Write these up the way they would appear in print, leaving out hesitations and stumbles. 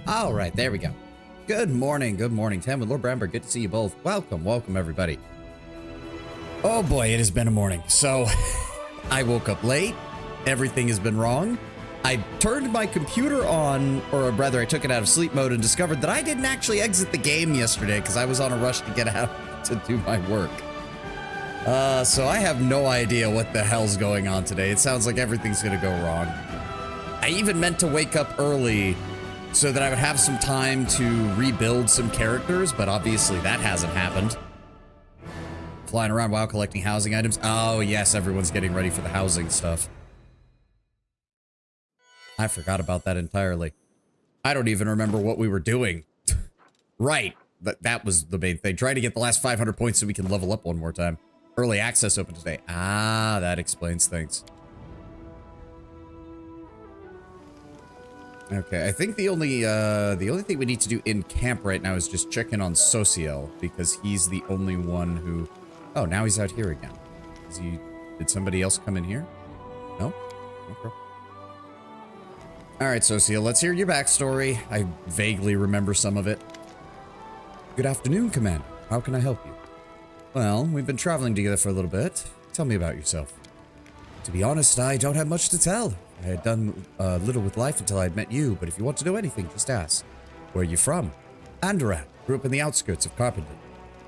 All right, there we go. Good morning, Tam and Lord Bramber. Good to see you both. Welcome, everybody. Oh boy, it has been a morning. So, I woke up late. Everything has been wrong. I turned my computer on, or rather, I took it out of sleep mode and discovered that I didn't actually exit the game yesterday because I was on a rush to get out to do my work. So I have no idea what the hell's going on today. It sounds like everything's gonna go wrong. I even meant to wake up early so that I would have some time to rebuild some characters, but obviously that hasn't happened. Flying around while collecting housing items. Oh yes, everyone's getting ready for the housing stuff. I forgot about that entirely. I don't even remember what we were doing. Right, that was the main thing. Try to get the last 500 points so we can level up one more time. Early access open today. Ah, that explains things. Okay, I think the only thing we need to do in camp right now is just check in on Social, because he's the only one who... Oh, now he's out here again. Did somebody else come in here? No? Okay. Alright, Social, let's hear your backstory. I vaguely remember some of it. Good afternoon, Commander. How can I help you? Well, we've been traveling together for a little bit. Tell me about yourself. To be honest, I don't have much to tell. I had done little with life until I'd met you, but if you want to know anything, just ask. Where are you from? Andoran. Grew up in the outskirts of Carpenter.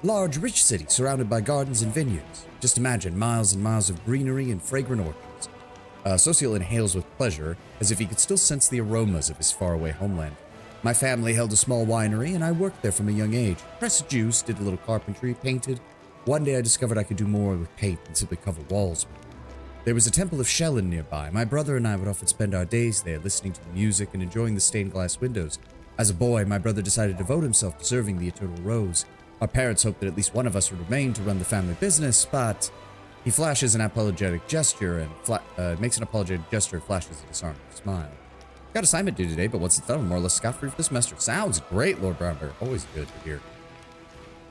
Large, rich city surrounded by gardens and vineyards. Just imagine miles and miles of greenery and fragrant orchards. Social inhales with pleasure, as if he could still sense the aromas of his faraway homeland. My family held a small winery, and I worked there from a young age. Pressed juice, did a little carpentry, painted. One day I discovered I could do more with paint than simply cover walls. There was a temple of Shellen nearby. My brother and I would often spend our days there, listening to the music and enjoying the stained glass windows. As a boy, my brother decided to devote himself to serving the Eternal Rose. Our parents hoped that at least one of us would remain to run the family business, but he flashes an apologetic gesture and makes an apologetic gesture and flashes a disarming smile. Got assignment due today, but once it's done, I'm more or less scot-free for the semester. Sounds great, Lord Brownbear. Always good to hear.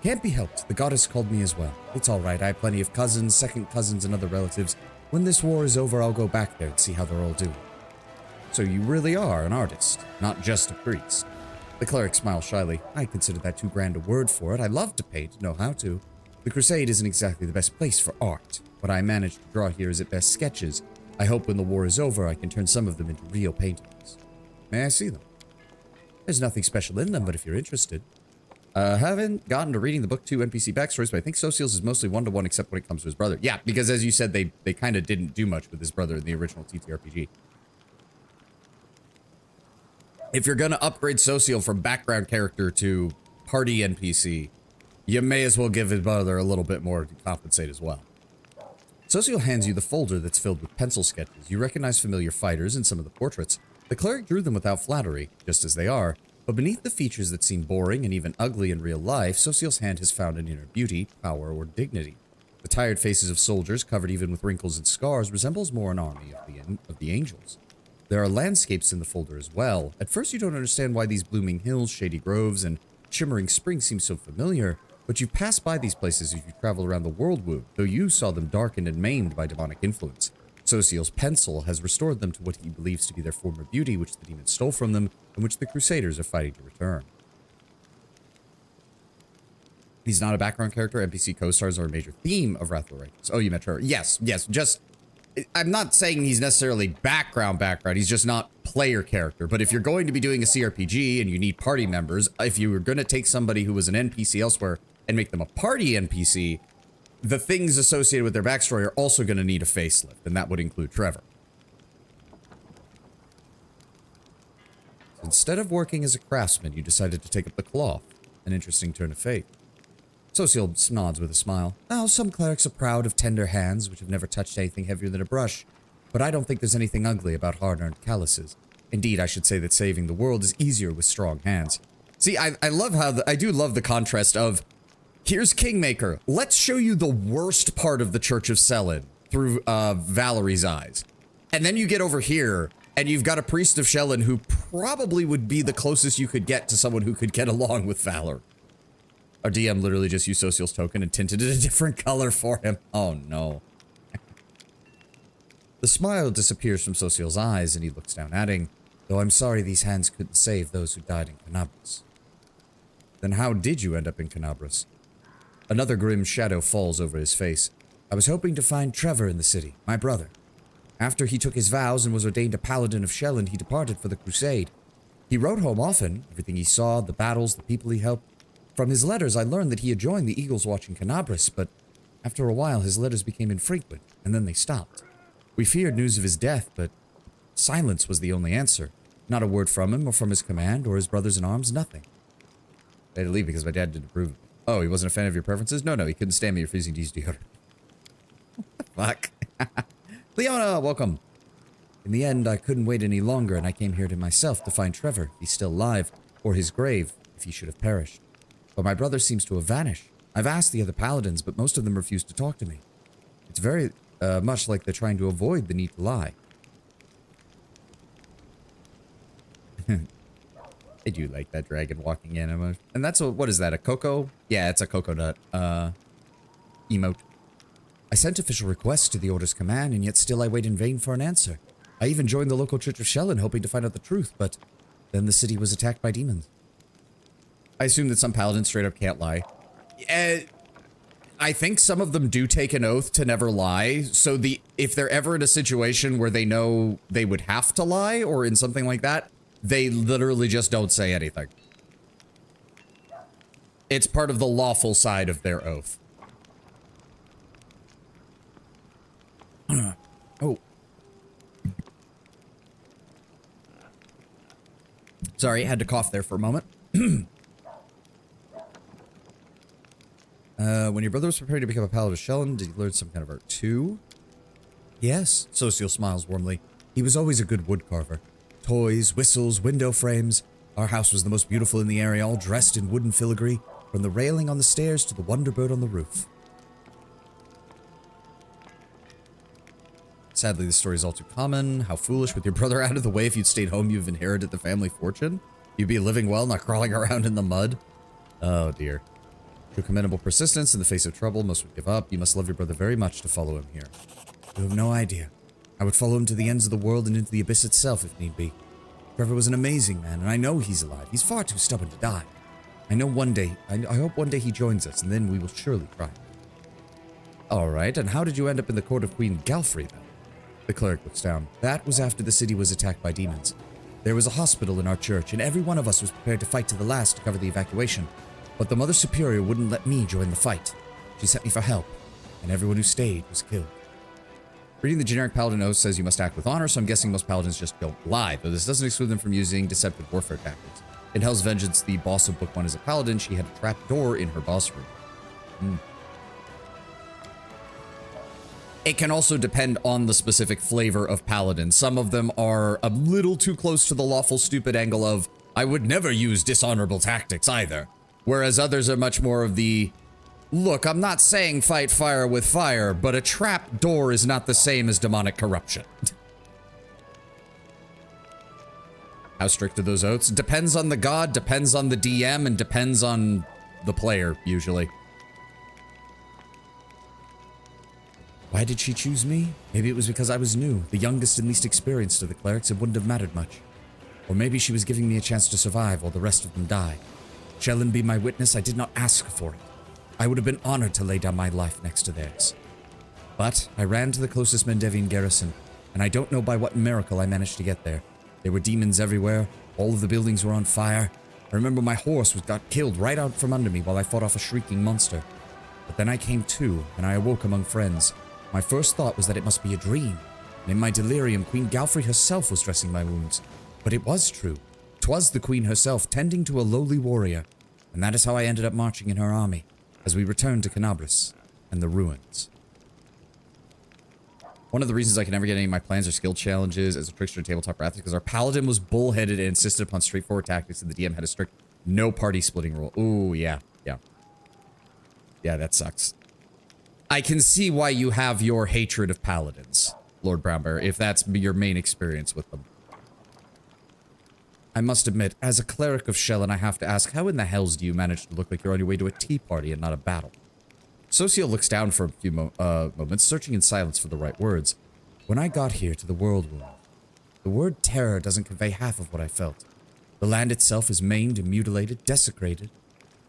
Can't be helped. The goddess called me as well. It's all right. I have plenty of cousins, second cousins, and other relatives. When this war is over, I'll go back there and see how they're all doing. So you really are an artist, not just a priest. The cleric smiled shyly. I consider that too grand a word for it. I love to paint, know how to. The crusade isn't exactly the best place for art. What I managed to draw here is at best sketches. I hope when the war is over, I can turn some of them into real paintings. May I see them? There's nothing special in them, but if you're interested. Haven't gotten to reading the book 2 NPC backstories, but I think Social's is mostly one-to-one except when it comes to his brother. Yeah, because as you said, they kind of didn't do much with his brother in the original TTRPG. If you're gonna upgrade Social from background character to party NPC, you may as well give his brother a little bit more to compensate as well. Social hands you the folder that's filled with pencil sketches. You recognize familiar fighters in some of the portraits. The cleric drew them without flattery, just as they are. But beneath the features that seem boring and even ugly in real life, Social's hand has found an inner beauty, power, or dignity. The tired faces of soldiers, covered even with wrinkles and scars, resembles more an army of the angels. There are landscapes in the folder as well. At first you don't understand why these blooming hills, shady groves, and shimmering springs seem so familiar, but you've passed by these places as you travel around the world, though you saw them darkened and maimed by demonic influence. Social's pencil has restored them to what he believes to be their former beauty, which the demons stole from them, and which the Crusaders are fighting to return. He's not a background character. NPC co-stars are a major theme of Wrath of the Righteous. Oh, you met Trevor. Yes, just... I'm not saying he's necessarily background. He's just not player character. But if you're going to be doing a CRPG and you need party members, if you were going to take somebody who was an NPC elsewhere and make them a party NPC... the things associated with their backstory are also going to need a facelift, and that would include Trevor. Instead of working as a craftsman, you decided to take up the cloth. An interesting turn of fate. Social nods with a smile. Now, some clerics are proud of tender hands, which have never touched anything heavier than a brush. But I don't think there's anything ugly about hard-earned calluses. Indeed, I should say that saving the world is easier with strong hands. See, I love how I do love the contrast of... Here's Kingmaker. Let's show you the worst part of the Church of Shellen through Valerie's eyes. And then you get over here, and you've got a priest of Shellen who probably would be the closest you could get to someone who could get along with Valor. Our DM literally just used Social's token and tinted it a different color for him. Oh no. The smile disappears from Social's eyes, and he looks down, adding, Though I'm sorry these hands couldn't save those who died in Canabras. Then how did you end up in Canabras? Another grim shadow falls over his face. I was hoping to find Trevor in the city, my brother. After he took his vows and was ordained a paladin of Shelland, he departed for the crusade. He wrote home often, everything he saw, the battles, the people he helped. From his letters, I learned that he had joined the Eagles Watch in Canabras, but after a while, his letters became infrequent, and then they stopped. We feared news of his death, but silence was the only answer. Not a word from him, or from his command, or his brothers in arms, nothing. I had to leave because my dad didn't approve. Oh, he wasn't a fan of your preferences? No, he couldn't stand me refusing to use deodorant. Fuck. Leona, welcome. In the end, I couldn't wait any longer, and I came here to myself to find Trevor, if he's still alive, or his grave, if he should have perished. But my brother seems to have vanished. I've asked the other paladins, but most of them refuse to talk to me. It's very much like they're trying to avoid the need to lie. I do like that dragon walking in. And that's what is that, a cocoa? Yeah, it's a coconut emote. I sent official requests to the Order's command, and yet still I wait in vain for an answer. I even joined the local Church of Shelland hoping to find out the truth, but then the city was attacked by demons. I assume that some paladins straight up can't lie. I think some of them do take an oath to never lie, so if they're ever in a situation where they know they would have to lie, or in something like that, they literally just don't say anything. It's part of the lawful side of their oath. Oh. Sorry, I had to cough there for a moment. When your brother was preparing to become a paladin of Shelland, did you learn some kind of art too? Yes, Socio smiles warmly. He was always a good woodcarver. Toys, whistles, window frames. Our house was the most beautiful in the area, all dressed in wooden filigree, from the railing on the stairs to the wonderbird on the roof. Sadly, this story is all too common. How foolish, with your brother out of the way. If you'd stayed home, you've inherited the family fortune. You'd be living well, not crawling around in the mud. Oh dear. Through commendable persistence in the face of trouble, most would give up. You must love your brother very much to follow him here. You have no idea. I would follow him to the ends of the world and into the abyss itself if need be. Trevor was an amazing man, and I know he's alive. He's far too stubborn to die. I know one day, I hope one day he joins us, and then we will surely try. Alright, and how did you end up in the court of Queen Galfrey then? The cleric looks down. That was after the city was attacked by demons. There was a hospital in our church, and every one of us was prepared to fight to the last to cover the evacuation. But the Mother Superior wouldn't let me join the fight. She sent me for help, and everyone who stayed was killed. Reading the generic paladin oath says you must act with honor, so I'm guessing most paladins just don't lie, though this doesn't exclude them from using deceptive warfare tactics. In Hell's Vengeance, the boss of Book 1 is a paladin. She had a trap door in her boss room. It can also depend on the specific flavor of paladin. Some of them are a little too close to the lawful stupid angle of, I would never use dishonorable tactics either. Whereas others are much more of the, look, I'm not saying fight fire with fire, but a trap door is not the same as demonic corruption. How strict are those oaths? Depends on the god, depends on the DM, and depends on the player, usually. Why did she choose me? Maybe it was because I was new, the youngest and least experienced of the clerics. It wouldn't have mattered much. Or maybe she was giving me a chance to survive while the rest of them die. Shelland be my witness, I did not ask for it. I would have been honored to lay down my life next to theirs. But I ran to the closest Mendevian garrison, and I don't know by what miracle I managed to get there. There were demons everywhere, all of the buildings were on fire. I remember my horse got killed right out from under me while I fought off a shrieking monster. But then I came to, and I awoke among friends. My first thought was that it must be a dream, and in my delirium, Queen Galfrey herself was dressing my wounds. But it was true. 'Twas the queen herself, tending to a lowly warrior, and that is how I ended up marching in her army, as we returned to Canabras and the ruins. One of the reasons I can never get any of my plans or skill challenges as a trickster in tabletop wrath is because our paladin was bullheaded and insisted upon straightforward tactics, and the DM had a strict no party splitting rule. Ooh, yeah. Yeah, that sucks. I can see why you have your hatred of paladins, Lord Brownbear, if that's your main experience with them. I must admit, as a cleric of Shelland, I have to ask, how in the hells do you manage to look like you're on your way to a tea party and not a battle? Socio looks down for a few moments, searching in silence for the right words. When I got here to the World Wound, The word terror doesn't convey half of what I felt. The land itself is maimed and mutilated, desecrated.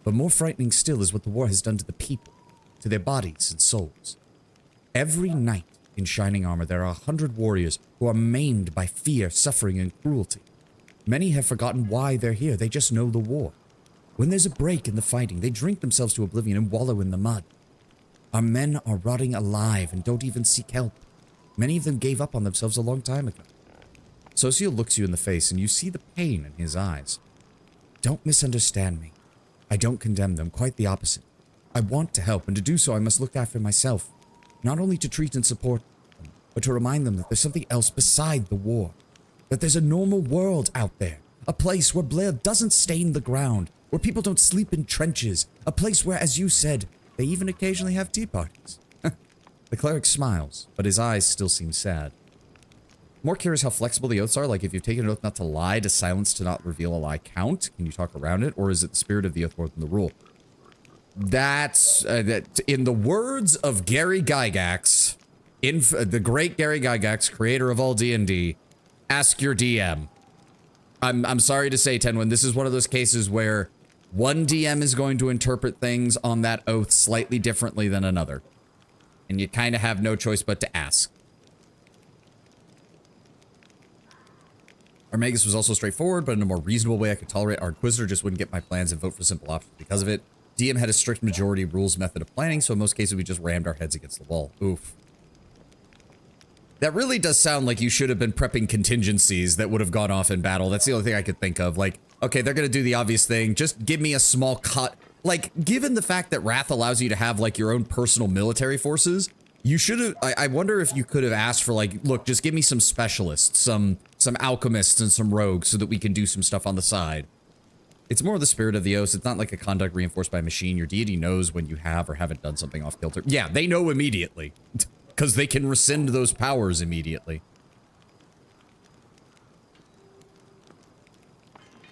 But more frightening still is what the war has done to the people, to their bodies and souls. Every night in shining armor, there are 100 warriors who are maimed by fear, suffering, and cruelty. Many have forgotten why they're here. They just know the war. When there's a break in the fighting, they drink themselves to oblivion and wallow in the mud. Our men are rotting alive and don't even seek help. Many of them gave up on themselves a long time ago. Socio looks you in the face and you see the pain in his eyes. Don't misunderstand me. I don't condemn them, quite the opposite. I want to help, and to do so I must look after myself. Not only to treat and support them, but to remind them that there's something else beside the war. That there's a normal world out there. A place where blood doesn't stain the ground. Where people don't sleep in trenches. A place where, as you said, they even occasionally have tea parties. The cleric smiles, but his eyes still seem sad. More curious how flexible the oaths are. Like, if you've taken an oath not to lie, does silence to not reveal a lie count? Can you talk around it? Or is it the spirit of the oath more than the rule? That's, in the words of Gary Gygax, the great Gary Gygax, creator of all D&D, ask your DM. I'm sorry to say, Tenwin, this is one of those cases where one DM is going to interpret things on that oath slightly differently than another. And you kind of have no choice but to ask. Armagus was also straightforward, but in a more reasonable way I could tolerate. Our Inquisitor just wouldn't get my plans and vote for simple options because of it. DM had a strict majority rules method of planning, so in most cases we just rammed our heads against the wall. Oof. That really does sound like you should have been prepping contingencies that would have gone off in battle. That's the only thing I could think of. Like, okay, they're going to do the obvious thing. Just give me a small cut. Like, given the fact that Wrath allows you to have, like, your own personal military forces, you should have... I wonder if you could have asked for, like, look, just give me some specialists, some alchemists and some rogues so that we can do some stuff on the side. It's more the spirit of the oath. It's not like a conduct reinforced by a machine. Your deity knows when you have or haven't done something off kilter. Yeah, they know immediately. Because they can rescind those powers immediately.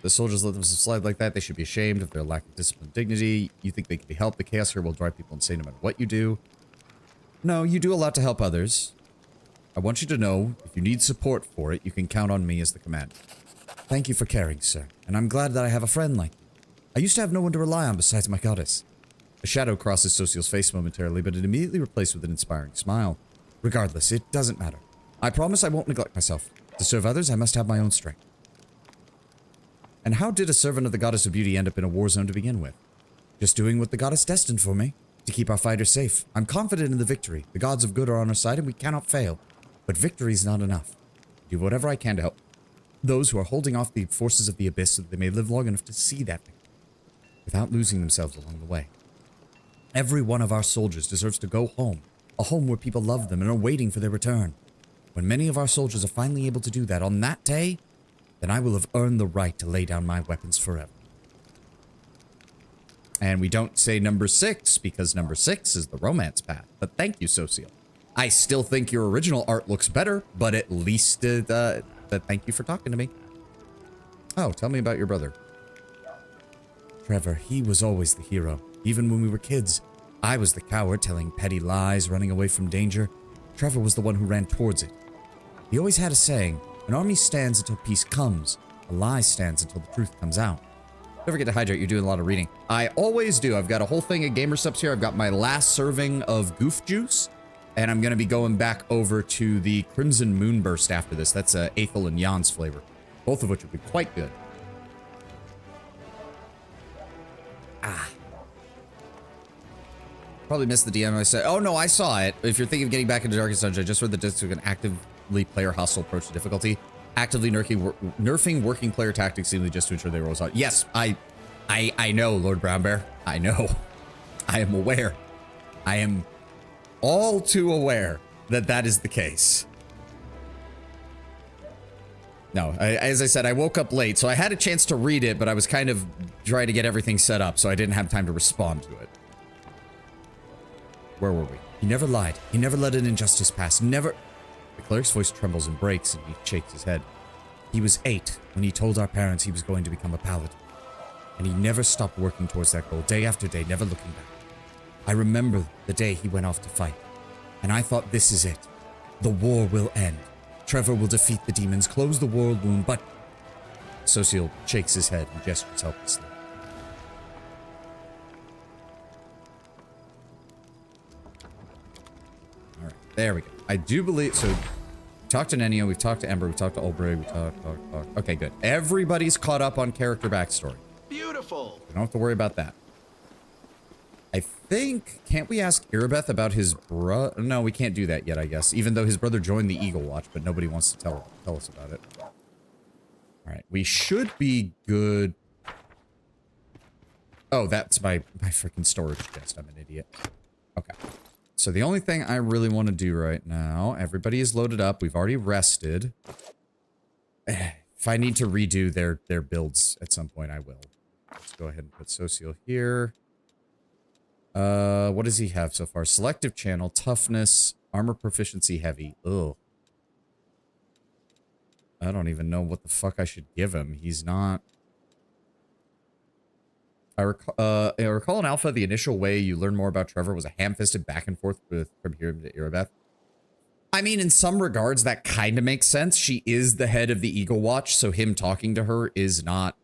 The soldiers let them slide like that. They should be ashamed of their lack of discipline and dignity. You think they can be helped? The chaos here will drive people insane no matter what you do. No, you do a lot to help others. I want you to know, if you need support for it, you can count on me as the commander. Thank you for caring, sir. And I'm glad that I have a friend like you. I used to have no one to rely on besides my goddess. A shadow crosses Social's face momentarily, but it immediately replaced with an inspiring smile. Regardless, it doesn't matter. I promise I won't neglect myself. To serve others, I must have my own strength. And how did a servant of the Goddess of Beauty end up in a war zone to begin with? Just doing what the goddess destined for me. To keep our fighters safe. I'm confident in the victory. The gods of good are on our side and we cannot fail. But victory is not enough. Do whatever I can to help those who are holding off the forces of the abyss so that they may live long enough to see that victory. Without losing themselves along the way. Every one of our soldiers deserves to go home. A home where people love them and are waiting for their return. When many of our soldiers are finally able to do that on that day, then I will have earned the right to lay down my weapons forever. And we don't say number 6 because number 6 is the romance path. But thank you, Socio. I still think your original art looks better, but at least thank you for talking to me. Oh, tell me about your brother. Trevor, he was always the hero. Even when we were kids, I was the coward telling petty lies, running away from danger. Trevor was the one who ran towards it. He always had a saying, an army stands until peace comes, a lie stands until the truth comes out. Don't forget to hydrate, you're doing a lot of reading. I always do. I've got a whole thing of Gamer Subs here. I've got my last serving of Goof Juice, and I'm going to be going back over to the Crimson Moonburst after this. That's Aethel and Jan's flavor, both of which would be quite good. Probably missed the DM I said. Oh, no, I saw it. If you're thinking of getting back into Darkest Dungeon, I just read the disc took an actively player-hostile approach to difficulty. Actively nerfing working player tactics seemingly just to ensure they rolls out. Yes, I know, Lord Brownbear. I know. I am aware. I am all too aware that that is the case. No, as I said, I woke up late, so I had a chance to read it, but I was kind of trying to get everything set up, so I didn't have time to respond to it. Where were we? He never lied. He never let an injustice pass. Never... The cleric's voice trembles and breaks, and he shakes his head. He was 8 when he told our parents he was going to become a paladin. And he never stopped working towards that goal, day after day, never looking back. I remember the day he went off to fight. And I thought, this is it. The war will end. Trevor will defeat the demons, close the world wound, but... Social shakes his head and gestures helplessly. Alright, there we go. I do believe... So, we talked to Nenio, we've talked to Ember, we've talked to Olbrig, we've talked... Okay, good. Everybody's caught up on character backstory. Beautiful! We don't have to worry about that. I think... Can't we ask Irabeth about his brother? No, we can't do that yet, I guess. Even though his brother joined the Eagle Watch, but nobody wants to tell us about it. Alright, we should be good. Oh, that's my freaking storage chest. I'm an idiot. Okay. So the only thing I really want to do right now... Everybody is loaded up. We've already rested. If I need to redo their builds at some point, I will. Let's go ahead and put Social here. What does he have so far? Selective channel, toughness, armor proficiency, heavy. Ugh. I don't even know what the fuck I should give him. He's not... I recall in Alpha, the initial way you learn more about Trevor was a ham-fisted back and forth from here to Irabeth. I mean, in some regards, that kind of makes sense. She is the head of the Eagle Watch, so him talking to her is not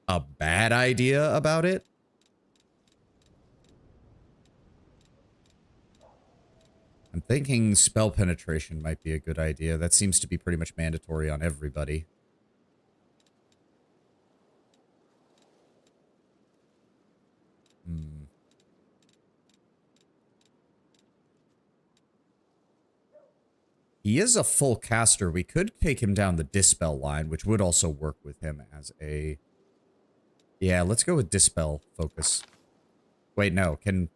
a bad idea about it. I'm thinking spell penetration might be a good idea. That seems to be pretty much mandatory on everybody. He is a full caster. We could take him down the Dispel line, which would also work with him as a... Yeah, let's go with Dispel focus. Wait, no, can...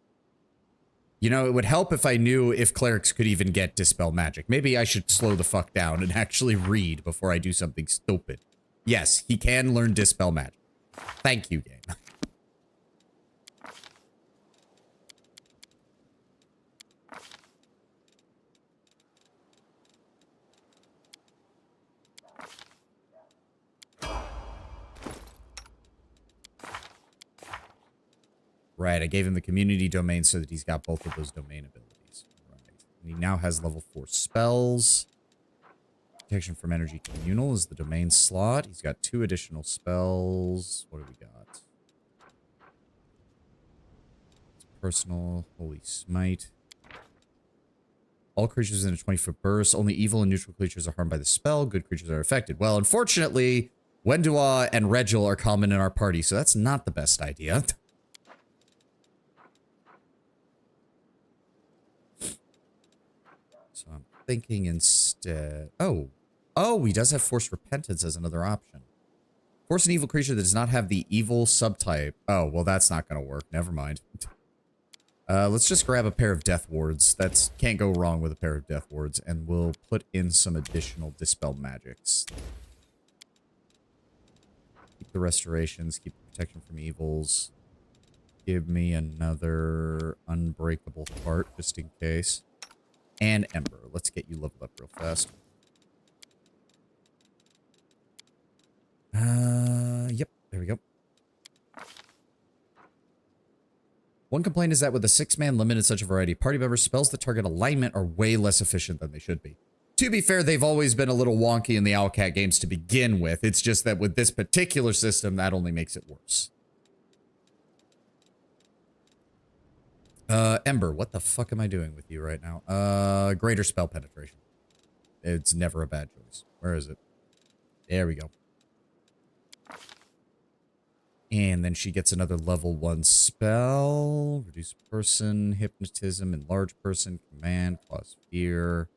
You know, it would help if I knew if clerics could even get Dispel magic. Maybe I should slow the fuck down and actually read before I do something stupid. Yes, he can learn Dispel magic. Thank you, game. Right, I gave him the community domain so that he's got both of those domain abilities. Right. And he now has level 4 spells. Protection from Energy Communal is the domain slot. He's got 2 additional spells. What do we got? It's personal. Holy Smite. All creatures in a 20-foot burst. Only evil and neutral creatures are harmed by the spell. Good creatures are affected. Well, unfortunately, Wendua and Regil are common in our party, so that's not the best idea. So I'm thinking instead... Oh, he does have Forced Repentance as another option. Force an evil creature that does not have the evil subtype. Oh, well, that's not going to work. Never mind. Let's just grab a pair of Death Wards. That's can't go wrong with a pair of Death Wards. And we'll put in some additional Dispel magics. Keep the restorations. Keep the protection from evils. Give me another Unbreakable Heart, just in case. And Ember. Let's get you leveled up real fast. Yep. There we go. One complaint is that with a 6-man limit and such a variety of party members, spells that target alignment are way less efficient than they should be. To be fair, they've always been a little wonky in the Owlcat games to begin with. It's just that with this particular system, that only makes it worse. Ember, what the fuck am I doing with you right now? Greater spell penetration. It's never a bad choice. Where is it? There we go. And then she gets another level 1 spell. Reduce person, hypnotism, enlarge person, command, cause fear.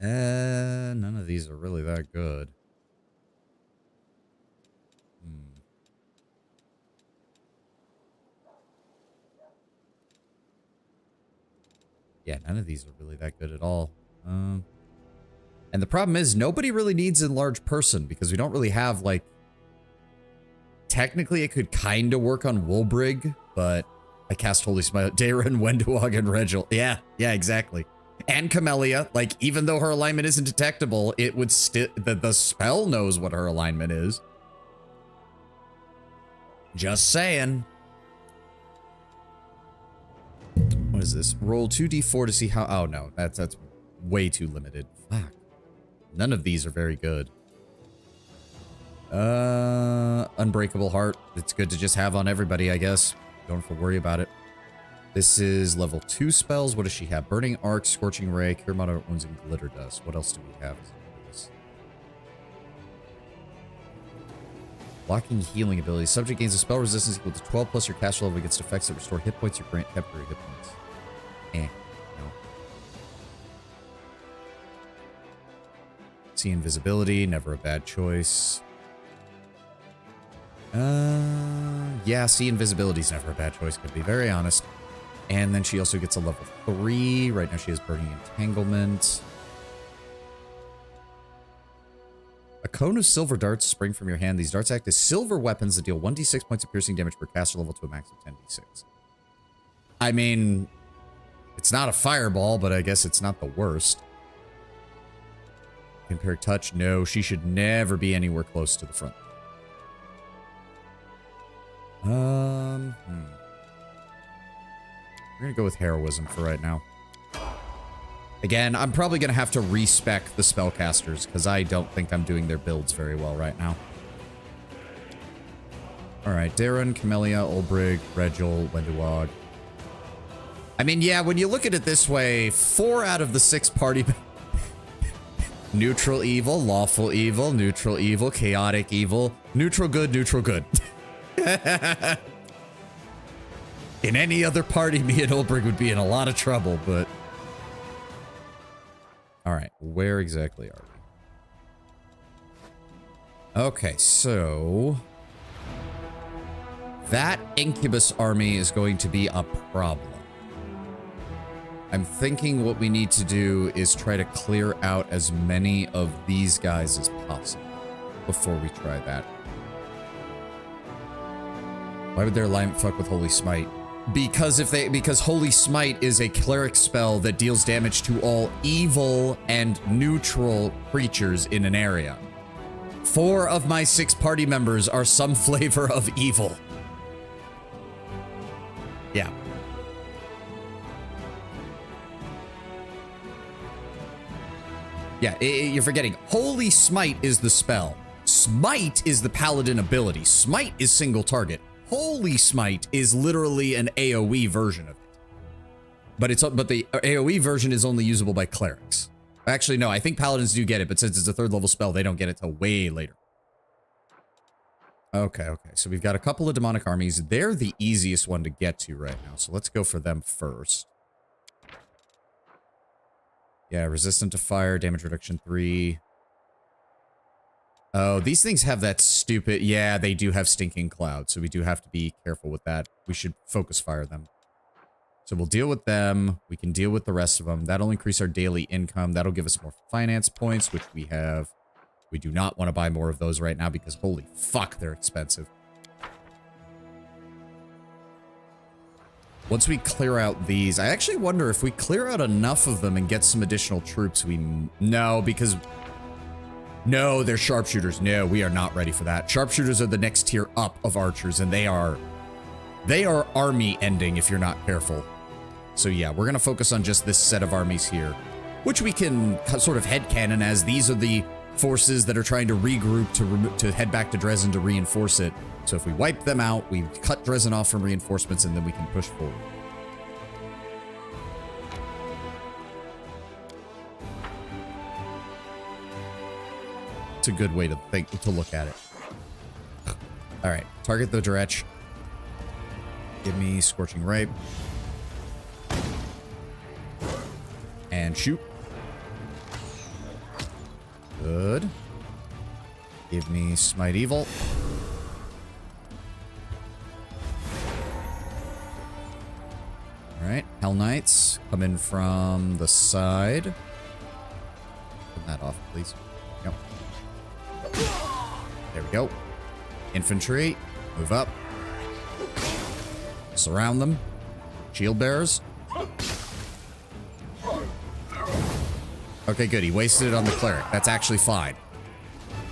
None of these are really that good. Yeah, none of these are really that good at all. And the problem is, nobody really needs enlarge person, because we don't really have, like... Technically, it could kind of work on Wolbrig, but I cast Holy Smite, Dayra, Wenduog, and Regil. Yeah, exactly. And Camellia, like, even though her alignment isn't detectable, it would still... The spell knows what her alignment is. Just saying. What is this? Roll 2d4 to see how... Oh, no. That's way too limited. Fuck. None of these are very good. Unbreakable Heart. It's good to just have on everybody, I guess. Don't have to worry about it. This is level 2 spells. What does she have? Burning Arc, Scorching Ray, Cure Moderate Wounds, and Glitter Dust. What else do we have? Blocking healing abilities. Subject gains a spell resistance equal to 12 plus your caster level against effects that restore hit points or grant temporary hit points. No. See invisibility, never a bad choice. Yeah, see invisibility is never a bad choice, to be very honest. And then she also gets a level 3. Right now she has Burning Entanglement. A cone of silver darts spring from your hand. These darts act as silver weapons that deal 1d6 points of piercing damage per caster level to a max of 10d6. I mean, it's not a fireball, but I guess it's not the worst. Compare touch. No, she should never be anywhere close to the front. We're gonna go with Heroism for right now. Again, I'm probably gonna have to respec the spellcasters because I don't think I'm doing their builds very well right now. Alright, Darren, Camellia, Ulbrig, Regil, Wenduwog. I mean, yeah, when you look at it this way, 4 out of the 6 party... Neutral evil, lawful evil, neutral evil, chaotic evil, neutral good, neutral good. In any other party, me and Ulbrig would be in a lot of trouble, but... Alright, where exactly are we? Okay, so... That Incubus army is going to be a problem. I'm thinking what we need to do is try to clear out as many of these guys as possible before we try that. Why would their alignment fuck with Holy Smite? Because Holy Smite is a cleric spell that deals damage to all evil and neutral creatures in an area. 4 of my 6 party members are some flavor of evil. Yeah. Yeah, you're forgetting. Holy Smite is the spell. Smite is the paladin ability. Smite is single target. Holy Smite is literally an AoE version of it. But the AoE version is only usable by clerics. Actually, no, I think paladins do get it, but since it's a 3rd level spell, they don't get it till way later. Okay, so we've got a couple of demonic armies. They're the easiest one to get to right now, so let's go for them first. Yeah, resistant to fire, damage reduction 3. Oh, these things have that stupid... Yeah, they do have stinking cloud, so we do have to be careful with that. We should focus fire them. So we'll deal with them. We can deal with the rest of them. That'll increase our daily income. That'll give us more finance points, which we have. We do not want to buy more of those right now because holy fuck, they're expensive. Once we clear out these, I actually wonder if we clear out enough of them and get some additional troops, no, because... No, they're sharpshooters. No, we are not ready for that. Sharpshooters are the next tier up of archers, and they are army ending if you're not careful. So yeah, we're going to focus on just this set of armies here, which we can sort of headcanon as these are the forces that are trying to regroup to head back to Dresden to reinforce it. So if we wipe them out, we cut Dresden off from reinforcements, and then we can push forward. It's a good way to look at it. All right, target the Dretch. Give me Scorching Ray. And shoot. Good. Give me Smite Evil. All right, Hell Knights come in from the side. Turn that off, please. Yep. There we go. Infantry, move up. Surround them. Shield bearers. Okay, good. He wasted it on the cleric. That's actually fine.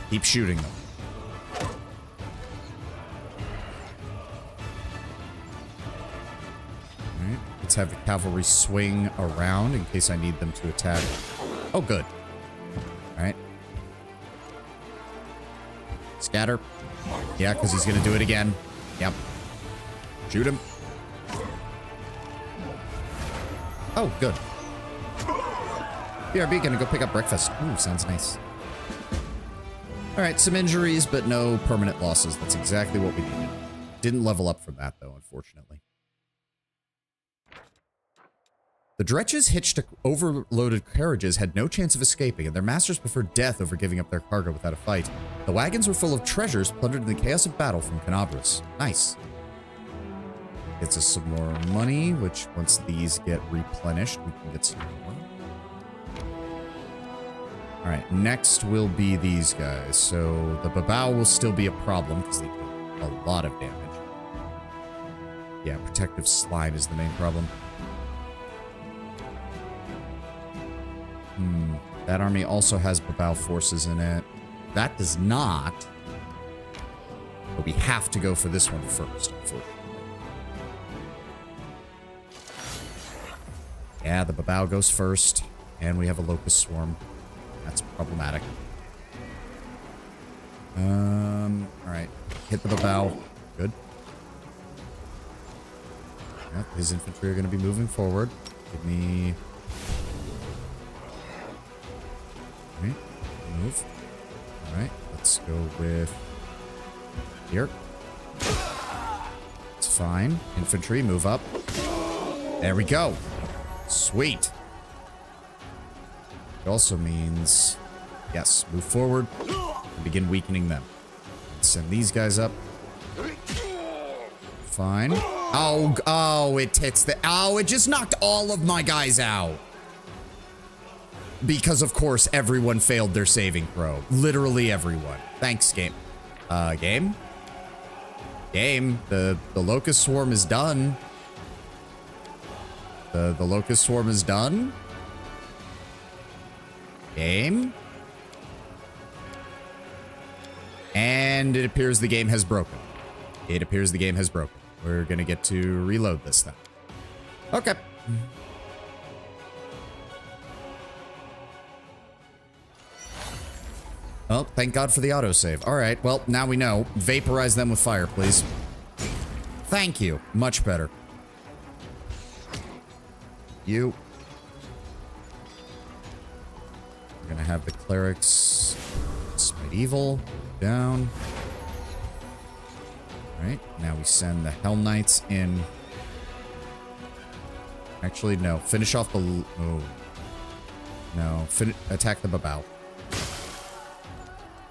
Keep shooting them. Alright, let's have the cavalry swing around in case I need them to attack. Oh, good. Alright, Scatter. Yeah, because he's going to do it again. Yep. Shoot him. Oh, good. BRB gonna go pick up breakfast. Ooh, sounds nice. Alright, some injuries, but no permanent losses. That's exactly what we needed. Didn't level up from that, though, unfortunately. The dretches hitched to overloaded carriages had no chance of escaping, and their masters preferred death over giving up their cargo without a fight. The wagons were full of treasures plundered in the chaos of battle from Canabras. Nice. Gets us some more money, which once these get replenished, we can get some more. Alright, next will be these guys. So the Babao will still be a problem because they do a lot of damage. Yeah, protective slime is the main problem. That army also has Babao forces in it. That does not. But we have to go for this one first, unfortunately. Yeah, the Babao goes first. And we have a Locust Swarm. That's problematic. Alright. Hit the Babao. Good. Yep, his infantry are going to be moving forward. Give me... Alright, move. Alright, let's go with... Here. It's fine. Infantry, move up. There we go. Sweet. It also means, yes, move forward and begin weakening them. Send these guys up. Fine. Oh, it hits the... Oh, it just knocked all of my guys out. Because, of course, everyone failed their saving throw. Literally everyone. Thanks, game. Game? Game. The Locust Swarm is done. The Locust Swarm is done. Game. And it appears the game has broken. It appears the game has broken. We're gonna get to reload this then. Okay. Oh, thank God for the autosave. Alright, well, now we know. Vaporize them with fire, please. Thank you. Much better. You. We're gonna have the clerics smite evil down. Alright, now we send the Hell Knights in. Actually, no. Finish off the... Oh. No. Attack the Babao.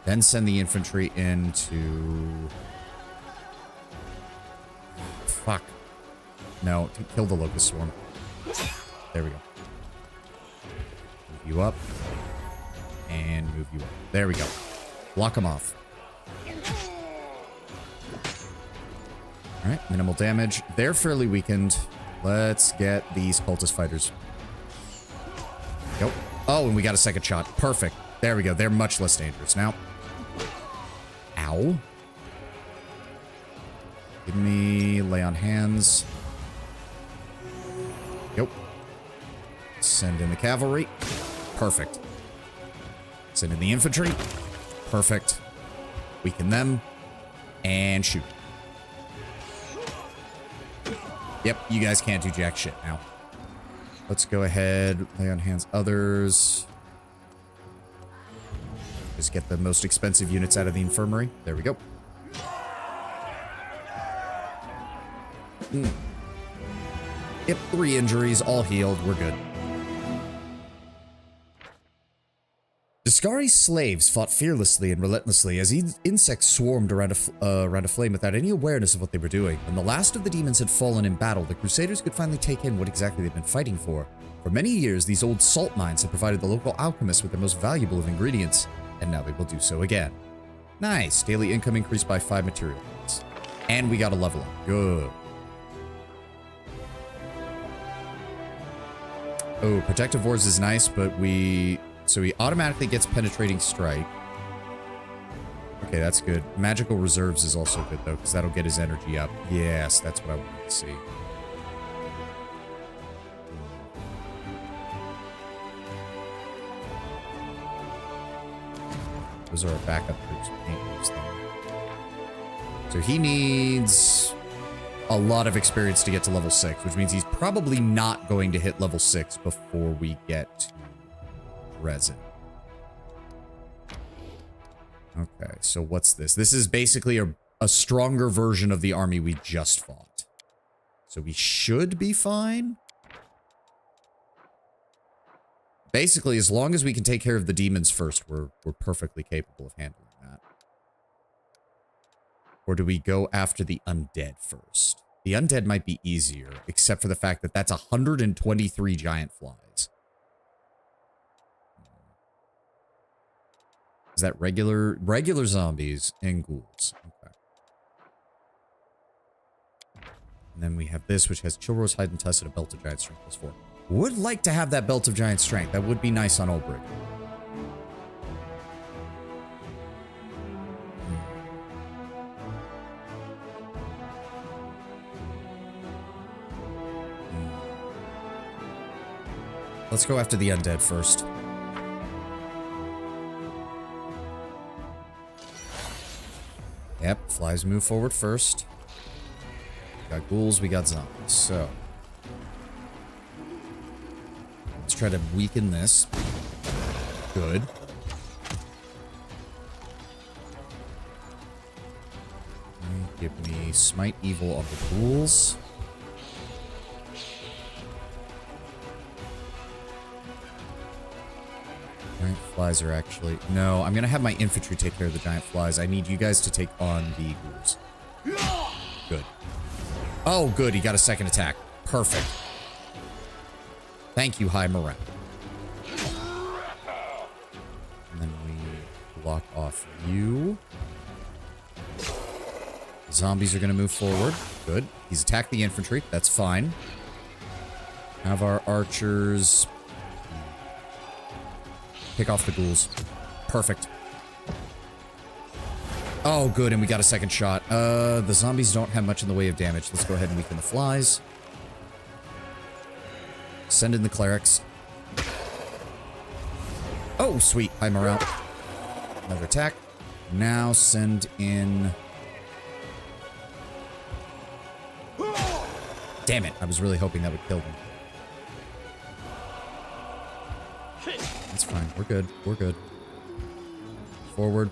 Then send the infantry into... Fuck. No, to kill the Locust Swarm. There we go. Move you up. And move you up. There we go. Block them off. Alright, minimal damage. They're fairly weakened. Let's get these cultist fighters. Yep. Oh, and we got a second shot. Perfect. There we go. They're much less dangerous now. Ow. Give me lay on hands. Yep. Send in the cavalry. Perfect. Send in the infantry. Perfect. Weaken them. And shoot. Yep, you guys can't do jack shit now. Let's go ahead, lay on hands others. Just get the most expensive units out of the infirmary. There we go. Yep, 3 injuries, all healed. We're good. Discari's slaves fought fearlessly and relentlessly as insects swarmed around a flame without any awareness of what they were doing. When the last of the demons had fallen in battle, the Crusaders could finally take in what exactly they'd been fighting for. For many years, these old salt mines had provided the local alchemists with their most valuable of ingredients, and now they will do so again. Nice. Daily income increased by 5 material points. And we got a level up. Good. Oh, Protective Wars is nice, but so he automatically gets Penetrating Strike. Okay, that's good. Magical Reserves is also good, though, because that'll get his energy up. Yes, that's what I wanted to see. Those are our backup troops. We can't use them. So he needs a lot of experience to get to level 6, which means he's probably not going to hit level 6 before we get to resin. Okay, so what's this? This is basically a stronger version of the army we just fought. So we should be fine. Basically, as long as we can take care of the demons first, we're perfectly capable of handling that. Or do we go after the undead first? The undead might be easier, except for the fact that that's 123 giant flies. Is that regular zombies and ghouls? Okay. And then we have this, which has Chill Rose, Hide and Tuss, and a Belt of Giant Strength +4. Would like to have that Belt of Giant Strength. That would be nice on Olbrich. Let's go after the undead first. Yep, flies move forward first. We got ghouls, we got zombies. So let's try to weaken this. Good. Give me Smite Evil of the ghouls. Giant flies are actually... No, I'm going to have my infantry take care of the giant flies. I need you guys to take on the ghouls. Good. Oh, good. He got a second attack. Perfect. Thank you, high morale. And then we block off you. Zombies are going to move forward. Good. He's attacked the infantry. That's fine. Have our archers... pick off the ghouls. Perfect. Oh, good, and we got a second shot. The zombies don't have much in the way of damage. Let's go ahead and weaken the flies. Send in the clerics. Oh, sweet. High morale. Another attack. Now send in... Damn it. I was really hoping that would kill them. That's fine. We're good. We're good. Forward.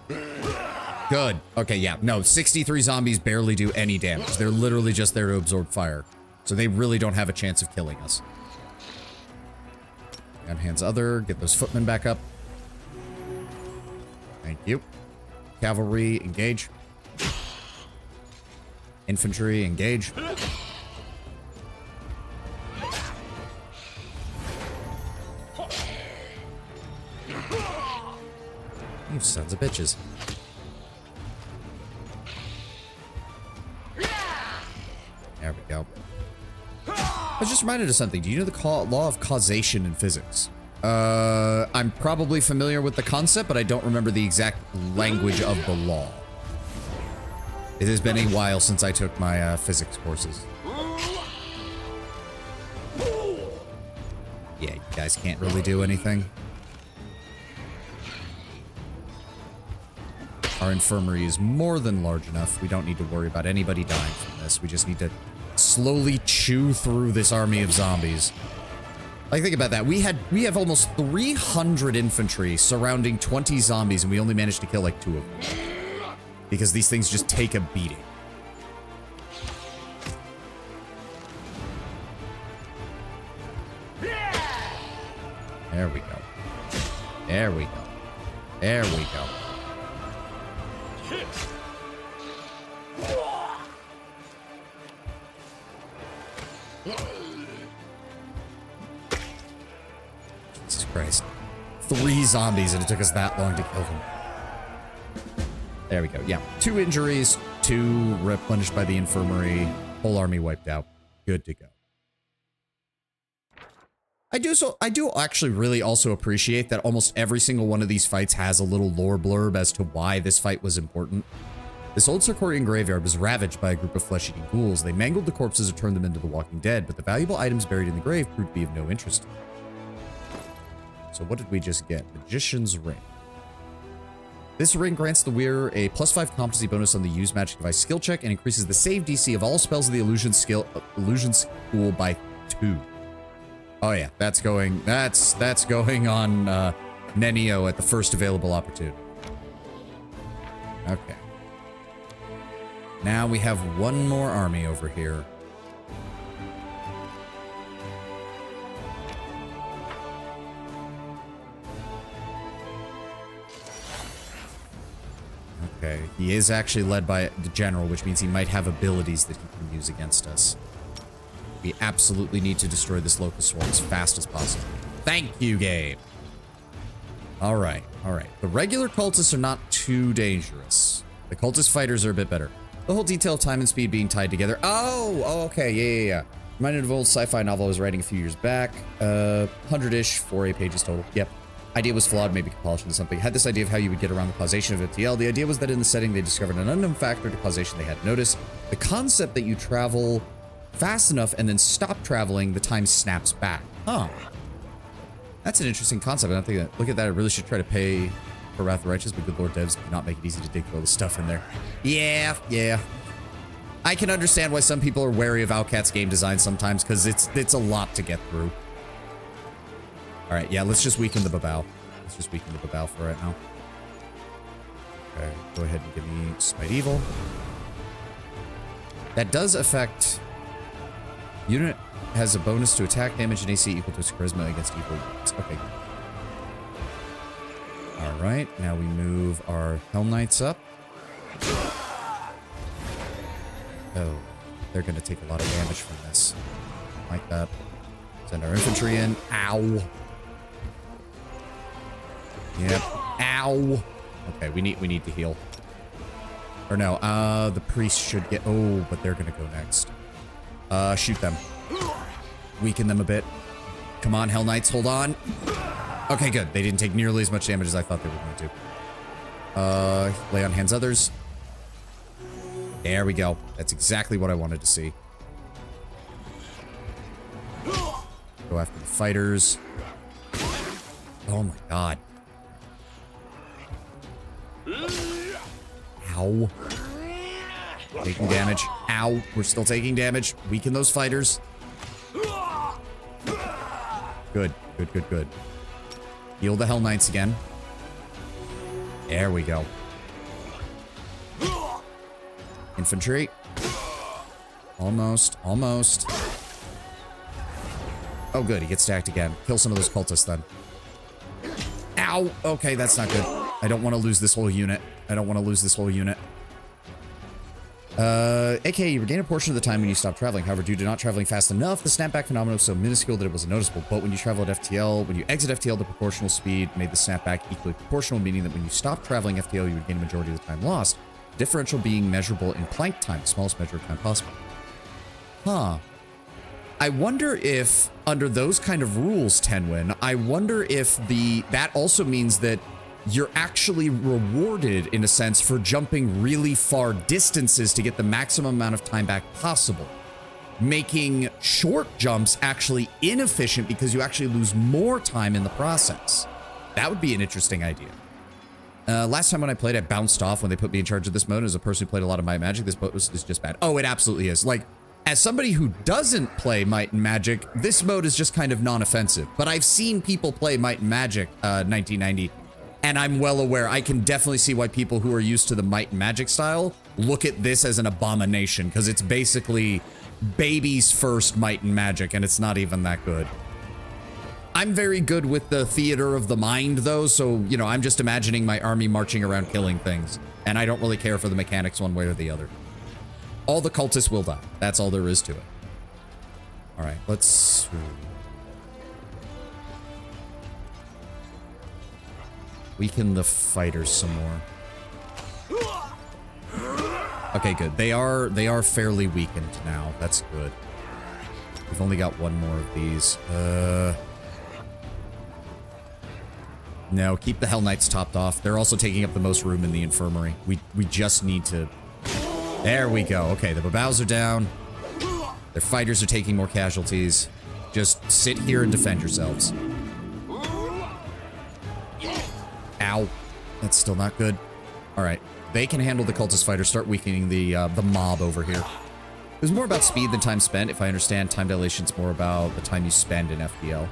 Good. Okay, yeah. No, 63 zombies barely do any damage. They're literally just there to absorb fire. So they really don't have a chance of killing us. Gun hands other. Get those footmen back up. Thank you. Cavalry, engage. Infantry, engage. You sons of bitches. There we go. I was just reminded of something. Do you know the law of causation in physics? I'm probably familiar with the concept, but I don't remember the exact language of the law. It has been a while since I took my physics courses. Yeah, you guys can't really do anything. Our infirmary is more than large enough. We don't need to worry about anybody dying from this. We just need to slowly chew through this army of zombies. Like, think about that. We have almost 300 infantry surrounding 20 zombies, and we only managed to kill like 2 of them. Because these things just take a beating. There we go. There we go. There we go. Jesus Christ. 3 zombies and it took us that long to kill them. There we go. Yeah. 2 injuries, 2 replenished by the infirmary, whole army wiped out. Good to go. I do actually really also appreciate that almost every single one of these fights has a little lore blurb as to why this fight was important. This old Circorian graveyard was ravaged by a group of flesh-eating ghouls. They mangled the corpses and turned them into the walking dead, but the valuable items buried in the grave proved to be of no interest. So what did we just get? Magician's Ring. This ring grants the wearer a +5 competency bonus on the use magic device skill check and increases the save DC of all spells of the illusion school by 2. Oh yeah, that's going on Nenio at the first available opportunity. Okay. Now we have one more army over here. Okay, he is actually led by the general, which means he might have abilities that he can use against us. We absolutely need to destroy this locust swarm as fast as possible. Thank you, game. All right, all right. The regular cultists are not too dangerous. The cultist fighters are a bit better. The whole detail of time and speed being tied together. Oh, okay, yeah. Reminded of an old sci-fi novel I was writing a few years back. 100-ish, 4A pages total. Yep. Idea was flawed, maybe could polish into something. Had this idea of how you would get around the causation of FTL. The idea was that in the setting they discovered an unknown factor to causation they hadn't noticed. The concept that you travel fast enough and then stop traveling, the time snaps back. Huh. That's an interesting concept. I don't think that, look at that, I really should try to pay for Wrath of the Righteous, but good Lord devs do not make it easy to dig through all the stuff in there. Yeah. I can understand why some people are wary of Owlcat's game design sometimes, because it's a lot to get through. Alright, yeah, let's just weaken the Babao. Let's just weaken the Babao for right now. Okay, go ahead and give me Smite Evil. That does affect... Unit has a bonus to attack damage and AC equal to its charisma against evil units. Okay. Alright, now we move our Hell Knights up. Oh, they're going to take a lot of damage from this. Like that. Send our infantry in. Ow. Yep. Ow. Okay, we need to heal. Or no, the priest should get... Oh, but they're going to go next. Shoot them. Weaken them a bit. Come on, Hell Knights, hold on. Okay, good. They didn't take nearly as much damage as I thought they were going to. Lay on hands others. There we go. That's exactly what I wanted to see. Go after the fighters. Oh my god. Ow. Taking damage. Ow. We're still taking damage. Weaken those fighters. Good. Good. Heal the Hell Knights again. There we go. Infantry. Almost. Oh, good. He gets stacked again. Kill some of those cultists then. Ow. Okay, that's not good. I don't want to lose this whole unit. AKA, you regain a portion of the time when you stop traveling. However, due to not traveling fast enough, the snapback phenomenon was so minuscule that it wasn't noticeable. But when you travel at FTL, when you exit FTL, the proportional speed made the snapback equally proportional, meaning that when you stop traveling FTL, you would gain a majority of the time lost. Differential being measurable in plank time, the smallest measure of time possible. Huh. I wonder if, under those kind of rules, Tenwin, I wonder if that also means that you're actually rewarded, in a sense, for jumping really far distances to get the maximum amount of time back possible. Making short jumps actually inefficient because you actually lose more time in the process. That would be an interesting idea. Last time when I played, I bounced off when they put me in charge of this mode. As a person who played a lot of Might and Magic, this mode is just bad. Oh, it absolutely is. Like, as somebody who doesn't play Might and Magic, this mode is just kind of non-offensive. But I've seen people play Might and Magic 1990, and I'm well aware. I can definitely see why people who are used to the Might and Magic style look at this as an abomination, because it's basically baby's first Might and Magic, and it's not even that good. I'm very good with the theater of the mind, though, so, you know, I'm just imagining my army marching around killing things, and I don't really care for the mechanics one way or the other. All the cultists will die. That's all there is to it. All right, let's... weaken the fighters some more. Okay, good. They are fairly weakened now. That's good. We've only got one more of these. No, keep the Hell Knights topped off. They're also taking up the most room in the infirmary. We just need to... There we go. Okay, the Babaos are down. Their fighters are taking more casualties. Just sit here and defend yourselves. Ow. That's still not good. All right. They can handle the cultist fighter. Start weakening the mob over here. It was more about speed than time spent. If I understand, time dilation's more about the time you spend in FTL.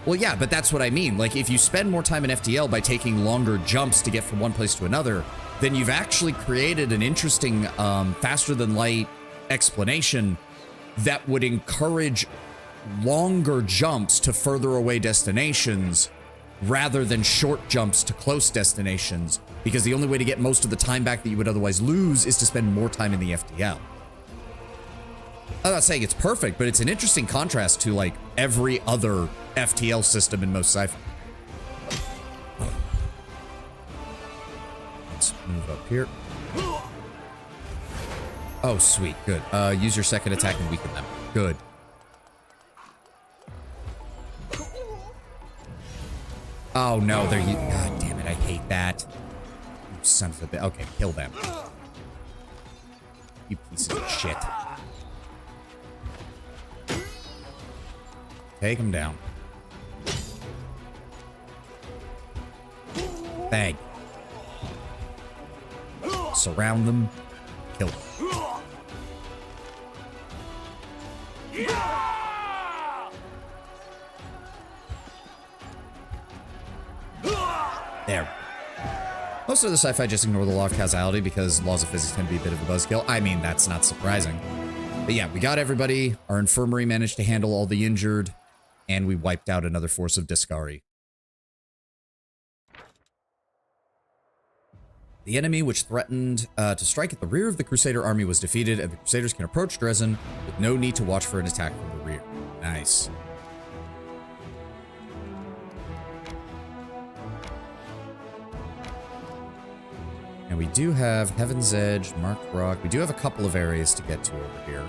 Well, yeah, but that's what I mean. Like, if you spend more time in FTL by taking longer jumps to get from one place to another, then you've actually created an interesting, faster-than-light explanation that would encourage longer jumps to further away destinations rather than short jumps to close destinations, because the only way to get most of the time back that you would otherwise lose is to spend more time in the FTL. I'm not saying it's perfect, but it's an interesting contrast to, like, every other FTL system in most sci-fi. Let's move up here. Oh, sweet. Good. Use your second attack and weaken them. Good. Oh, no. They're... God damn it. I hate that. You sons of a bitch. Okay, kill them. You pieces of shit. Take them down. Bang. Surround them. Kill them. There. Most of the sci-fi just ignore the law of causality because laws of physics tend to be a bit of a buzzkill. I mean, that's not surprising. But yeah, we got everybody. Our infirmary managed to handle all the injured. And we wiped out another force of Discari. The enemy, which threatened to strike at the rear of the Crusader army, was defeated, and the Crusaders can approach Dresden with no need to watch for an attack from the rear. Nice. And we do have Heaven's Edge, Marked Rock. We do have a couple of areas to get to over here.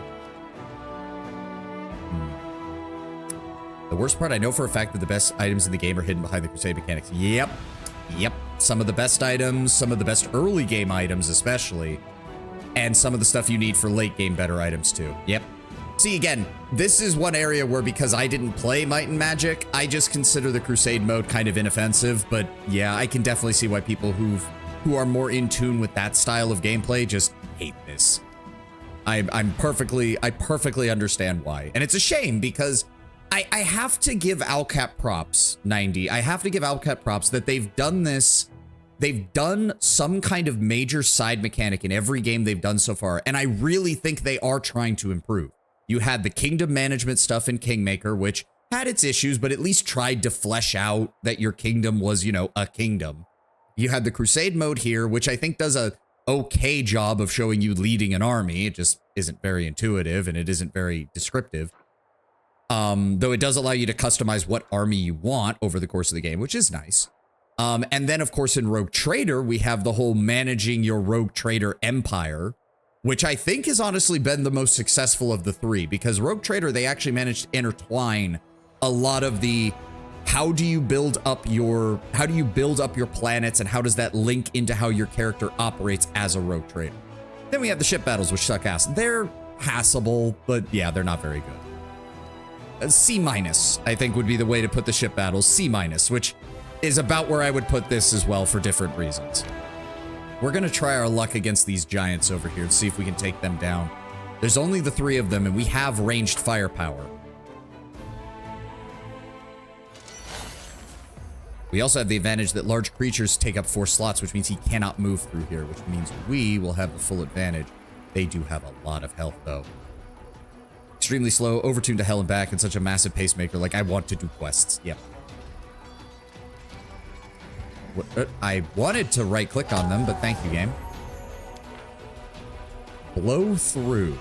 The worst part, I know for a fact that the best items in the game are hidden behind the Crusade mechanics. Yep. Yep. Some of the best items, some of the best early game items especially, and some of the stuff you need for late game better items too. Yep. See, again, this is one area where, because I didn't play Might and Magic, I just consider the Crusade mode kind of inoffensive, but yeah, I can definitely see why people who are more in tune with that style of gameplay just hate this. I perfectly understand why. And it's a shame because I have to give Alcap props, 90. I have to give Alcap props that they've done this. They've done some kind of major side mechanic in every game they've done so far. And I really think they are trying to improve. You had the kingdom management stuff in Kingmaker, which had its issues, but at least tried to flesh out that your kingdom was, you know, a kingdom. You had the Crusade mode here, which I think does a okay job of showing you leading an army. It just isn't very intuitive and it isn't very descriptive. Though it does allow you to customize what army you want over the course of the game, which is nice. And then, of course, in Rogue Trader, we have the whole managing your Rogue Trader empire, which I think has honestly been the most successful of the three, because Rogue Trader, they actually managed to intertwine a lot of the how do you build up your planets and how does that link into how your character operates as a Rogue Trader. Then we have the ship battles, which suck ass. They're passable, but yeah, they're not very good. C-, I think, would be the way to put the ship battles. C-, which is about where I would put this as well for different reasons. We're going to try our luck against these giants over here and see if we can take them down. There's only the three of them, and we have ranged firepower. We also have the advantage that large creatures take up 4 slots, which means he cannot move through here, which means we will have the full advantage. They do have a lot of health, though. Extremely slow, overtuned to hell and back, and such a massive pacemaker. Like, I want to do quests. Yep. I wanted to right-click on them, but thank you, game. Blow through.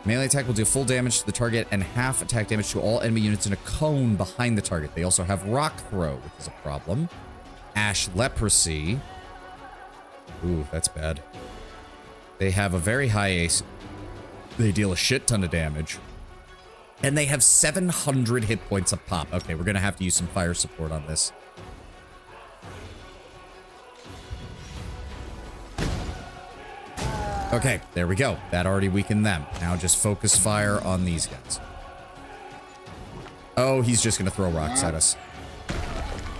Melee attack will do full damage to the target and half attack damage to all enemy units in a cone behind the target. They also have rock throw, which is a problem. Ash leprosy. Ooh, that's bad. They have a very high AC. They deal a shit ton of damage. And they have 700 hit points a pop. Okay, we're going to have to use some fire support on this. Okay, there we go. That already weakened them. Now just focus fire on these guys. Oh, he's just going to throw rocks at us.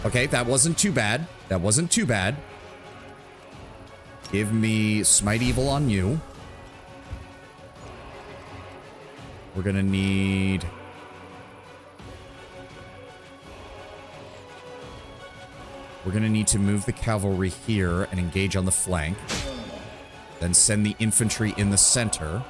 Okay, that wasn't too bad. That wasn't too bad. Give me Smite Evil on you. We're gonna need... We're gonna need to move the cavalry here and engage on the flank. Then send the infantry in the center.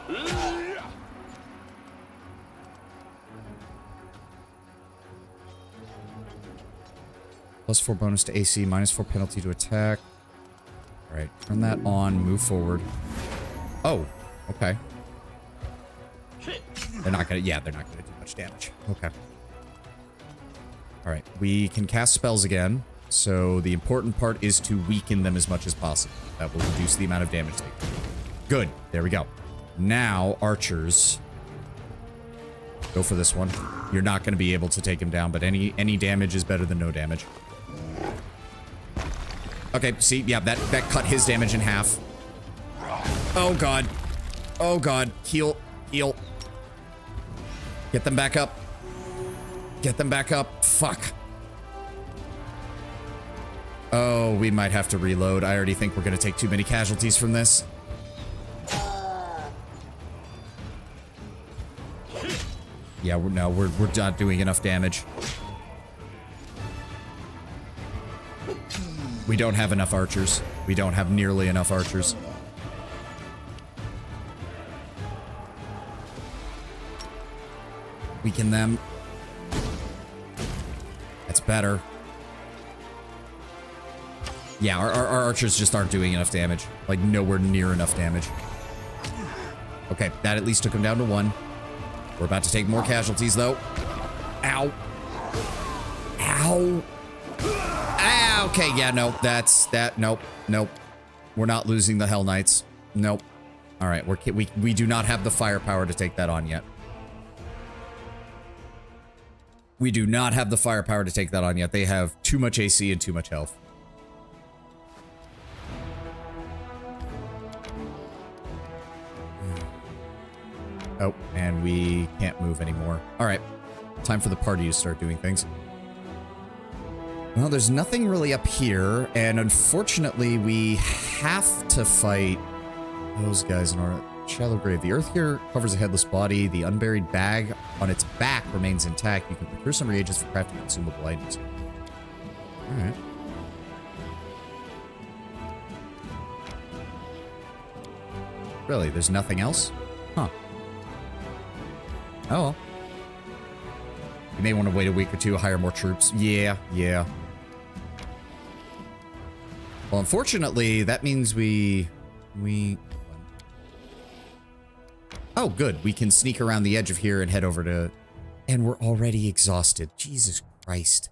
+4 bonus to AC, -4 penalty to attack. Alright, turn that on, move forward. Oh, okay. They're not gonna, yeah, they're not gonna do much damage. Okay. Alright, we can cast spells again. So the important part is to weaken them as much as possible. That will reduce the amount of damage they do. Good, there we go. Now, archers. Go for this one. You're not gonna be able to take him down, but any damage is better than no damage. Okay, see, yeah, that cut his damage in half. Oh, God. Oh, God. Heal. Heal. Get them back up. Get them back up. Fuck. Oh, we might have to reload. I already think we're going to take too many casualties from this. Yeah, we're not doing enough damage. We don't have enough archers. We don't have nearly enough archers. Weaken them. That's better. Yeah, our archers just aren't doing enough damage. Like, nowhere near enough damage. Okay, that at least took him down to 1. We're about to take more casualties, though. Ow. Ow. Ah, okay, yeah, no, nope, nope. We're not losing the Hell Knights. Nope. All right, we do not have the firepower to take that on yet. We do not have the firepower to take that on yet. They have too much AC and too much health. Oh, and we can't move anymore. All right, time for the party to start doing things. Well, there's nothing really up here, and unfortunately, we have to fight those guys in our shallow grave. The earth here covers a headless body. The unburied bag on its back remains intact. You can procure some reagents for crafting consumable items. All right. Really, there's nothing else? Huh. Oh well. You may want to wait a week or two, hire more troops. Yeah. Well, unfortunately, that means we... Oh, good. We can sneak around the edge of here and head over to... And we're already exhausted. Jesus Christ.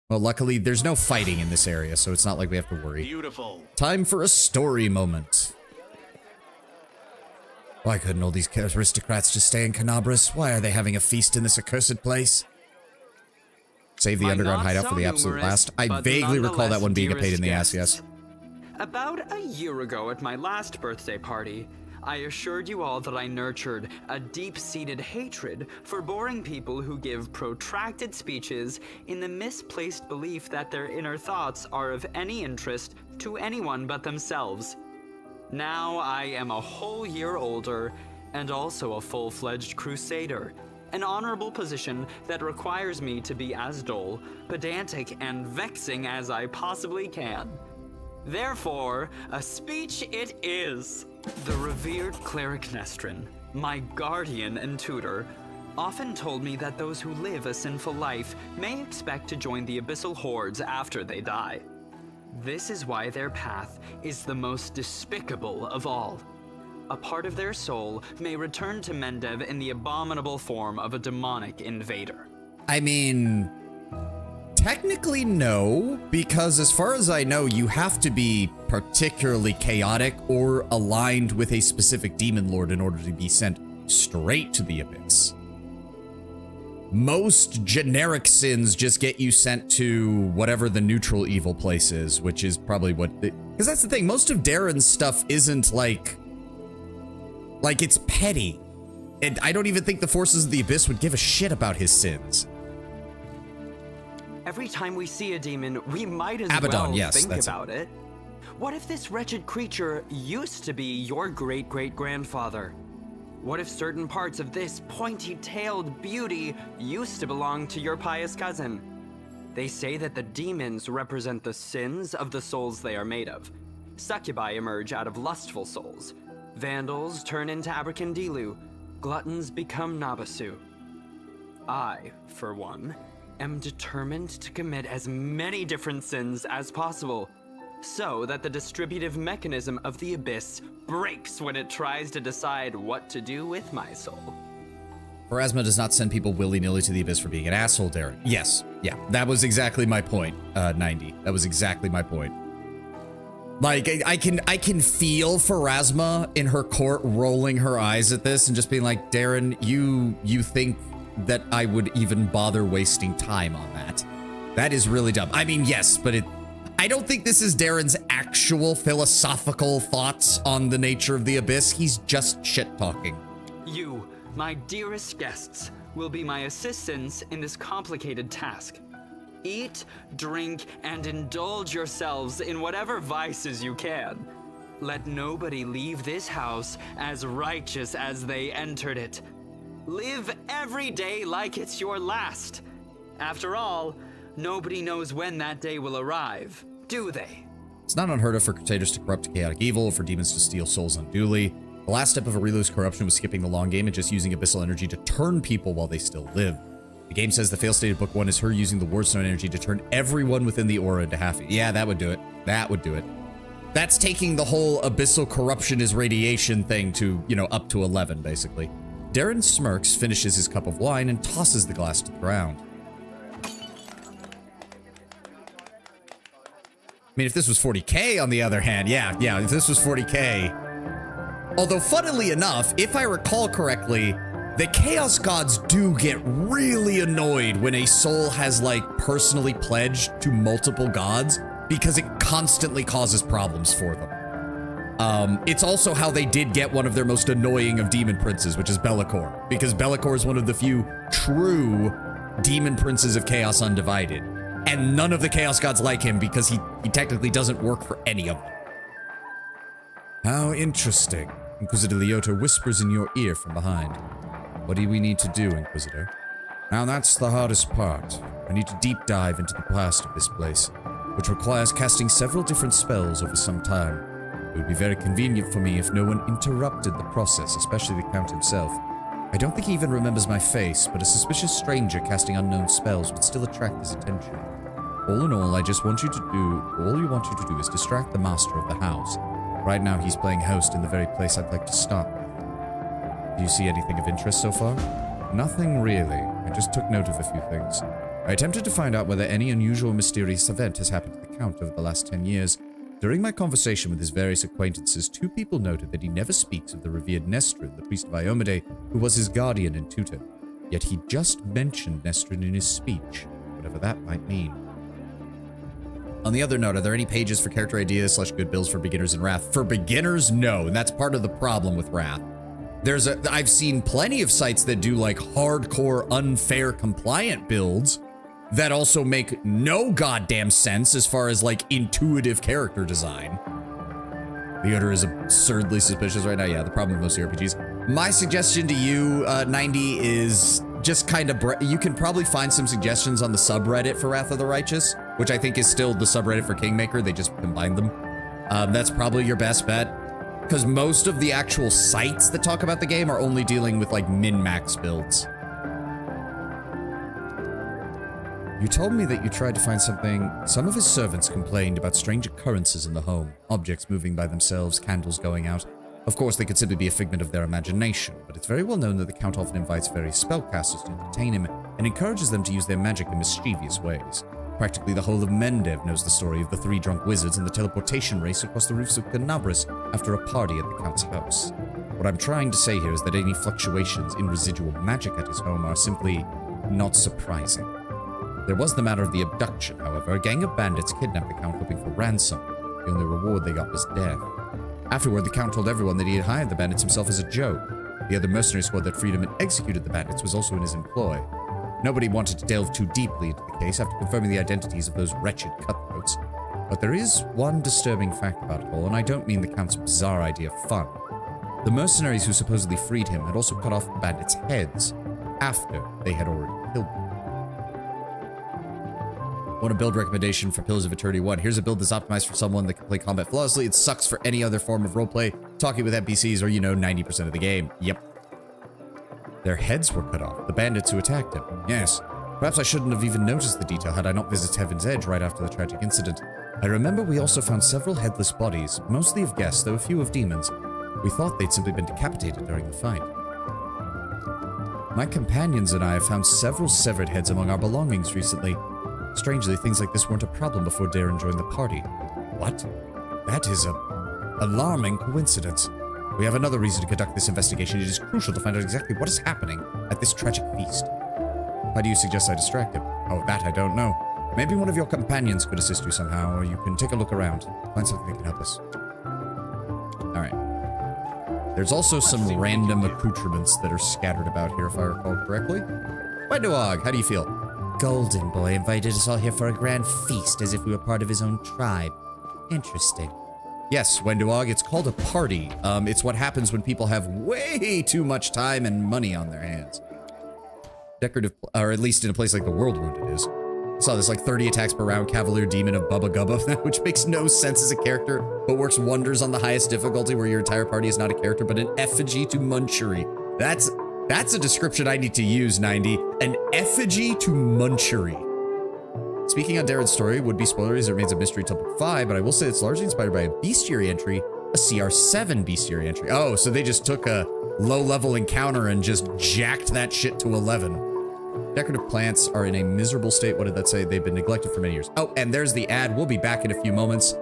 Well, luckily, there's no fighting in this area, so it's not like we have to worry. Beautiful. Time for a story moment. Why couldn't all these aristocrats just stay in Canabras? Why are they having a feast in this accursed place? Save the underground hideout for the absolute last. I vaguely recall that one being a pain in the ass, yes. About a year ago at my last birthday party, I assured you all that I nurtured a deep-seated hatred for boring people who give protracted speeches in the misplaced belief that their inner thoughts are of any interest to anyone but themselves. Now I am a whole year older and also a full-fledged crusader, an honorable position that requires me to be as dull, pedantic, and vexing as I possibly can. Therefore, a speech it is. The revered cleric Nestrin, my guardian and tutor, often told me that those who live a sinful life may expect to join the abyssal hordes after they die. This is why their path is the most despicable of all. A part of their soul may return to Mendev in the abominable form of a demonic invader. I mean, technically no, because as far as I know, you have to be particularly chaotic or aligned with a specific demon lord in order to be sent straight to the abyss. Most generic sins just get you sent to whatever the neutral evil place is, which is probably what... Because that's the thing, most of Darren's stuff isn't like it's petty. And I don't even think the forces of the abyss would give a shit about his sins. Every time we see a demon, we might as Abaddon, well yes, think that's about it. What if this wretched creature used to be your great-great-grandfather? What if certain parts of this pointy-tailed beauty used to belong to your pious cousin? They say that the demons represent the sins of the souls they are made of. Succubi emerge out of lustful souls. Vandals turn into Abracandilu. Gluttons become Nabasu. I, for one, am determined to commit as many different sins as possible, so that the distributive mechanism of the abyss breaks when it tries to decide what to do with my soul. Pharasma does not send people willy-nilly to the abyss for being an asshole, Darren. Yes, yeah, that was exactly my point, 90. That was exactly my point. Like, I can feel Pharasma in her court rolling her eyes at this and just being like, Darren, you think that I would even bother wasting time on that? That is really dumb. I mean, yes, but I don't think this is Darren's actual philosophical thoughts on the nature of the abyss. He's just shit-talking. You, my dearest guests, will be my assistants in this complicated task. Eat, drink, and indulge yourselves in whatever vices you can. Let nobody leave this house as righteous as they entered it. Live every day like it's your last. After all, nobody knows when that day will arrive, do they? It's not unheard of for crusaders to corrupt chaotic evil, for demons to steal souls unduly. The last step of Aurilu's corruption was skipping the long game and just using abyssal energy to turn people while they still live. The game says the fail state of Book 1 is her using the Wardstone energy to turn everyone within the aura into half. Yeah, that would do it. That would do it. That's taking the whole abyssal corruption is radiation thing to, you know, up to 11, basically. Darren smirks, finishes his cup of wine, and tosses the glass to the ground. I mean, if this was 40k, on the other hand, yeah, if this was 40k. Although, funnily enough, if I recall correctly, the Chaos Gods do get really annoyed when a soul has, like, personally pledged to multiple gods, because it constantly causes problems for them. It's also how they did get one of their most annoying of demon princes, which is Be'lakor, because Be'lakor is one of the few true demon princes of Chaos Undivided, and none of the Chaos Gods like him because he technically doesn't work for any of them. How interesting. Inquisitor Leota whispers in your ear from behind. What do we need to do, Inquisitor? Now that's the hardest part. I need to deep dive into the past of this place, which requires casting several different spells over some time. It would be very convenient for me if no one interrupted the process, especially the Count himself. I don't think he even remembers my face, but a suspicious stranger casting unknown spells would still attract his attention. All in all, all you want you to do is distract the master of the house. Right now, he's playing host in the very place I'd like to start with. Do you see anything of interest so far? Nothing really. I just took note of a few things. I attempted to find out whether any unusual mysterious event has happened to the Count over the last 10 years. During my conversation with his various acquaintances, 2 people noted that he never speaks of the revered Nestrin, the priest of Iomade, who was his guardian and tutor. Yet he just mentioned Nestrin in his speech, whatever that might mean. On the other note, are there any pages for character ideas / good builds for beginners in Wrath? For beginners, no, and that's part of the problem with Wrath. I've seen plenty of sites that do like hardcore, unfair, compliant builds that also make no goddamn sense as far as like intuitive character design. Theodore is absurdly suspicious right now. Yeah, the problem with most RPGs. My suggestion to you, 90, is just kind of, you can probably find some suggestions on the subreddit for Wrath of the Righteous, which I think is still the subreddit for Kingmaker. They just combined them. That's probably your best bet, because most of the actual sites that talk about the game are only dealing with like min-max builds. You told me that you tried to find something. Some of his servants complained about strange occurrences in the home, objects moving by themselves, candles going out. Of course, they could simply be a figment of their imagination, but it's very well known that the Count often invites various spellcasters to entertain him and encourages them to use their magic in mischievous ways. Practically the whole of Mendev knows the story of the 3 drunk wizards and the teleportation race across the roofs of Canabras after a party at the Count's house. What I'm trying to say here is that any fluctuations in residual magic at his home are simply not surprising. There was the matter of the abduction, however. A gang of bandits kidnapped the Count hoping for ransom. The only reward they got was death. Afterward, the Count told everyone that he had hired the bandits himself as a joke. The other mercenary squad that freed him and executed the bandits was also in his employ. Nobody wanted to delve too deeply into the case after confirming the identities of those wretched cutthroats. But there is one disturbing fact about it all, and I don't mean the Count's bizarre idea of fun. The mercenaries who supposedly freed him had also cut off the bandits' heads after they had already killed them. Want a build recommendation for Pillars of Eternity 1? Here's a build that's optimized for someone that can play combat flawlessly. It sucks for any other form of roleplay, talking with NPCs, or, 90% of the game. Yep. Their heads were cut off, the bandits who attacked him. Yes. Perhaps I shouldn't have even noticed the detail had I not visited Heaven's Edge right after the tragic incident. I remember we also found several headless bodies, mostly of guests, though a few of demons. We thought they'd simply been decapitated during the fight. My companions and I have found several severed heads among our belongings recently. Strangely, things like this weren't a problem before Darren joined the party. What? That is an alarming coincidence. We have another reason to conduct this investigation. It is crucial to find out exactly what is happening at this tragic feast. How do you suggest I distract him? Oh, that I don't know. Maybe one of your companions could assist you somehow, or you can take a look around. Find something that can help us. Alright. There's also some random accoutrements that are scattered about here, if I recall correctly. Wendawag, how do you feel? Golden Boy invited us all here for a grand feast, as if we were part of his own tribe. Interesting. Yes, Wendawag, it's called a party. It's what happens when people have way too much time and money on their hands. Decorative, or at least in a place like the Worldwound it is. I saw this like 30 attacks per round Cavalier Demon of Bubba Gubba, which makes no sense as a character, but works wonders on the highest difficulty where your entire party is not a character, but an effigy to Munchery. That's a description I need to use, 90. An effigy to Munchery. Speaking on Darren's story, would be spoilers, it remains a mystery till book 5, but I will say it's largely inspired by a bestiary entry, a CR7 bestiary entry. Oh, so they just took a low-level encounter and just jacked that shit to 11. Decorative plants are in a miserable state. What did that say? They've been neglected for many years. Oh, and there's the ad. We'll be back in a few moments.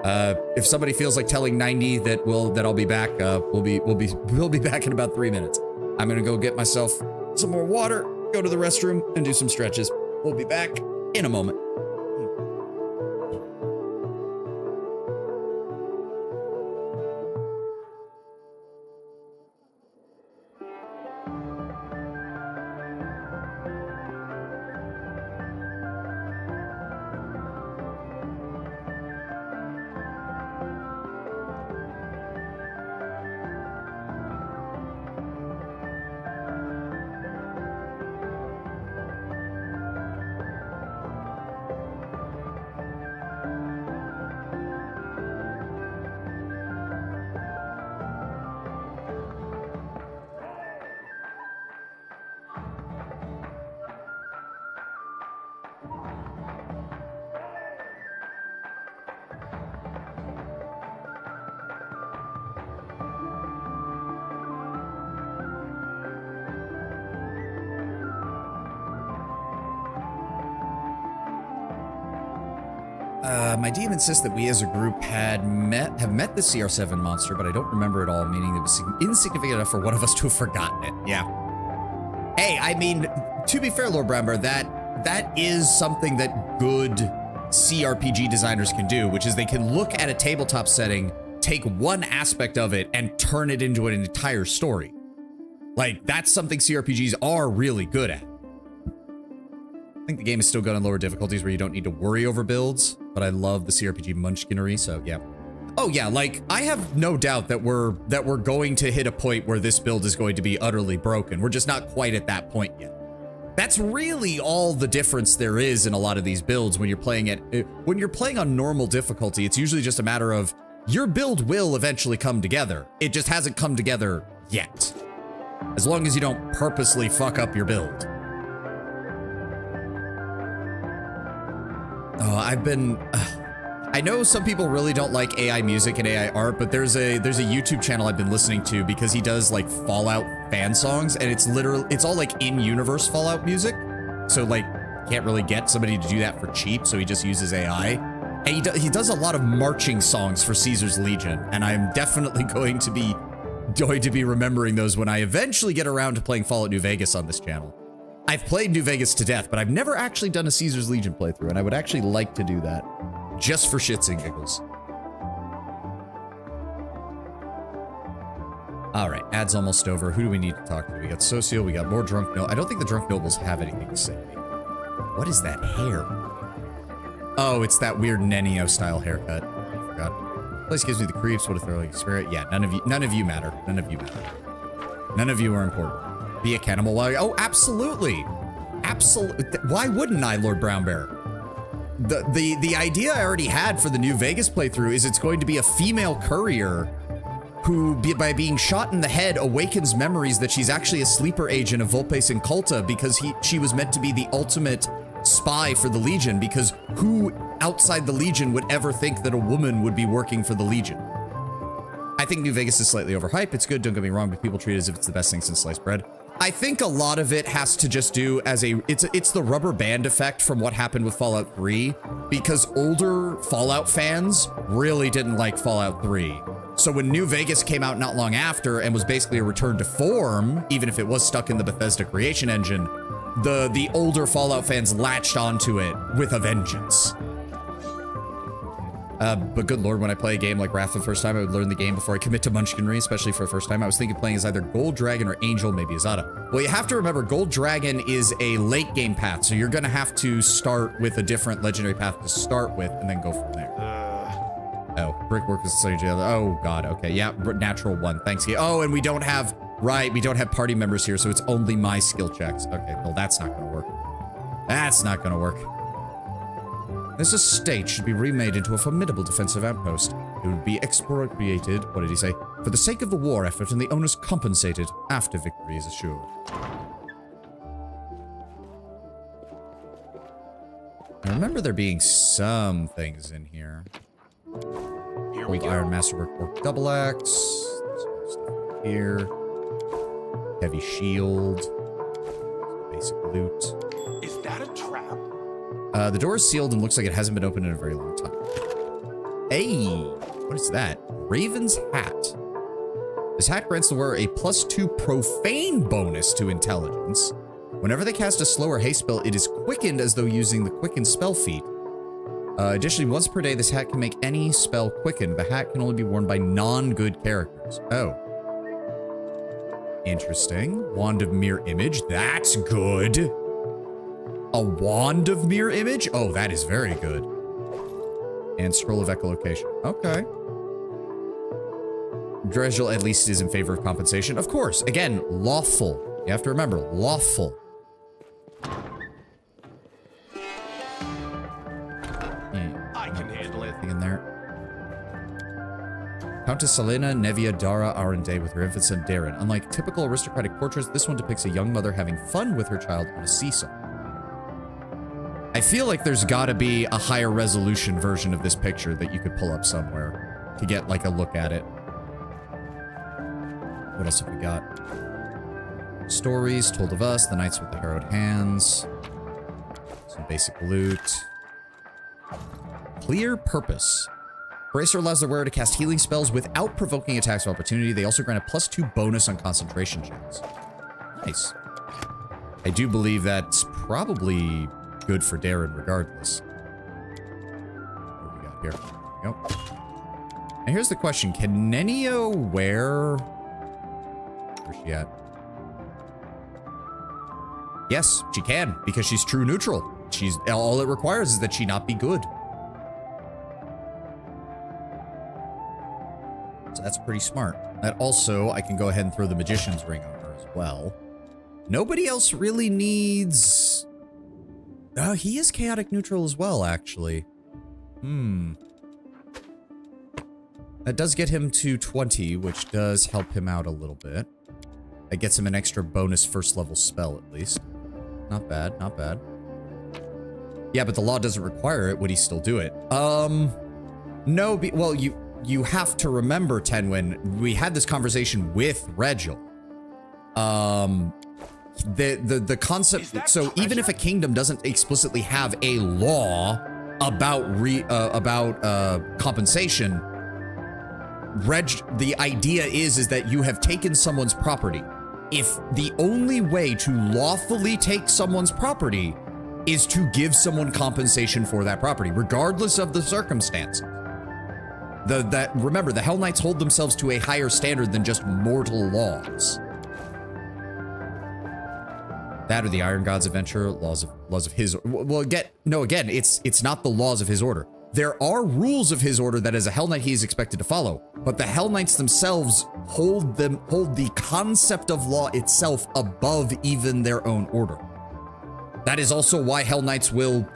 If somebody feels like telling 90 that I'll be back, we'll be back in about 3 minutes. I'm gonna go get myself some more water, go to the restroom, and do some stretches. We'll be back in a moment. My DM insists that we as a group have met the CR7 monster, but I don't remember it all, meaning it was insignificant enough for one of us to have forgotten it. Yeah. Hey, I mean, to be fair, Lord Brownbear, that is something that good CRPG designers can do, which is they can look at a tabletop setting, take one aspect of it, and turn it into an entire story. Like, that's something CRPGs are really good at. I think the game is still good on lower difficulties where you don't need to worry over builds, but I love the CRPG munchkinery, so yeah. Oh yeah, like, I have no doubt that we're going to hit a point where this build is going to be utterly broken. We're just not quite at that point yet. That's really all the difference there is in a lot of these builds when you're playing on normal difficulty. It's usually just a matter of your build will eventually come together. It just hasn't come together yet. As long as you don't purposely fuck up your build. Oh, I know some people really don't like AI music and AI art, but there's a YouTube channel I've been listening to because he does like Fallout fan songs, and it's all like in-universe Fallout music. So like, can't really get somebody to do that for cheap, so he just uses AI. And he does a lot of marching songs for Caesar's Legion, and I'm definitely going to be remembering those when I eventually get around to playing Fallout New Vegas on this channel. I've played New Vegas to death, but I've never actually done a Caesar's Legion playthrough, and I would actually like to do that. Just for shits and giggles. All right, ad's almost over. Who do we need to talk to? We got Socio, we got more drunk nobles. I don't think the drunk nobles have anything to say. What is that hair? Oh, it's that weird Nenio style haircut. I forgot. Place gives me the creeps. What a thrilling spirit. Yeah, none of you matter. None of you matter. None of you are important. Be a cannibal while oh, absolutely. Absolutely. Why wouldn't I, Lord Brown Bear? The idea I already had for the New Vegas playthrough is it's going to be a female courier who, by being shot in the head, awakens memories that she's actually a sleeper agent of Volpes and Culta because she was meant to be the ultimate spy for the Legion, because who outside the Legion would ever think that a woman would be working for the Legion? I think New Vegas is slightly overhyped. It's good, don't get me wrong, but people treat it as if it's the best thing since sliced bread. I think a lot of it has to just do as it's the rubber band effect from what happened with Fallout 3, because older Fallout fans really didn't like Fallout 3. So when New Vegas came out not long after and was basically a return to form, even if it was stuck in the Bethesda creation engine, the older Fallout fans latched onto it with a vengeance. But good lord, when I play a game like Wrath the first time, I would learn the game before I commit to Munchkinry, especially for the first time. I was thinking playing as either Gold Dragon or Angel, maybe Azada. Well, you have to remember, Gold Dragon is a late game path, so you're gonna have to start with a different legendary path to start with, and then go from there. Oh, Brickwork is the oh god, okay, yeah, natural one, thanks. Oh, and we don't have, right, we don't have party members here, so it's only my skill checks. Okay, well, that's not gonna work. That's not gonna work. This estate should be remade into a formidable defensive outpost. It would be expropriated, what did he say? For the sake of the war effort, and the owners compensated after victory is assured. I remember there being some things in here. Old Iron Masterwork Orc Double Axe. There's some stuff here. Heavy shield. Basic loot. Is that a trap? The door is sealed and looks like it hasn't been opened in a very long time. Hey, what is that? Raven's Hat. This hat grants the wearer a +2 profane bonus to intelligence. Whenever they cast a slow or haste spell, it is quickened as though using the quicken spell feat. Additionally, once per day, this hat can make any spell quicken. The hat can only be worn by non-good characters. Oh. Interesting. Wand of Mirror Image. That's good. A Wand of Mirror Image? Oh, that is very good. And Scroll of Echolocation. Okay. Dredgel at least is in favor of compensation. Of course. Again, lawful. You have to remember, lawful. I can handle it. In there. Countess Selena Nevia Dara Arende with her infant son Darren. Unlike typical aristocratic portraits, this one depicts a young mother having fun with her child on a seesaw. I feel like there's gotta be a higher resolution version of this picture that you could pull up somewhere to get like a look at it. What else have we got? Stories told of us, the knights with the harrowed hands. Some basic loot. Clear purpose. Bracer allows the wearer to cast healing spells without provoking attacks of opportunity. They also grant a +2 bonus on concentration checks. Nice. I do believe that's probably good for Darren regardless. What do we got here? There we go. And here's the question. Can Nenio wear... Where's she at? Yes, she can, because she's true neutral. She's all it requires is that she not be good. So that's pretty smart. That also, I can go ahead and throw the Magician's Ring on her as well. Nobody else really needs... he is chaotic neutral as well, actually. That does get him to 20, which does help him out a little bit. That gets him an extra bonus first level spell, at least. Not bad, not bad. Yeah, but the law doesn't require it. Would he still do it? No, well, you have to remember, Tenwin, we had this conversation with Regil. The concept, so even if a kingdom doesn't explicitly have a law about compensation, the idea is that you have taken someone's property. If the only way to lawfully take someone's property is to give someone compensation for that property, regardless of the circumstances. Remember, the Hell Knights hold themselves to a higher standard than just mortal laws. That or the Iron God's adventure, laws of his. Well, again, it's not the laws of his order. There are rules of his order that as a Hell Knight he is expected to follow, but the Hell Knights themselves hold the concept of law itself above even their own order. That is also why Hell Knights will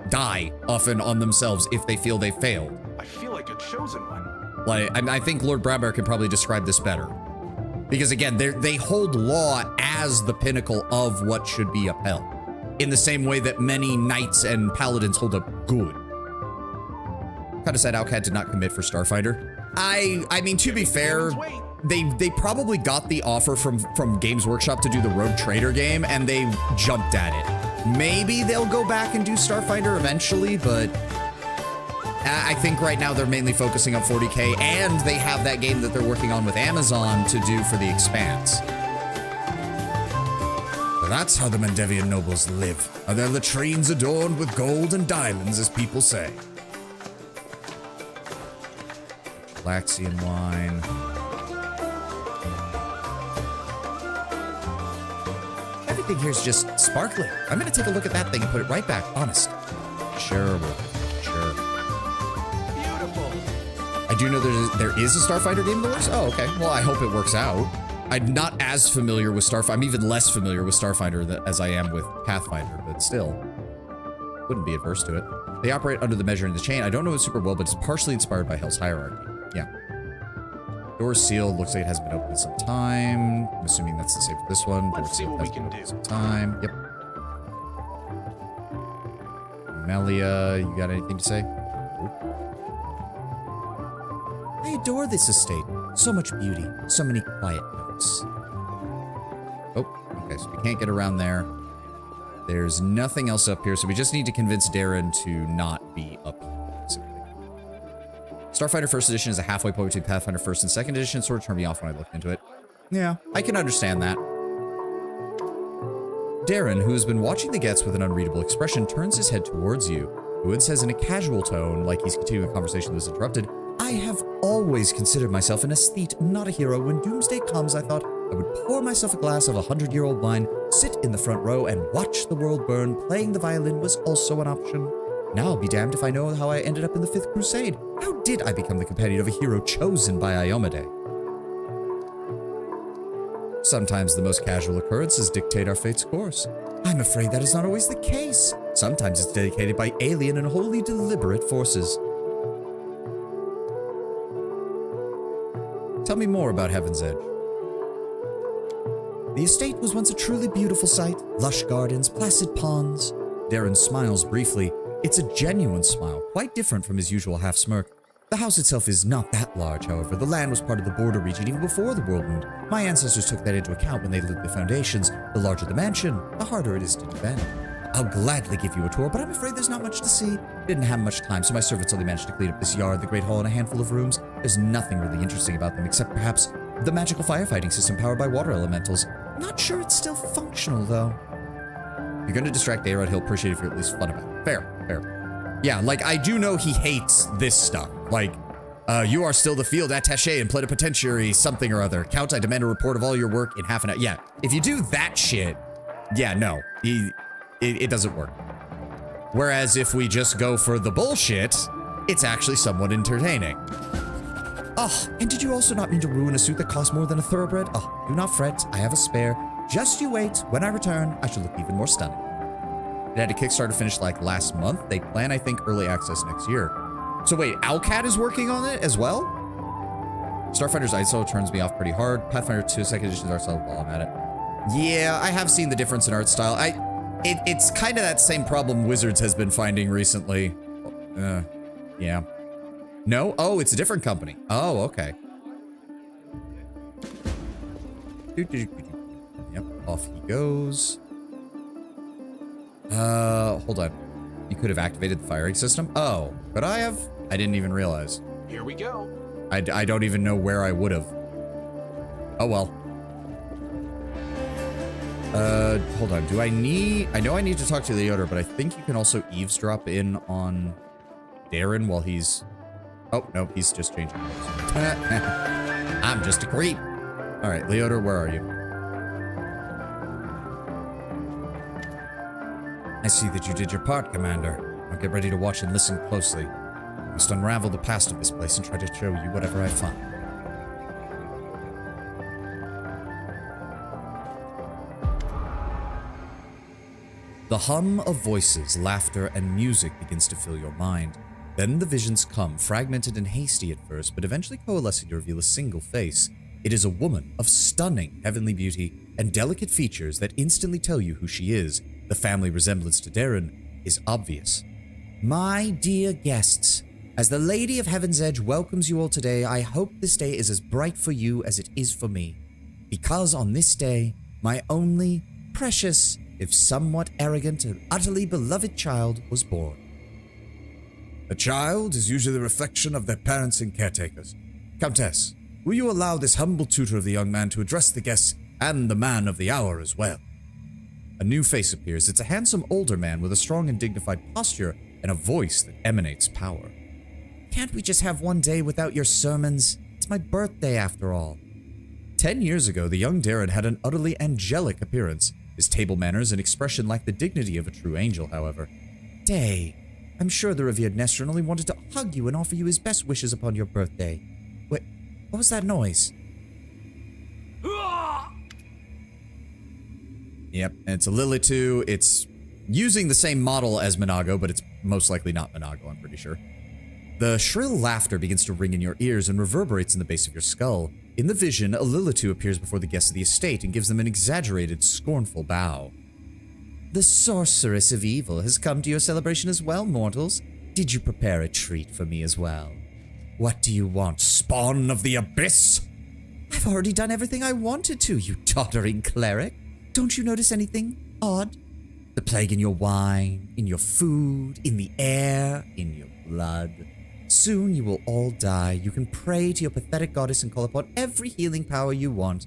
die often on themselves if they feel they failed. I feel like a chosen one. Like, I think Lord Bradbear can probably describe this better. Because again, they hold law as the pinnacle of what should be upheld. In the same way that many knights and paladins hold up good. Kind of sad Alcat did not commit for Starfighter. I mean, to be fair, they probably got the offer from Games Workshop to do the Rogue Trader game, and they jumped at it. Maybe they'll go back and do Starfighter eventually, but I think right now they're mainly focusing on 40k, and they have that game that they're working on with Amazon to do for the Expanse. So that's how the Mendevian nobles live. Are their latrines adorned with gold and diamonds, as people say? Laxian wine. Everything here's just sparkling. I'm gonna take a look at that thing and put it right back. Honest. Sure. I do know there is a Starfighter game in the works. Oh, okay. Well, I hope it works out. I'm not as familiar with Starfighter. I'm even less familiar with Starfighter as I am with Pathfinder, but still, wouldn't be adverse to it. They operate under the measure in the chain. I don't know it super well, but it's partially inspired by Hell's Hierarchy. Yeah. Door's sealed. Looks like it hasn't been open in some time. I'm assuming that's the same for this one. Let's see what we can do. Some time. Yep. Melia, you got anything to say? I adore this estate. So much beauty, so many quiet notes. Oh, okay, so we can't get around there. There's nothing else up here, so we just need to convince Darren to not be up here, basically. Starfighter First Edition is a halfway point between Pathfinder First and Second Edition. Sort of turned me off when I looked into it. Yeah, I can understand that. Darren, who has been watching the Gets with an unreadable expression, turns his head towards you. Owen says in a casual tone, like he's continuing a conversation that was interrupted, I have always considered myself an aesthete, not a hero. When doomsday comes, I thought I would pour myself a glass of 100-year-old wine, sit in the front row, and watch the world burn. Playing the violin was also an option. Now I'll be damned if I know how I ended up in the Fifth Crusade. How did I become the companion of a hero chosen by Iomade? Sometimes the most casual occurrences dictate our fate's course. I'm afraid that is not always the case. Sometimes it's dictated by alien and wholly deliberate forces. Tell me more about Heaven's Edge. The estate was once a truly beautiful sight. Lush gardens, placid ponds. Darren smiles briefly. It's a genuine smile, quite different from his usual half-smirk. The house itself is not that large, however. The land was part of the border region even before the world moved. My ancestors took that into account when they laid the foundations. The larger the mansion, the harder it is to defend. I'll gladly give you a tour, but I'm afraid there's not much to see. Didn't have much time, so my servants only managed to clean up this yard, the Great Hall, and a handful of rooms. There's nothing really interesting about them, except perhaps the magical firefighting system powered by water elementals. Not sure it's still functional, though. If you're going to distract A-Rod, he'll appreciate it if you're at least fun about it. Fair. Yeah, like, I do know he hates this stuff. Like, you are still the field attaché and plenipotentiary something or other. Count, I demand a report of all your work in half an hour. Yeah, if you do that shit, yeah, no. It doesn't work. Whereas if we just go for the bullshit, it's actually somewhat entertaining. Oh, and did you also not mean to ruin a suit that costs more than a thoroughbred? Oh, do not fret, I have a spare. Just you wait, when I return, I shall look even more stunning. It had a Kickstarter finish like last month. They plan, I think, early access next year. So wait, Owlcat is working on it as well? Starfighter's ISO turns me off pretty hard. Pathfinder 2 Second Edition's art style while I'm at it. Yeah, I have seen the difference in art style. It's kind of that same problem Wizards has been finding recently. Yeah. No? Oh, it's a different company. Oh, okay. Yep, off he goes. Hold on. You could have activated the firing system? Oh, could I have? I didn't even realize. Here we go. I don't even know where I would have. Oh, well. Hold on. I know I need to talk to Leota, but I think you can also eavesdrop in on Darren while he's Oh, no, he's just changing clothes. I'm just a creep. All right, Leodor, where are you? I see that you did your part, Commander. Now get ready to watch and listen closely. I must unravel the past of this place and try to show you whatever I find. The hum of voices, laughter, and music begins to fill your mind. Then the visions come, fragmented and hasty at first, but eventually coalescing to reveal a single face. It is a woman of stunning heavenly beauty and delicate features that instantly tell you who she is. The family resemblance to Darren is obvious. My dear guests, as the Lady of Heaven's Edge welcomes you all today, I hope this day is as bright for you as it is for me. Because on this day, my only, precious, if somewhat arrogant and utterly beloved child was born. A child is usually the reflection of their parents and caretakers. Countess, will you allow this humble tutor of the young man to address the guests and the man of the hour as well? A new face appears. It's a handsome older man with a strong and dignified posture and a voice that emanates power. Can't we just have one day without your sermons? It's my birthday after all. 10 years ago, the young Darren had an utterly angelic appearance. His table manners and expression lacked the dignity of a true angel, however. Day, I'm sure the revered Nestron only wanted to hug you and offer you his best wishes upon your birthday. Wait, what was that noise? Yep, and it's a Lilitu. It's using the same model as Minago, but it's most likely not Minago, I'm pretty sure. The shrill laughter begins to ring in your ears and reverberates in the base of your skull. In the vision, a Lilitu appears before the guests of the estate and gives them an exaggerated, scornful bow. The sorceress of evil has come to your celebration as well, mortals. Did you prepare a treat for me as well? What do you want, spawn of the abyss? I've already done everything I wanted to, you tottering cleric. Don't you notice anything odd? The plague in your wine, in your food, in the air, in your blood. Soon you will all die. You can pray to your pathetic goddess and call upon every healing power you want,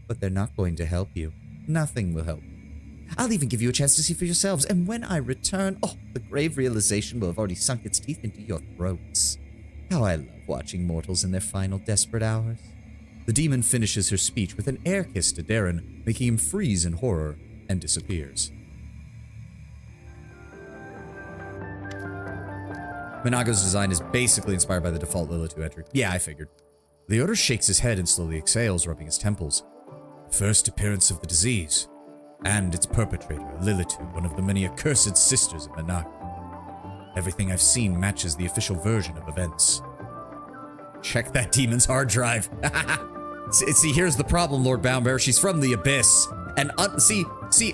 but they're not going to help you. Nothing will help you. I'll even give you a chance to see for yourselves, and when I return, oh, the grave realization will have already sunk its teeth into your throats. How I love watching mortals in their final desperate hours. The demon finishes her speech with an air kiss to Darren, making him freeze in horror, and disappears. Minago's design is basically inspired by the default Lilitu entry. Yeah, I figured. Leodor shakes his head and slowly exhales, rubbing his temples. First appearance of the disease, and its perpetrator, Lilitu, one of the many accursed sisters of Minago. Everything I've seen matches the official version of events. Check that demon's hard drive. See, here's the problem, Lord Boundbear. She's from the Abyss. And see,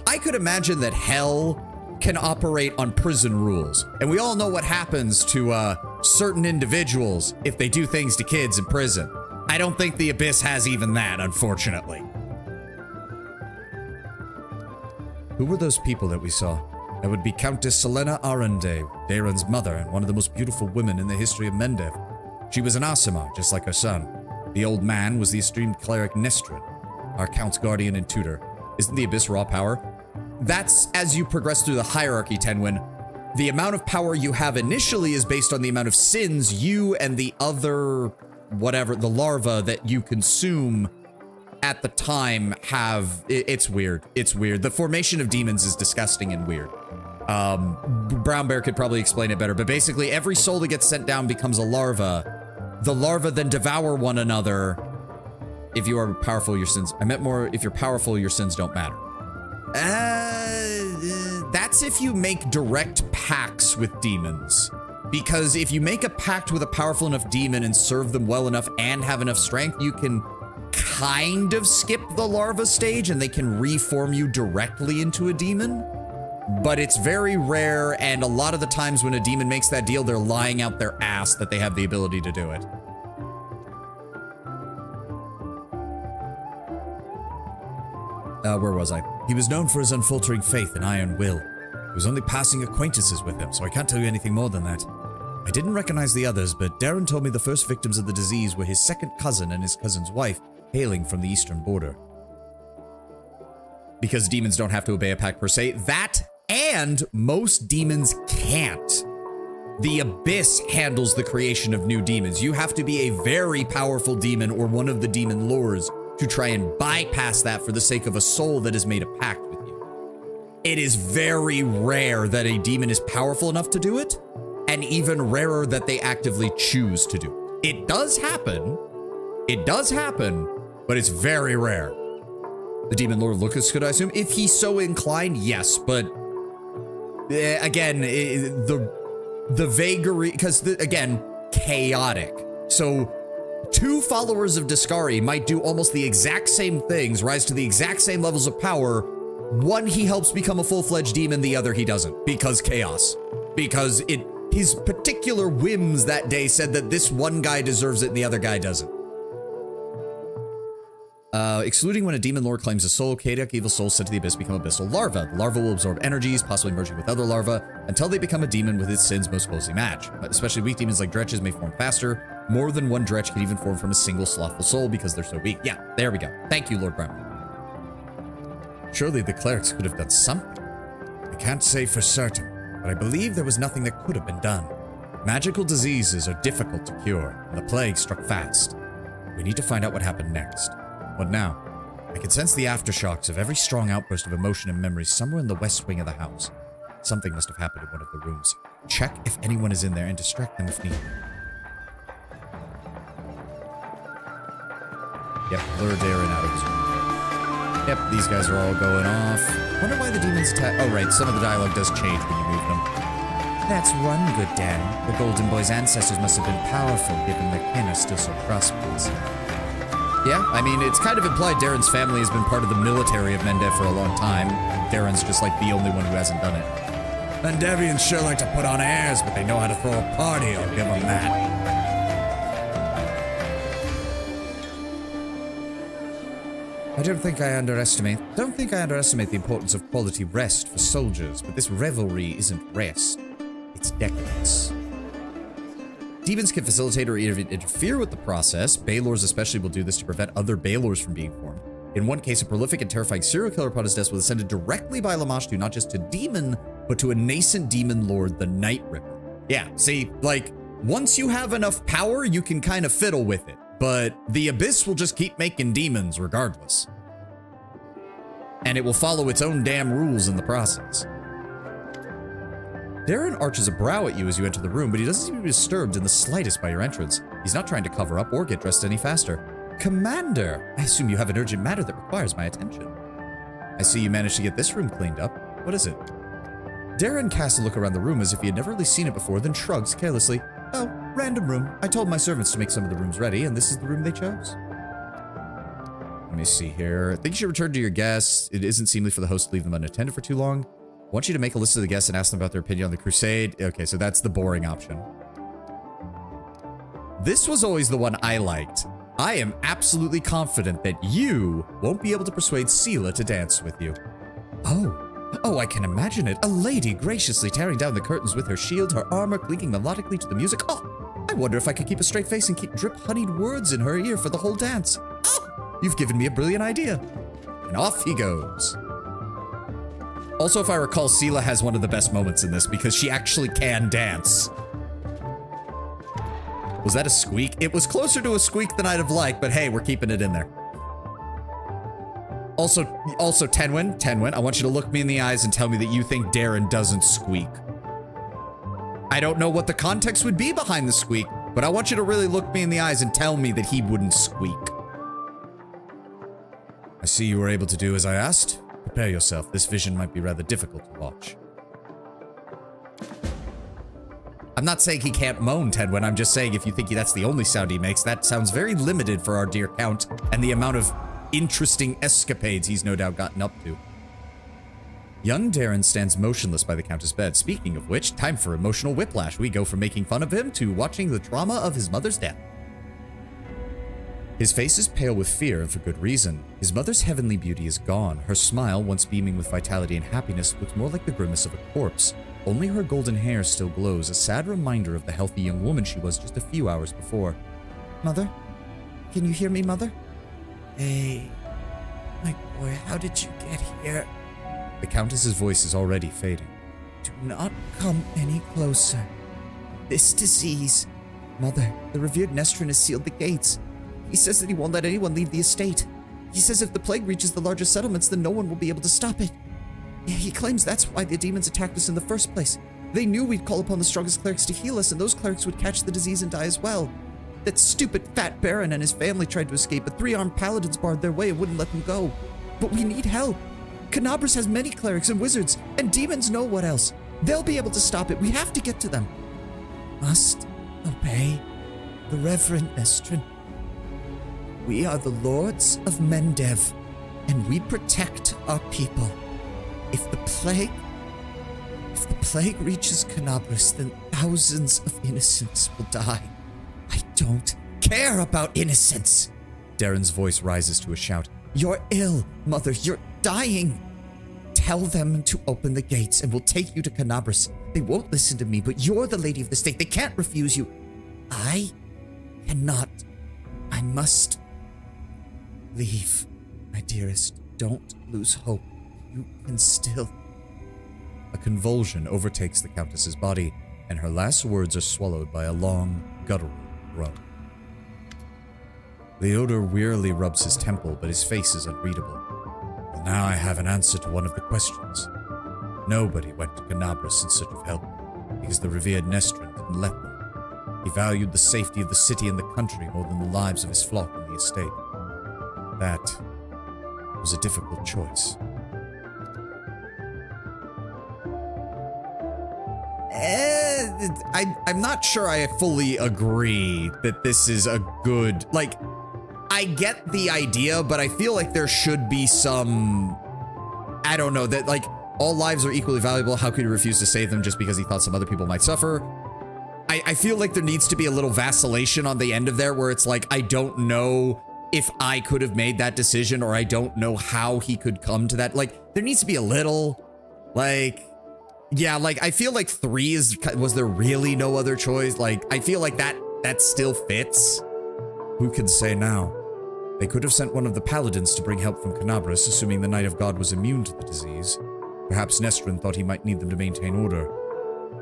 I could imagine that hell can operate on prison rules. And we all know what happens to certain individuals if they do things to kids in prison. I don't think the Abyss has even that, unfortunately. Who were those people that we saw? That would be Countess Selena Arende, Darren's mother, and one of the most beautiful women in the history of Mendev. She was an Aasimar, just like her son. The old man was the esteemed cleric Nestron, our Count's guardian and tutor. Isn't the Abyss raw power? That's as you progress through the hierarchy, Tenwin. The amount of power you have initially is based on the amount of sins you and the other, whatever, the larva that you consume at the time have. It's weird. It's weird. The formation of demons is disgusting and weird. Brown Bear could probably explain it better, but basically every soul that gets sent down becomes a larva. The larva then devour one another. If you are powerful, your sins... I meant more, if you're powerful, your sins don't matter. That's if you make direct pacts with demons. Because if you make a pact with a powerful enough demon and serve them well enough and have enough strength, you can kind of skip the larva stage and they can reform you directly into a demon. But it's very rare, and a lot of the times when a demon makes that deal, they're lying out their ass that they have the ability to do it. Where was I? He was known for his unfaltering faith and iron will. I was only passing acquaintances with him, so I can't tell you anything more than that. I didn't recognize the others, but Darren told me the first victims of the disease were his second cousin and his cousin's wife, hailing from the eastern border. Because demons don't have to obey a pact per se. That, and most demons can't. The Abyss handles the creation of new demons. You have to be a very powerful demon or one of the demon lords to try and bypass that for the sake of a soul that has made a pact with you. It is very rare that a demon is powerful enough to do it, and even rarer that they actively choose to do it. It does happen. It does happen, but it's very rare. The demon lord Lucas, could I assume? If he's so inclined, yes, but again, the vagary, because again, chaotic. So two followers of Discari might do almost the exact same things, rise to the exact same levels of power. One he helps become a full-fledged demon, the other he doesn't, because chaos. Because his particular whims that day said that this one guy deserves it and the other guy doesn't. Excluding when a demon lord claims a soul, chaotic evil souls sent to the abyss become abyssal larvae. The larva will absorb energies, possibly merging with other larvae, until they become a demon with its sins most closely match. Especially weak demons like dretches may form faster. More than one dretch can even form from a single slothful soul because they're so weak. Yeah, there we go. Thank you, Lord Brown. Surely the clerics could have done something. I can't say for certain, but I believe there was nothing that could have been done. Magical diseases are difficult to cure, and the plague struck fast. We need to find out what happened next. What now? I can sense the aftershocks of every strong outburst of emotion and memory somewhere in the west wing of the house. Something must have happened in one of the rooms. Check if anyone is in there and distract them if needed. Yep, lure Darren out of his room. Yep, these guys are all going off. Wonder why the demons attack. Oh, right, some of the dialogue does change when you move them. That's one good Darren. The Golden Boy's ancestors must have been powerful, given their kin are still so prosperous. Yeah, I mean, it's kind of implied Darren's family has been part of the military of Mendev for a long time. Darren's just like the only one who hasn't done it. Mendevians sure like to put on airs, but they know how to throw a party, I'll give them that. I don't think I underestimate the importance of quality rest for soldiers, but this revelry isn't rest, it's decadence. Demons can facilitate or even interfere with the process. Baylors especially will do this to prevent other Baylors from being formed. In one case, a prolific and terrifying serial killer upon his death was ascended directly by Lamashtu, not just to demon, but to a nascent demon lord, the Night Ripper. Yeah, see, like, once you have enough power, you can kind of fiddle with it, but the Abyss will just keep making demons regardless. And it will follow its own damn rules in the process. Darren arches a brow at you as you enter the room, but he doesn't seem to be disturbed in the slightest by your entrance. He's not trying to cover up or get dressed any faster. Commander, I assume you have an urgent matter that requires my attention. I see you managed to get this room cleaned up. What is it? Darren casts a look around the room as if he had never really seen it before, then shrugs carelessly. Oh, random room. I told my servants to make some of the rooms ready, and this is the room they chose. Let me see here. I think you should return to your guests. It isn't seemly for the host to leave them unattended for too long. I want you to make a list of the guests and ask them about their opinion on the crusade. Okay, so that's the boring option. This was always the one I liked. I am absolutely confident that you won't be able to persuade Sela to dance with you. Oh, I can imagine it. A lady graciously tearing down the curtains with her shield, her armor clinking melodically to the music. Oh, I wonder if I could keep a straight face and keep drip honeyed words in her ear for the whole dance. Oh, you've given me a brilliant idea. And off he goes. Also, if I recall, Sela has one of the best moments in this because she actually can dance. Was that a squeak? It was closer to a squeak than I'd have liked, but hey, we're keeping it in there. Also, Tenwin, I want you to look me in the eyes and tell me that you think Darren doesn't squeak. I don't know what the context would be behind the squeak, but I want you to really look me in the eyes and tell me that he wouldn't squeak. I see you were able to do as I asked. Prepare yourself. This vision might be rather difficult to watch. I'm not saying he can't moan, Tedwin. I'm just saying if you think that's the only sound he makes, that sounds very limited for our dear Count and the amount of interesting escapades he's no doubt gotten up to. Young Darren stands motionless by the Countess' bed. Speaking of which, time for emotional whiplash. We go from making fun of him to watching the trauma of his mother's death. His face is pale with fear, and for good reason. His mother's heavenly beauty is gone. Her smile, once beaming with vitality and happiness, looks more like the grimace of a corpse. Only her golden hair still glows, a sad reminder of the healthy young woman she was just a few hours before. Mother? Can you hear me, Mother? Hey, my boy, how did you get here? The Countess's voice is already fading. Do not come any closer. This disease. Mother, the revered Nestrin has sealed the gates. He says that he won't let anyone leave the estate. He says if the plague reaches the larger settlements, then no one will be able to stop it. He claims that's why the demons attacked us in the first place. They knew we'd call upon the strongest clerics to heal us, and those clerics would catch the disease and die as well. That stupid fat baron and his family tried to escape, but 3 armed paladins barred their way and wouldn't let them go. But we need help. Canabras has many clerics and wizards, and demons know what else. They'll be able to stop it. We have to get to them. Must obey the Reverend Nestrin. We are the lords of Mendev, and we protect our people. If the plague reaches Canabras, then thousands of innocents will die. I don't care about innocence. Darren's voice rises to a shout. You're ill, Mother. You're dying. Tell them to open the gates and we'll take you to Canabras. They won't listen to me, but you're the lady of the state. They can't refuse you. I cannot. I must leave, my dearest. Don't lose hope. You can still. A convulsion overtakes the Countess's body, and her last words are swallowed by a long, guttural groan. Leodor wearily rubs his temple, but his face is unreadable. Well, now I have an answer to one of the questions. Nobody went to Canabras in search of help, because the revered Nestrin didn't let them. He valued the safety of the city and the country more than the lives of his flock and the estate. That was a difficult choice. I'm not sure I fully agree that this is a good, like, I get the idea, but I feel like there should be some, I don't know, that like all lives are equally valuable. How could he refuse to save them just because he thought some other people might suffer? I feel like there needs to be a little vacillation on the end of there where it's like, I don't know if I could have made that decision, or I don't know how he could come to that. Like, there needs to be a little, like, yeah, like, I feel like 3 was there really no other choice? Like, I feel like that still fits. Who can say now? They could have sent one of the paladins to bring help from Canabras, assuming the Knight of God was immune to the disease. Perhaps Nestrin thought he might need them to maintain order.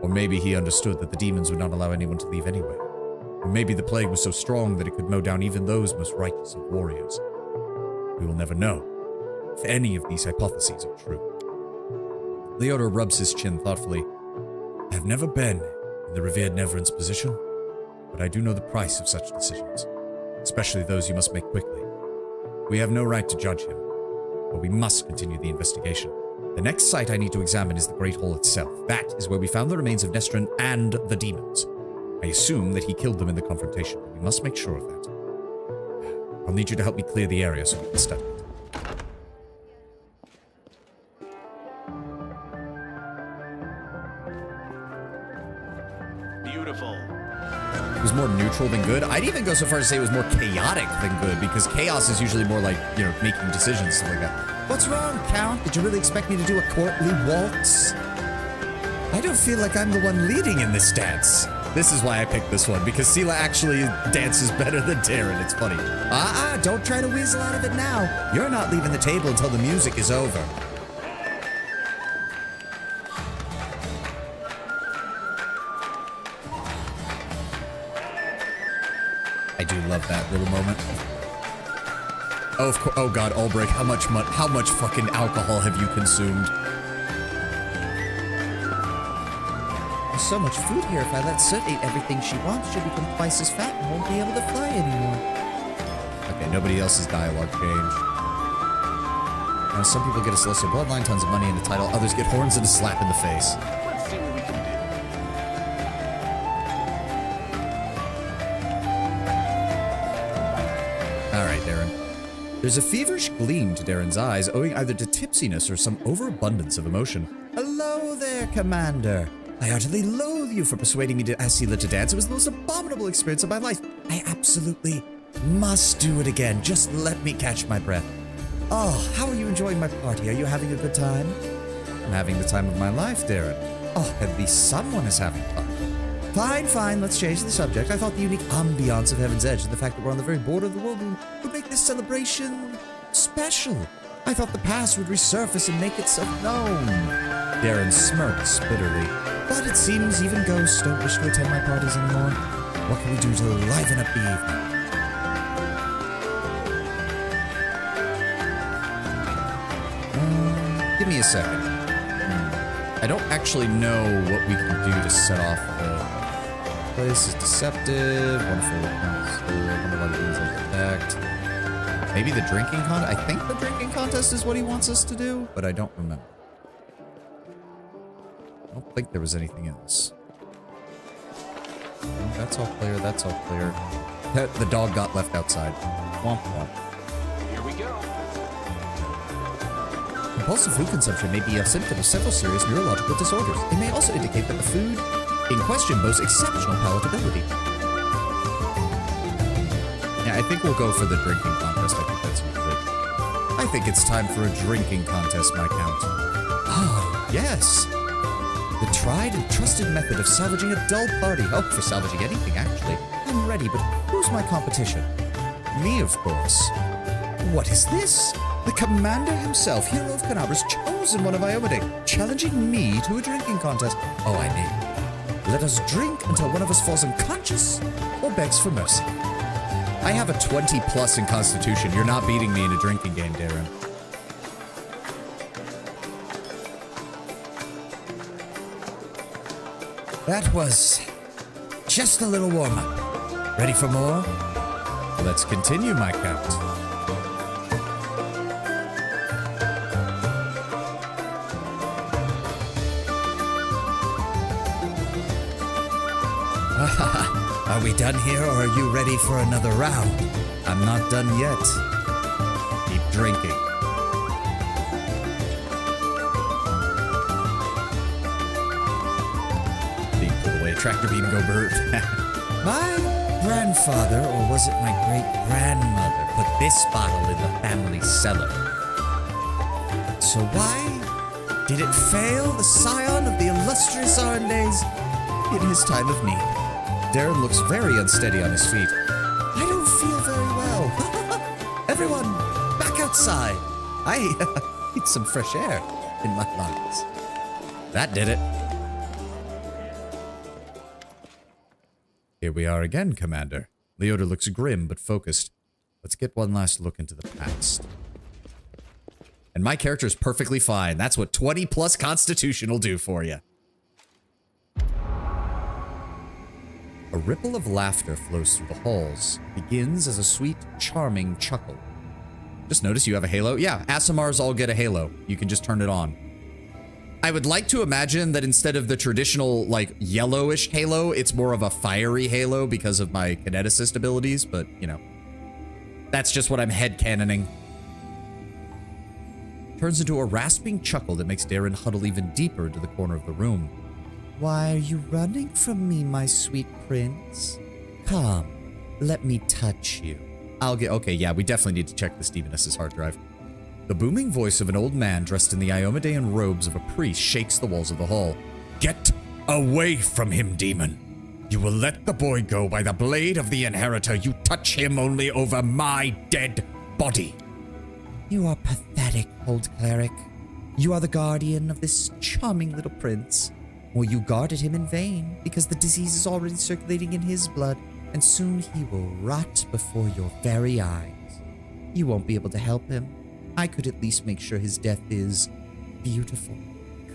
Or maybe he understood that the demons would not allow anyone to leave anyway. Or maybe the plague was so strong that it could mow down even those most righteous of warriors. We will never know if any of these hypotheses are true. Leodor rubs his chin thoughtfully. I have never been in the revered Neverin's position, but I do know the price of such decisions, especially those you must make quickly. We have no right to judge him, but we must continue the investigation. The next site I need to examine is the Great Hall itself. That is where we found the remains of Nestrin and the demons. I assume that he killed them in the confrontation, but we must make sure of that. I'll need you to help me clear the area so we can study it. Beautiful. It was more neutral than good. I'd even go so far as to say it was more chaotic than good, because chaos is usually more like, you know, making decisions, stuff like that. What's wrong, Count? Did you really expect me to do a courtly waltz? I don't feel like I'm the one leading in this dance. This is why I picked this one, because Sela actually dances better than Darren. It's funny. Don't try to weasel out of it now. You're not leaving the table until the music is over. I do love that little moment. Oh, of course. Oh God, Ulbrich, how much fucking alcohol have you consumed? There's so much food here. If I let Soot eat everything she wants, she'll become twice as fat and won't be able to fly anymore. Okay, nobody else's dialogue changed. Now, some people get a celestial bloodline, tons of money, and a title. Others get horns and a slap in the face. Let's see what we can do. Alright, Darren. There's a feverish gleam to Darren's eyes, owing either to tipsiness or some overabundance of emotion. Hello there, Commander. I utterly loathe you for persuading me to ask Sela to dance. It was the most abominable experience of my life. I absolutely must do it again. Just let me catch my breath. Oh, how are you enjoying my party? Are you having a good time? I'm having the time of my life, Darren. Oh, at least someone is having fun. Fine, let's change the subject. I thought the unique ambiance of Heaven's Edge and the fact that we're on the very border of the world would make this celebration special. I thought the past would resurface and make itself known. Darren smirks bitterly. But it seems even ghosts don't wish to attend my parties anymore. What can we do to liven up the evening? Give me a second. I don't actually know what we can do to set off the place is deceptive. Wonderful. Wonder why the demons are attacked. Maybe the drinking contest? I think the drinking contest is what he wants us to do, but I don't remember. I don't think there was anything else. No, that's all clear, that's all clear. The dog got left outside. Womp womp. Here we go. Compulsive food consumption may be a symptom of several serious neurological disorders. It may also indicate that the food in question boasts exceptional palatability. Yeah, I think we'll go for the drinking contest. I think that's good. I think it's time for a drinking contest, my count. Oh, yes. The tried and trusted method of salvaging a dull party. Oh, for salvaging anything, actually. I'm ready, but who's my competition? Me, of course. What is this? The commander himself, Hero of Canabra's chosen one of Iomade, challenging me to a drinking contest. Oh, I mean, let us drink until one of us falls unconscious or begs for mercy. I have a 20 plus in Constitution. You're not beating me in a drinking game, Darren. That was just a little warm-up. Ready for more? Let's continue, my count. Are we done here, or are you ready for another round? I'm not done yet. Keep drinking. Beam pulled away. Tractor beam go bird. My grandfather, or was it my great-grandmother, put this bottle in the family cellar. So why did it fail the scion of the illustrious Arndays in his time of need? Darren looks very unsteady on his feet. I don't feel very well. Everyone, back outside. I need some fresh air in my lungs. That did it. Here we are again, Commander. Leota looks grim but focused. Let's get one last look into the past. And my character is perfectly fine. That's what 20 plus Constitution will do for you. A ripple of laughter flows through the halls. It begins as a sweet, charming chuckle. Just notice you have a halo. Yeah, Asimars all get a halo. You can just turn it on. I would like to imagine that instead of the traditional, like, yellowish halo, it's more of a fiery halo because of my kineticist abilities, but, you know. That's just what I'm headcanoning. Turns into a rasping chuckle that makes Darren huddle even deeper into the corner of the room. Why are you running from me, my sweet prince? Come, let me touch you. Okay, yeah, we definitely need to check this demoness's hard drive. The booming voice of an old man dressed in the Iomedean robes of a priest shakes the walls of the hall. Get away from him, demon. You will let the boy go by the blade of the inheritor. You touch him only over my dead body. You are pathetic, old cleric. You are the guardian of this charming little prince. Or you guarded him in vain, because the disease is already circulating in his blood, and soon he will rot before your very eyes. You won't be able to help him. I could at least make sure his death is beautiful,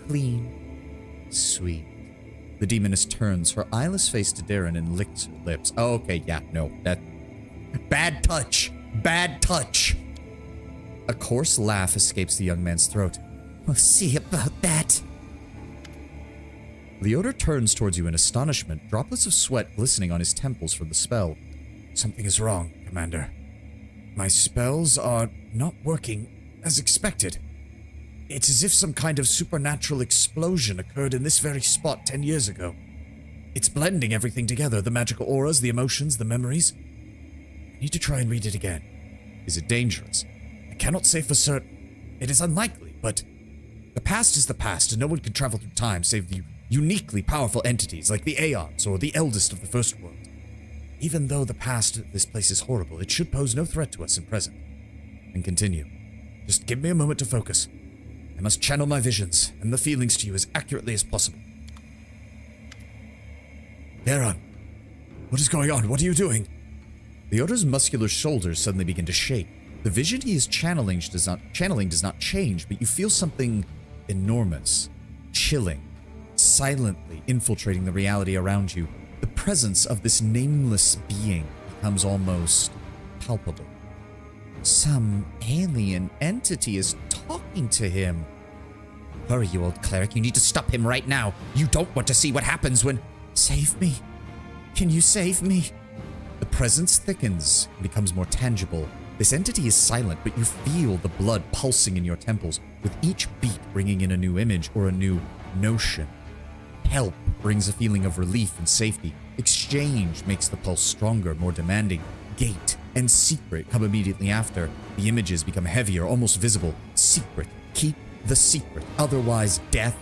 clean, sweet. The demoness turns her eyeless face to Darren and licks her lips. Oh, okay, yeah, no, that... Bad touch! Bad touch! A coarse laugh escapes the young man's throat. We'll see about that. Leota turns towards you in astonishment, droplets of sweat glistening on his temples from the spell. Something is wrong, Commander. My spells are not working as expected. It's as if some kind of supernatural explosion occurred in this very spot 10 years ago. It's blending everything together, the magical auras, the emotions, the memories. I need to try and read it again. Is it dangerous? I cannot say for certain. It is unlikely, but the past is the past, and no one can travel through time save the uniquely powerful entities like the Aeons or the eldest of the First World. Even though the past of this place is horrible, it should pose no threat to us in present. And continue. Just give me a moment to focus. I must channel my visions and the feelings to you as accurately as possible. Darren, what is going on? What are you doing? Leota's muscular shoulders suddenly begin to shake. The vision he is channeling does not change, but you feel something enormous, chilling, silently infiltrating the reality around you. The presence of this nameless being becomes almost palpable. Some alien entity is talking to him. Hurry, you old cleric. You need to stop him right now. You don't want to see what happens when... Save me. Can you save me? The presence thickens and becomes more tangible. This entity is silent, but you feel the blood pulsing in your temples, with each beat bringing in a new image or a new notion. Help brings a feeling of relief and safety. Exchange makes the pulse stronger, more demanding. Gate and secret come immediately after. The images become heavier, almost visible. Secret. Keep the secret. Otherwise, death,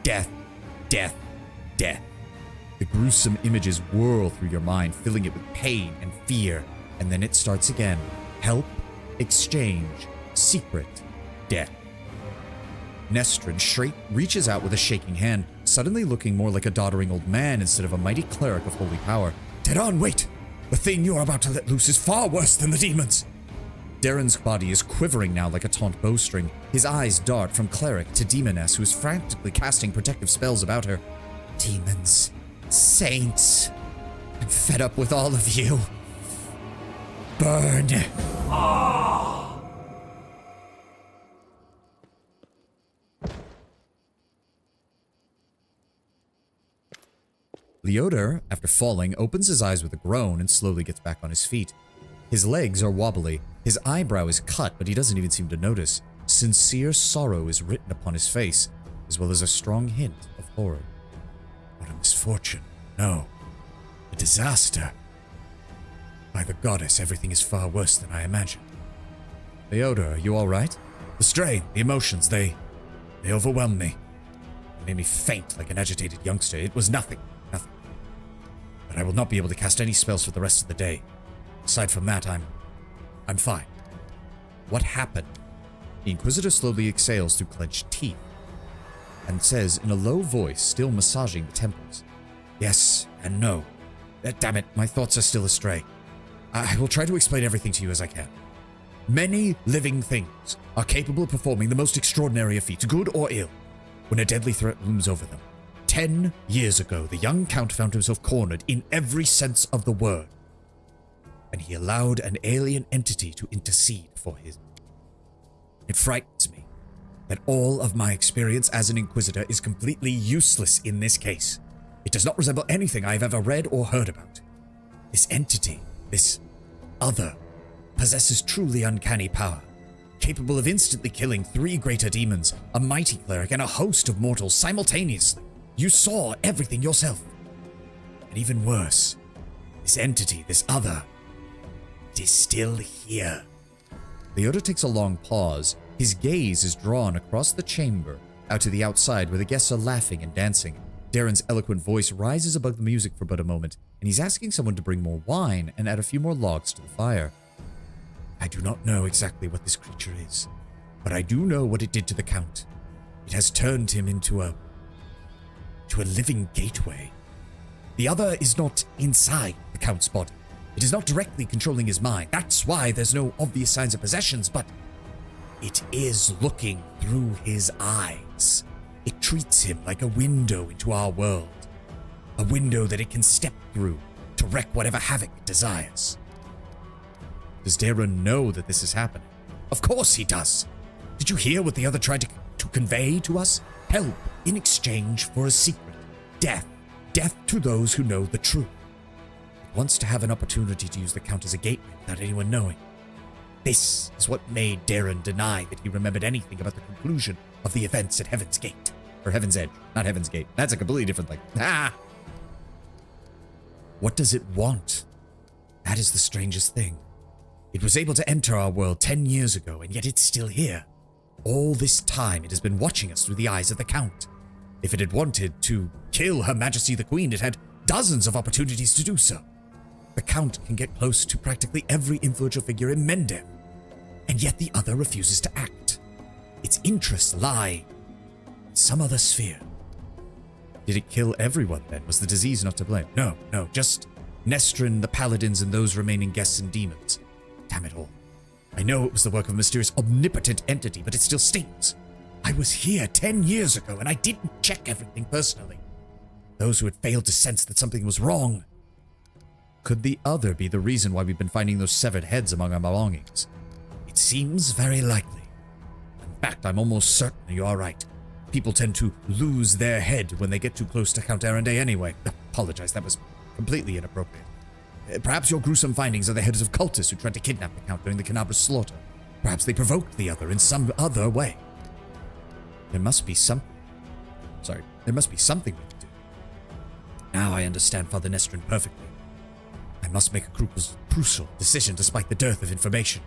death, death, death. The gruesome images whirl through your mind, filling it with pain and fear. And then it starts again. Help, exchange, secret, death. Nestrin reaches out with a shaking hand, suddenly looking more like a doddering old man instead of a mighty cleric of holy power. Teron, wait! The thing you are about to let loose is far worse than the demons! Darren's body is quivering now like a taut bowstring. His eyes dart from cleric to demoness, who is frantically casting protective spells about her. Demons. Saints. I'm fed up with all of you. Burn. Leota, after falling, opens his eyes with a groan and slowly gets back on his feet. His legs are wobbly, his eyebrow is cut, but he doesn't even seem to notice. Sincere sorrow is written upon his face, as well as a strong hint of horror. What a misfortune. No. A disaster. By the goddess, everything is far worse than I imagined. Leota, are you alright? The strain, the emotions, they overwhelmed me. They made me faint like an agitated youngster. It was nothing. But I will not be able to cast any spells for the rest of the day. Aside from that, I'm fine. What happened? The Inquisitor slowly exhales through clenched teeth and says in a low voice, still massaging the temples. Yes and no. Damn it, my thoughts are still astray. I will try to explain everything to you as I can. Many living things are capable of performing the most extraordinary of feats, good or ill, when a deadly threat looms over them. 10 years ago, the young Count found himself cornered in every sense of the word, and he allowed an alien entity to intercede for him. It frightens me that all of my experience as an Inquisitor is completely useless in this case. It does not resemble anything I have ever read or heard about. This entity, this other, possesses truly uncanny power, capable of instantly killing 3 greater demons, a mighty cleric, and a host of mortals simultaneously. You saw everything yourself. And even worse, this entity, this other, it is still here. Leota takes a long pause. His gaze is drawn across the chamber, out to the outside where the guests are laughing and dancing. Darren's eloquent voice rises above the music for but a moment, and he's asking someone to bring more wine and add a few more logs to the fire. I do not know exactly what this creature is, but I do know what it did to the Count. It has turned him into a living gateway. The other is not inside the Count's body. It is not directly controlling his mind. That's why there's no obvious signs of possessions, but it is looking through his eyes. It treats him like a window into our world. A window that it can step through to wreak whatever havoc it desires. Does Darren know that this is happening? Of course he does. Did you hear what the other tried to convey to us? Help in exchange for a secret. Death. Death to those who know the truth. It wants to have an opportunity to use the Count as a gateway without anyone knowing. This is what made Darren deny that he remembered anything about the conclusion of the events at Heaven's Gate. Or Heaven's Edge, not Heaven's Gate. That's a completely different thing. Ah! What does it want? That is the strangest thing. It was able to enter our world 10 years ago, and yet it's still here. All this time, it has been watching us through the eyes of the Count. If it had wanted to kill Her Majesty the Queen, it had dozens of opportunities to do so. The Count can get close to practically every influential figure in Mendev, and yet the other refuses to act. Its interests lie in some other sphere. Did it kill everyone then? Was the disease not to blame? No, just Nestrin, the paladins, and those remaining guests and demons. Damn it all. I know it was the work of a mysterious, omnipotent entity, but it still stings. I was here 10 years ago, and I didn't check everything personally. Those who had failed to sense that something was wrong. Could the other be the reason why we've been finding those severed heads among our belongings? It seems very likely. In fact, I'm almost certain you are right. People tend to lose their head when they get too close to Count Arenday anyway. Apologize, that was completely inappropriate. Perhaps your gruesome findings are the heads of cultists who tried to kidnap the Count during the Canabra's slaughter. Perhaps they provoked the other in some other way. There must be something we can do. Now I understand Father Nestrin perfectly. I must make a crucial decision despite the dearth of information.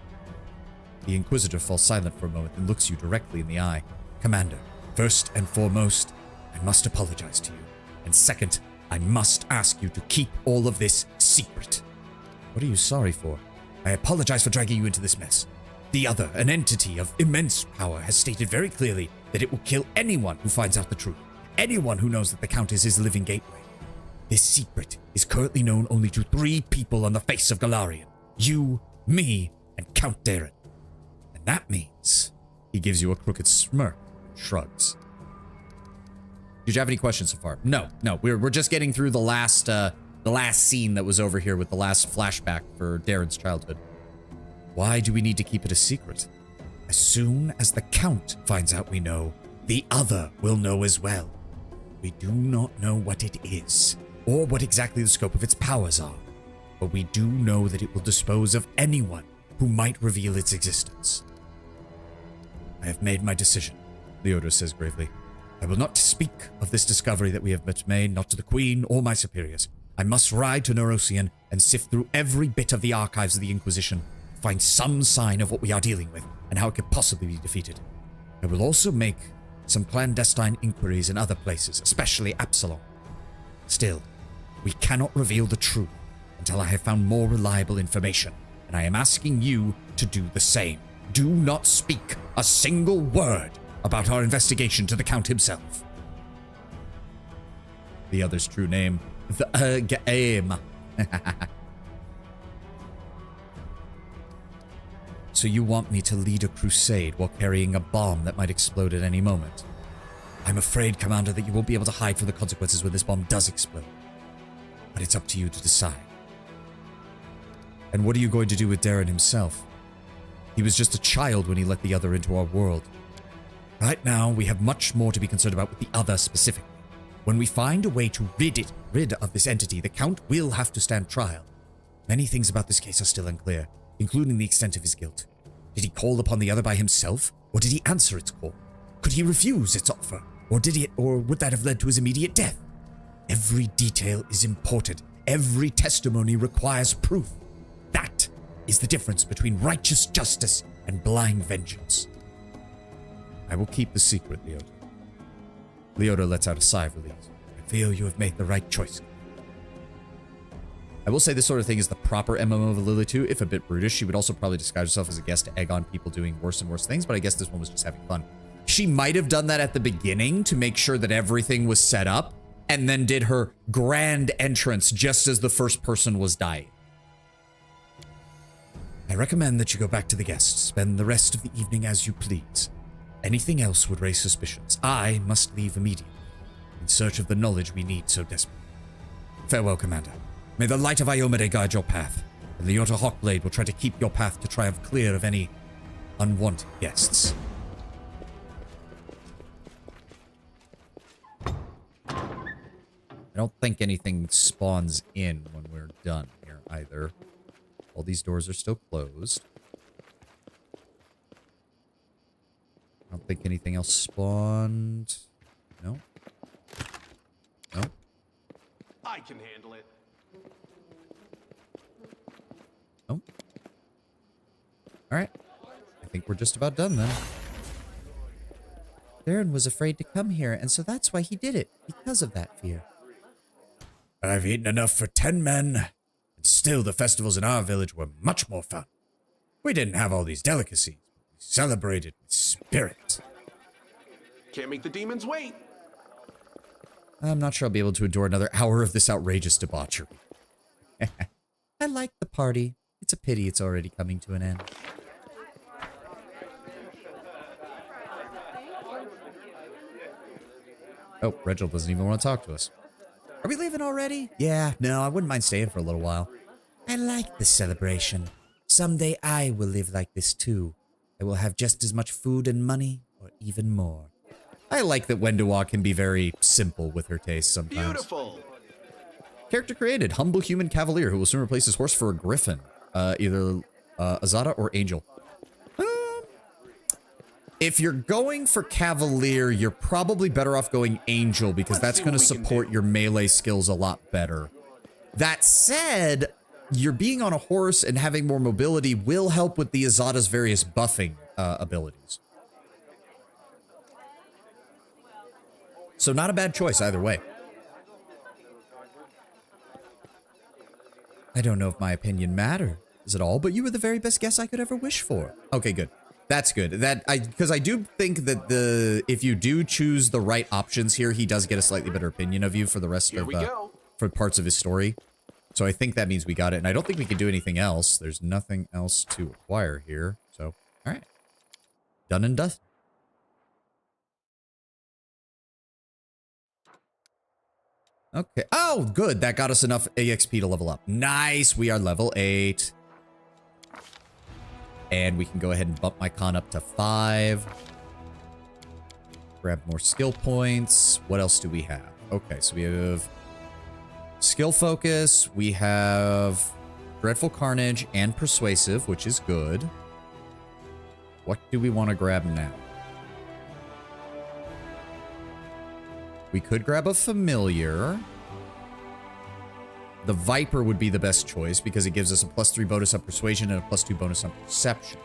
The Inquisitor falls silent for a moment and looks you directly in the eye. Commander, first and foremost, I must apologize to you. And second, I must ask you to keep all of this secret. What are you sorry for? I apologize for dragging you into this mess. The other, an entity of immense power, has stated very clearly that it will kill anyone who finds out the truth. Anyone who knows that the Count is his living gateway. This secret is currently known only to 3 people on the face of Golarion. You, me, and Count Darren. And that means... He gives you a crooked smirk and shrugs. Did you have any questions so far? No. We're just getting through the last scene that was over here with the last flashback for Darren's childhood. Why do we need to keep it a secret? As soon as the Count finds out we know, the other will know as well. We do not know what it is, or what exactly the scope of its powers are, but we do know that it will dispose of anyone who might reveal its existence. I have made my decision, Leota says gravely. I will not speak of this discovery that we have made, not to the Queen or my superiors. I must ride to Neurosian and sift through every bit of the archives of the Inquisition, find some sign of what we are dealing with, and how it could possibly be defeated. I will also make some clandestine inquiries in other places, especially Absalom. Still, we cannot reveal the truth until I have found more reliable information, and I am asking you to do the same. Do not speak a single word about our investigation to the Count himself. The other's true name, the Game. So you want me to lead a crusade while carrying a bomb that might explode at any moment? I'm afraid, Commander, that you won't be able to hide from the consequences when this bomb does explode. But it's up to you to decide. And what are you going to do with Darren himself? He was just a child when he let the other into our world. Right now, we have much more to be concerned about with the other specifically. When we find a way to rid of this entity, the Count will have to stand trial. Many things about this case are still unclear, including the extent of his guilt. Did he call upon the other by himself, or did he answer its call? Could he refuse its offer, or would that have led to his immediate death? Every detail is important. Every testimony requires proof. That is the difference between righteous justice and blind vengeance. I will keep the secret, Leota. Leota lets out a sigh of relief. I feel you have made the right choice. I will say this sort of thing is the proper MMO of Lily 2, if a bit brutish. She would also probably disguise herself as a guest to egg on people doing worse and worse things, but I guess this one was just having fun. She might have done that at the beginning to make sure that everything was set up, and then did her grand entrance just as the first person was dying. I recommend that you go back to the guests, spend the rest of the evening as you please. Anything else would raise suspicions. I must leave immediately, in search of the knowledge we need so desperately. Farewell, Commander. May the light of Iomade guide your path, and Leota Hawkblade will try to keep your path to triumph clear of any unwanted guests. I don't think anything spawns in when we're done here either. All these doors are still closed. I don't think anything else spawned. No? No? I can handle it. Oh. Alright. I think we're just about done then. Darren was afraid to come here, and so that's why he did it. Because of that fear. I've eaten enough for 10 men, and still the festivals in our village were much more fun. We didn't have all these delicacies, but we celebrated with spirit. Can't make the demons wait. I'm not sure I'll be able to endure another hour of this outrageous debauchery. I like the party. It's a pity it's already coming to an end. Oh, Reginald doesn't even want to talk to us. Are we leaving already? Yeah, no, I wouldn't mind staying for a little while. I like the celebration. Someday I will live like this too. I will have just as much food and money, or even more. I like that Wendoa can be very simple with her taste sometimes. Beautiful. Character created, humble human cavalier who will soon replace his horse for a griffin. Either Azada or Angel. If you're going for cavalier, you're probably better off going Angel because that's going to support your melee skills a lot better. That said, your being on a horse and having more mobility will help with the Azada's various buffing abilities. So not a bad choice either way. I don't know if my opinion matters at all, but you were the very best guess I could ever wish for. Okay, good. That's good. Because I do think that if you do choose the right options here, he does get a slightly better opinion of you for the rest of for parts of his story. So I think that means we got it, and I don't think we can do anything else. There's nothing else to acquire here. So, all right, done and dusted. Okay. Oh, good. That got us enough EXP to level up. Nice. We are level 8. And we can go ahead and bump my con up to 5. Grab more skill points. What else do we have? Okay, so we have skill focus. We have Dreadful Carnage and Persuasive, which is good. What do we want to grab now? We could grab a familiar. The Viper would be the best choice because it gives us a +3 bonus on persuasion and a +2 bonus on perception.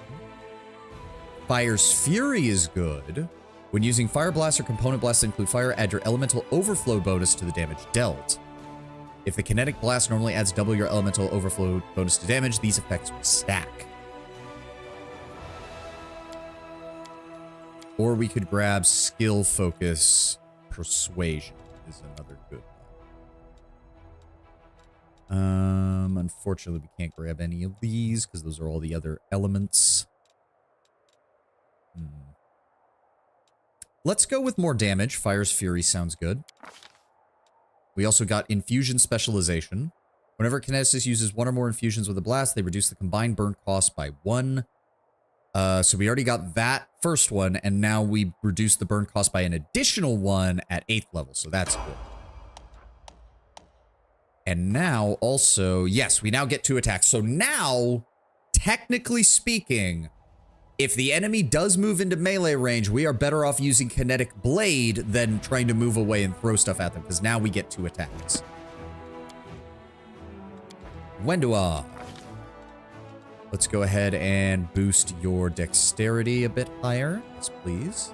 Fire's Fury is good. When using Fire Blast or Component Blast that include fire, add your Elemental Overflow bonus to the damage dealt. If the Kinetic Blast normally adds double your Elemental Overflow bonus to damage, these effects will stack. Or we could grab Skill Focus. Persuasion is another good one. Unfortunately, we can't grab any of these because those are all the other elements. Let's go with more damage. Fire's Fury sounds good. We also got Infusion Specialization. Whenever a kineticist uses one or more infusions with a blast, they reduce the combined burn cost by 1. So we already got that first one, and now we reduce the burn cost by an additional 1 at 8th level, so that's good. And now also, yes, we now get 2 attacks. So now, technically speaking, if the enemy does move into melee range, we are better off using Kinetic Blade than trying to move away and throw stuff at them, because now we get 2 attacks. Wendoa. Let's go ahead and boost your dexterity a bit higher. Yes, please.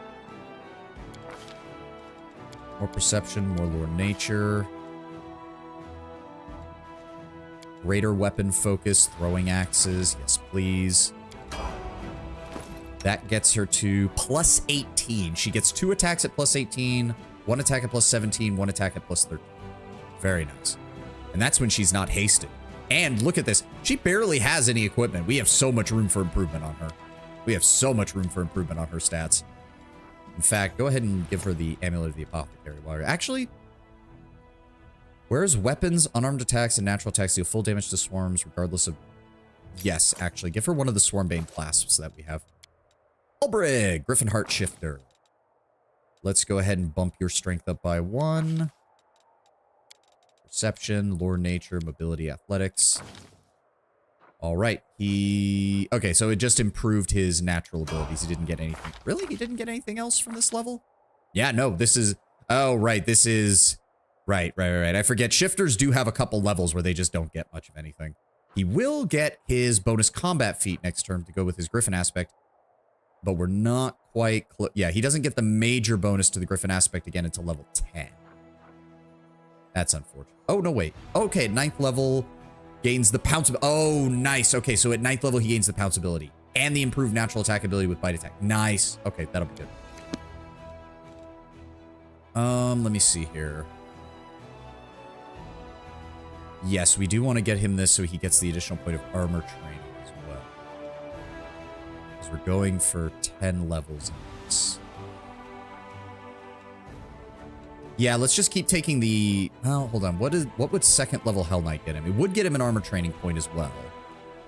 More perception, more lore nature. Greater weapon focus, throwing axes. Yes, please. That gets her to +18. She gets 2 attacks at +18, 1 attack at +17, 1 attack at +13. Very nice. And that's when she's not hasted. And look at this. She barely has any equipment. We have so much room for improvement on her. We have so much room for improvement on her stats. In fact, go ahead and give her the Amulet of the Apothecary. Actually, whereas weapons, unarmed attacks, and natural attacks deal full damage to swarms regardless of... Yes, actually, give her one of the Swarmbane clasps that we have. Albrig, Griffin Heart Shifter. Let's go ahead and bump your strength up by 1. Perception, lore nature, mobility, athletics. All right. Okay, so it just improved his natural abilities. He didn't get anything. Really? He didn't get anything else from this level? Yeah, no, this is... Oh, right. This is... Right. I forget. Shifters do have a couple levels where they just don't get much of anything. He will get his bonus combat feat next turn to go with his Griffin aspect, but we're not quite close. Yeah, he doesn't get the major bonus to the Griffin aspect again until level 10. That's unfortunate. Oh, no, wait. Okay, at 9th level, gains the pounce. Oh, nice. Okay, so at 9th level, he gains the pounce ability and the improved natural attack ability with bite attack. Nice. Okay, that'll be good. Let me see here. Yes, we do want to get him this so he gets the additional point of armor training as well. Because we're going for 10 levels in this. Yeah, let's just keep taking the... Oh, hold on. What would second level Hell Knight get him? It would get him an armor training point as well,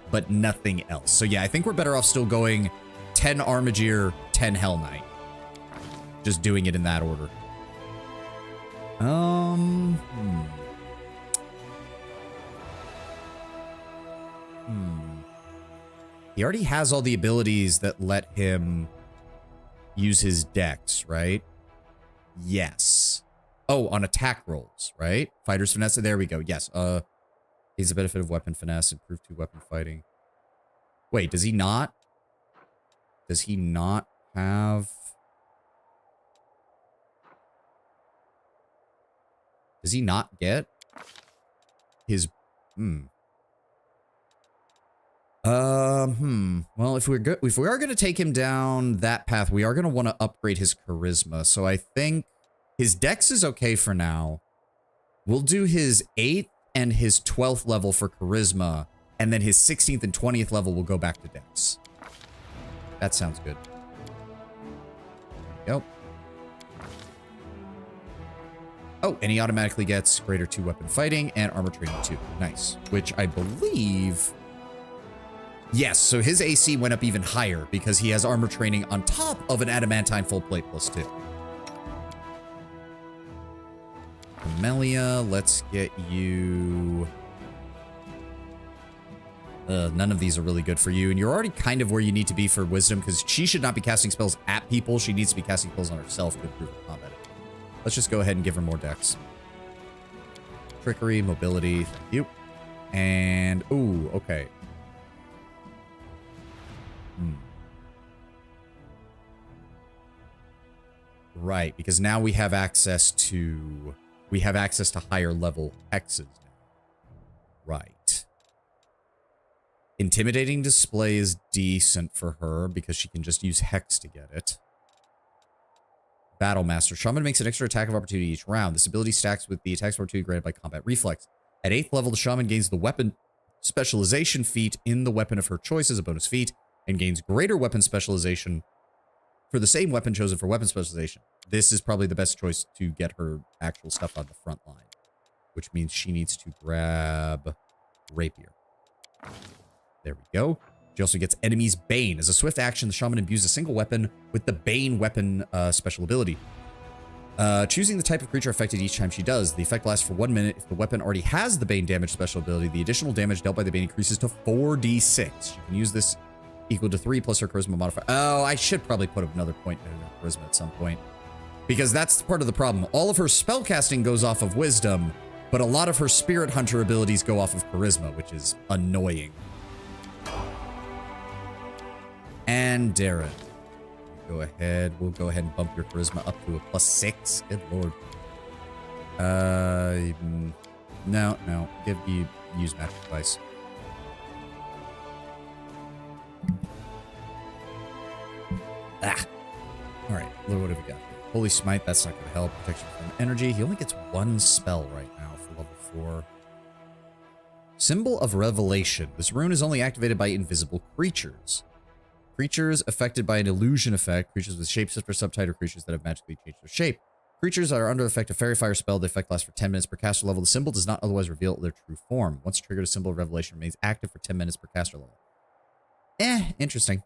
but nothing else. So yeah, I think we're better off still going 10 Armigear, 10 Hell Knight. Just doing it in that order. He already has all the abilities that let him use his dex, right? Yes. Oh, on attack rolls, right? Fighter's finesse. There we go. Yes. He's the benefit of weapon finesse, improved to weapon fighting. Wait, does he not? Does he not have... Does he not get his... Well, if we are going to take him down that path, we are going to want to upgrade his charisma. So I think his dex is okay for now. We'll do his 8th and his 12th level for charisma, and then his 16th and 20th level will go back to dex. That sounds good. There we go. Oh, and he automatically gets greater 2 weapon fighting and armor training 2. Nice. Which I believe... Yes, so his AC went up even higher because he has armor training on top of an adamantine full plate plus 2. Camellia, let's get you... none of these are really good for you, and you're already kind of where you need to be for wisdom because she should not be casting spells at people. She needs to be casting spells on herself to improve her combat. Let's just go ahead and give her more dex. Trickery, mobility, thank you. And, ooh, okay. Right, because now we have access to higher level hexes now. Right. Intimidating display is decent for her because she can just use hex to get it. Battle Master. Shaman makes an extra attack of opportunity each round. This ability stacks with the attacks of opportunity granted by combat reflex. At 8th level, the Shaman gains the weapon specialization feat in the weapon of her choice as a bonus feat, and gains greater weapon specialization for the same weapon chosen for weapon specialization. This is probably the best choice to get her actual stuff on the front line, which means she needs to grab Rapier. There we go. She also gets Enemy's Bane. As a swift action, the Shaman imbues a single weapon with the Bane weapon special ability. Choosing the type of creature affected each time she does. The effect lasts for 1 minute. If the weapon already has the Bane damage special ability, the additional damage dealt by the Bane increases to 4d6. She can use this equal to 3 plus her charisma modifier. Oh, I should probably put another point in her charisma at some point, because that's part of the problem. All of her spellcasting goes off of wisdom, but a lot of her spirit hunter abilities go off of charisma, which is annoying. And Darren, we'll go ahead and bump your charisma up to a +6. Good lord. No. Use magic device. All right, what have we got here? Holy Smite, that's not going to help. Protection from energy. He only gets 1 spell right now for level 4. Symbol of Revelation. This rune is only activated by invisible creatures. Creatures affected by an illusion effect. Creatures with shapeshifter subtype or creatures that have magically changed their shape. Creatures that are under the effect of Fairy Fire spell. The effect lasts for 10 minutes per caster level. The symbol does not otherwise reveal their true form. Once triggered, a symbol of Revelation remains active for 10 minutes per caster level. Interesting.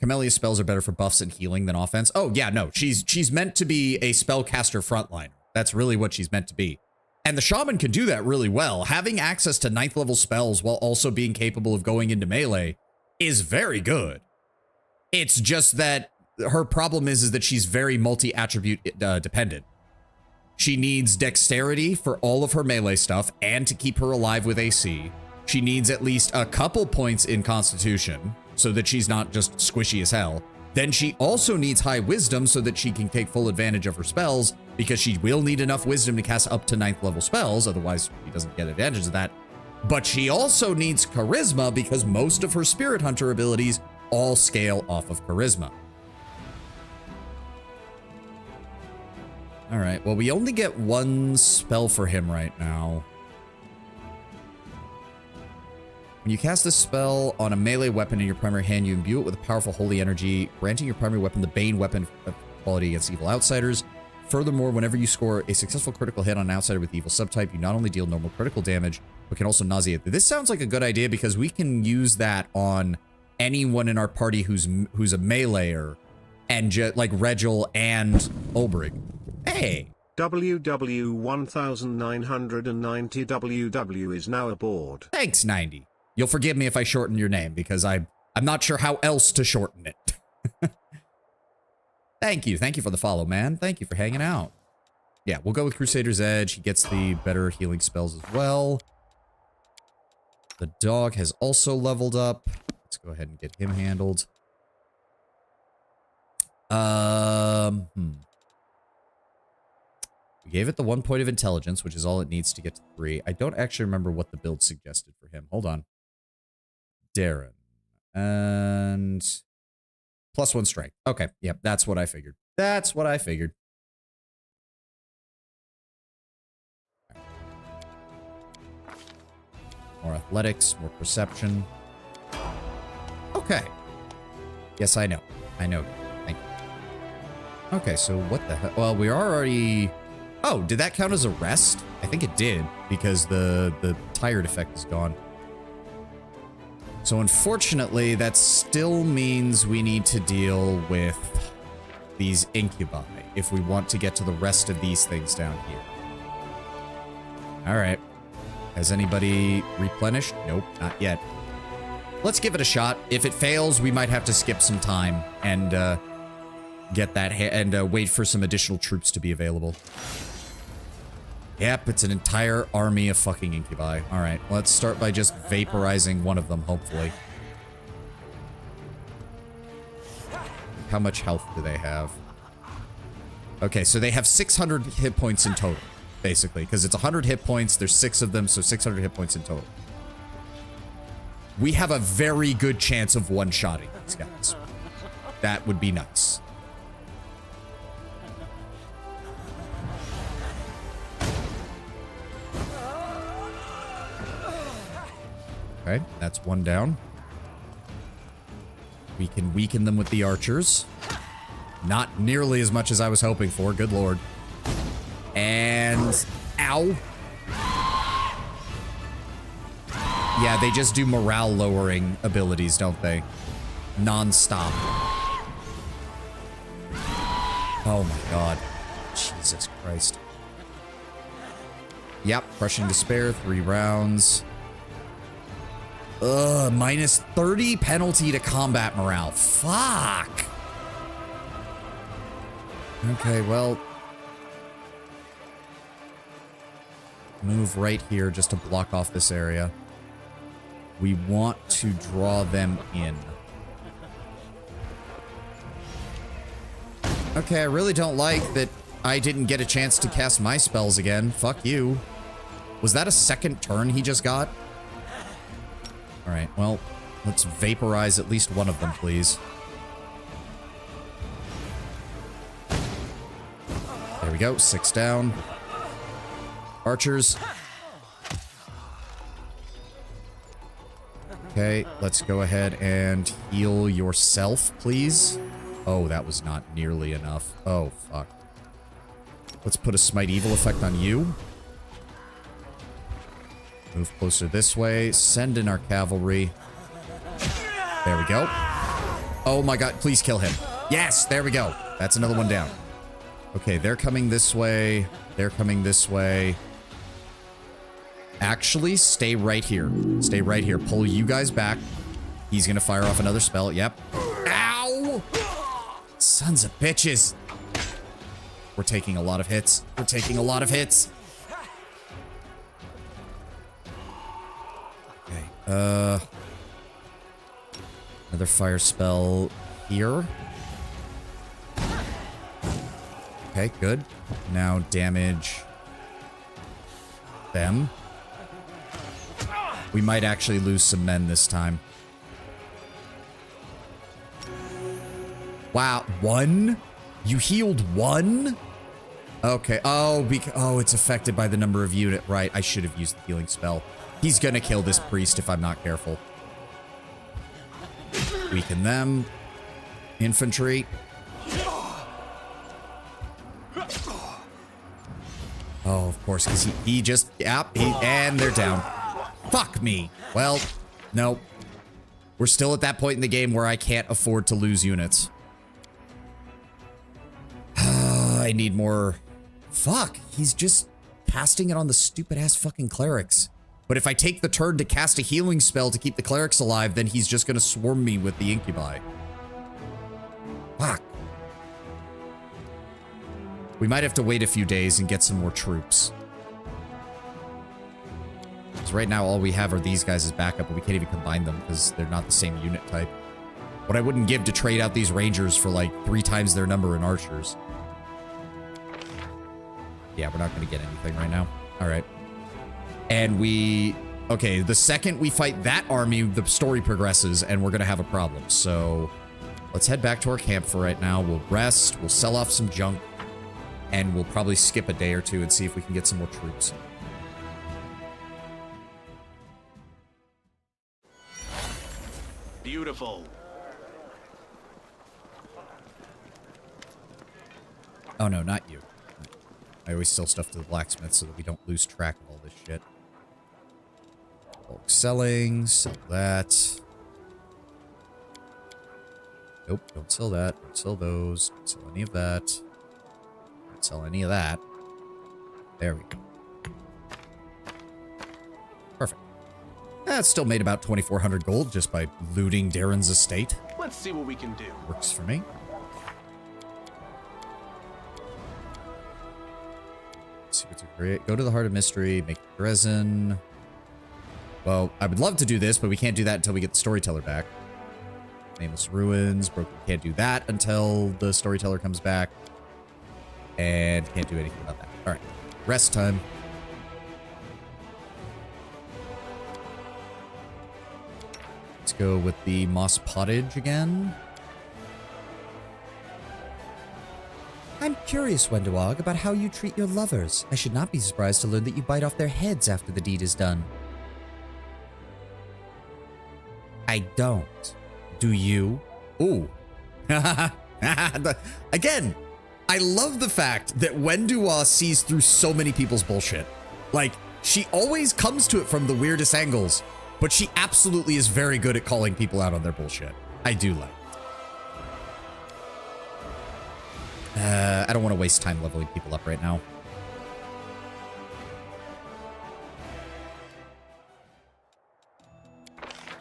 Camellia's spells are better for buffs and healing than offense. Oh, yeah, no. She's meant to be a spellcaster frontliner. That's really what she's meant to be. And the Shaman can do that really well. Having access to 9th level spells while also being capable of going into melee is very good. It's just that her problem is that she's very multi-attribute dependent. She needs dexterity for all of her melee stuff and to keep her alive with AC. She needs at least a couple points in Constitution so that she's not just squishy as hell. Then she also needs high wisdom so that she can take full advantage of her spells, because she will need enough wisdom to cast up to 9th level spells, otherwise she doesn't get advantage of that. But she also needs charisma because most of her spirit hunter abilities all scale off of charisma. Alright, well, we only get one spell for him right now. When you cast this spell on a melee weapon in your primary hand, you imbue it with a powerful holy energy, granting your primary weapon the Bane weapon quality against evil outsiders. Furthermore, whenever you score a successful critical hit on an outsider with evil subtype, you not only deal normal critical damage, but can also nauseate. This sounds like a good idea because we can use that on anyone in our party who's a meleeer, and like Regil and Olbrig. Hey! WW1990WW is now aboard. Thanks, 90. You'll forgive me if I shorten your name, because I'm not sure how else to shorten it. Thank you. Thank you for the follow, man. Thank you for hanging out. Yeah, we'll go with Crusader's Edge. He gets the better healing spells as well. The dog has also leveled up. Let's go ahead and get him handled. We gave it the 1 point of intelligence, which is all it needs to get to 3. I don't actually remember what the build suggested for him. Hold on. Darren. And +1 strength. Okay. Yep. That's what I figured. That's what I figured. More athletics, more perception. Okay. Yes, I know. I know. Thank you. Okay, so what the hell? Well, we are already... Oh, did that count as a rest? I think it did, because the tired effect is gone. So unfortunately, that still means we need to deal with these incubi if we want to get to the rest of these things down here. Alright. Has anybody replenished? Nope, not yet. Let's give it a shot. If it fails, we might have to skip some time and get that and wait for some additional troops to be available. Yep, it's an entire army of fucking incubi. Alright, let's start by just vaporizing one of them, hopefully. How much health do they have? Okay, so they have 600 hit points in total, basically. Because it's 100 hit points, there's 6 of them, so 600 hit points in total. We have a very good chance of one-shotting these guys. That would be nice. Okay, that's one down. We can weaken them with the archers. Not nearly as much as I was hoping for, good lord. And... Ow! Yeah, they just do morale lowering abilities, don't they? Non-stop. Oh my god. Jesus Christ. Yep, Crushing Despair, 3 rounds. Ugh, minus 30 penalty to combat morale. Fuck! Okay, well... Move right here just to block off this area. We want to draw them in. Okay, I really don't like that I didn't get a chance to cast my spells again. Fuck you. Was that a second turn he just got? Alright, well, let's vaporize at least one of them, please. There we go, 6 down. Archers. Okay, let's go ahead and heal yourself, please. Oh, that was not nearly enough. Oh, fuck. Let's put a Smite Evil effect on you. Move closer this way. Send in our cavalry. There we go. Oh my god, please kill him. Yes, there we go. That's another one down. Okay, they're coming this way. They're coming this way. Actually, stay right here. Stay right here. Pull you guys back. He's gonna fire off another spell. Yep. Ow! Sons of bitches. We're taking a lot of hits. We're taking a lot of hits. Okay. Another fire spell here. Okay, good. Now damage them. We might actually lose some men this time. Wow, 1? You healed 1? Okay. Oh, oh, it's affected by the number of unit. Right. I should have used the healing spell. He's gonna kill this priest if I'm not careful. Weaken them. Infantry. Oh, of course, because he just... Yep, and they're down. Fuck me. Well, no. We're still at that point in the game where I can't afford to lose units. I need more... Fuck, he's just casting it on the stupid-ass fucking clerics. But if I take the turn to cast a healing spell to keep the clerics alive, then he's just gonna swarm me with the incubi. Fuck. We might have to wait a few days and get some more troops. Because right now all we have are these guys as backup, but we can't even combine them because they're not the same unit type. What I wouldn't give to trade out these rangers for like 3 times their number in archers. Yeah, we're not going to get anything right now. All right. And we... Okay, the second we fight that army, the story progresses and we're going to have a problem. So let's head back to our camp for right now. We'll rest. We'll sell off some junk. And we'll probably skip a day or two and see if we can get some more troops. Beautiful. Oh, no, not you. I always sell stuff to the blacksmith so that we don't lose track of all this shit. Bulk selling. Sell that. Nope, don't sell that. Don't sell those. Don't sell any of that. Don't sell any of that. There we go. Perfect. That still made about 2,400 gold just by looting Darren's estate. Let's see what we can do. Works for me. Secrets of Great. Go to the Heart of Mystery. Make resin. Well, I would love to do this, but we can't do that until we get the storyteller back. Nameless Ruins. Broken. Can't do that until the storyteller comes back. And can't do anything about that. All right. Rest time. Let's go with the Moss Pottage again. I'm curious, Wendoag, about how you treat your lovers. I should not be surprised to learn that you bite off their heads after the deed is done. I don't. Do you? Ooh. Again, I love the fact that Wendua sees through so many people's bullshit. Like, she always comes to it from the weirdest angles, but she absolutely is very good at calling people out on their bullshit. I do like it. I don't want to waste time leveling people up right now.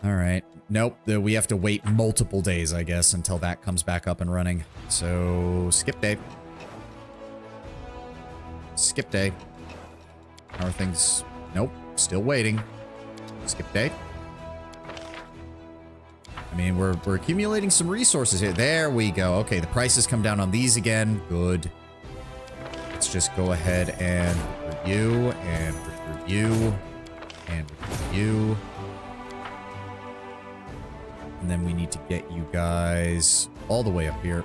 All right. Nope. We have to wait multiple days, I guess, until that comes back up and running. So, skip day. Skip day. How are things? Nope. Still waiting. Skip day. I mean, we're accumulating some resources here. There we go. Okay, the prices come down on these again. Good. Let's just go ahead and recruit you, and recruit you, and recruit you. And then we need to get you guys all the way up here.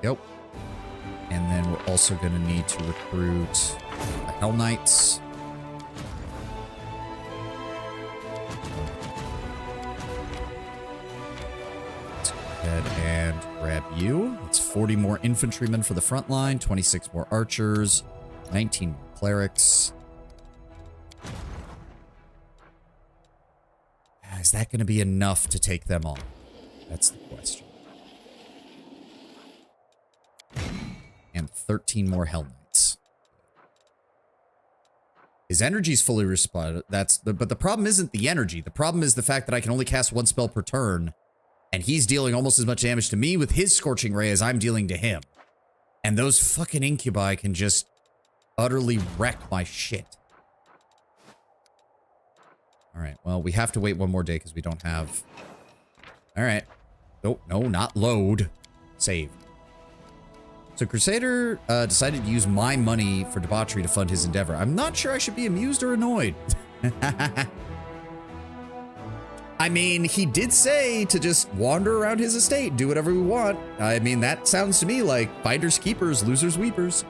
Yep. And then we're also going to need to recruit the Hell Knights. And grab you. It's 40 more infantrymen for the front line, 26 more archers, 19 more clerics. Is that going to be enough to take them on? That's the question. And 13 more Hell Knights. His energy's fully responded. But the problem isn't the energy. The problem is the fact that I can only cast one spell per turn. And he's dealing almost as much damage to me with his Scorching Ray as I'm dealing to him. And those fucking incubi can just utterly wreck my shit. Alright, well, we have to wait one more day because we don't have... Alright. Oh, no, not load. Save. So Crusader decided to use my money for debauchery to fund his endeavor. I'm not sure I should be amused or annoyed. I mean, he did say to just wander around his estate, do whatever we want. I mean, that sounds to me like finders keepers, losers weepers.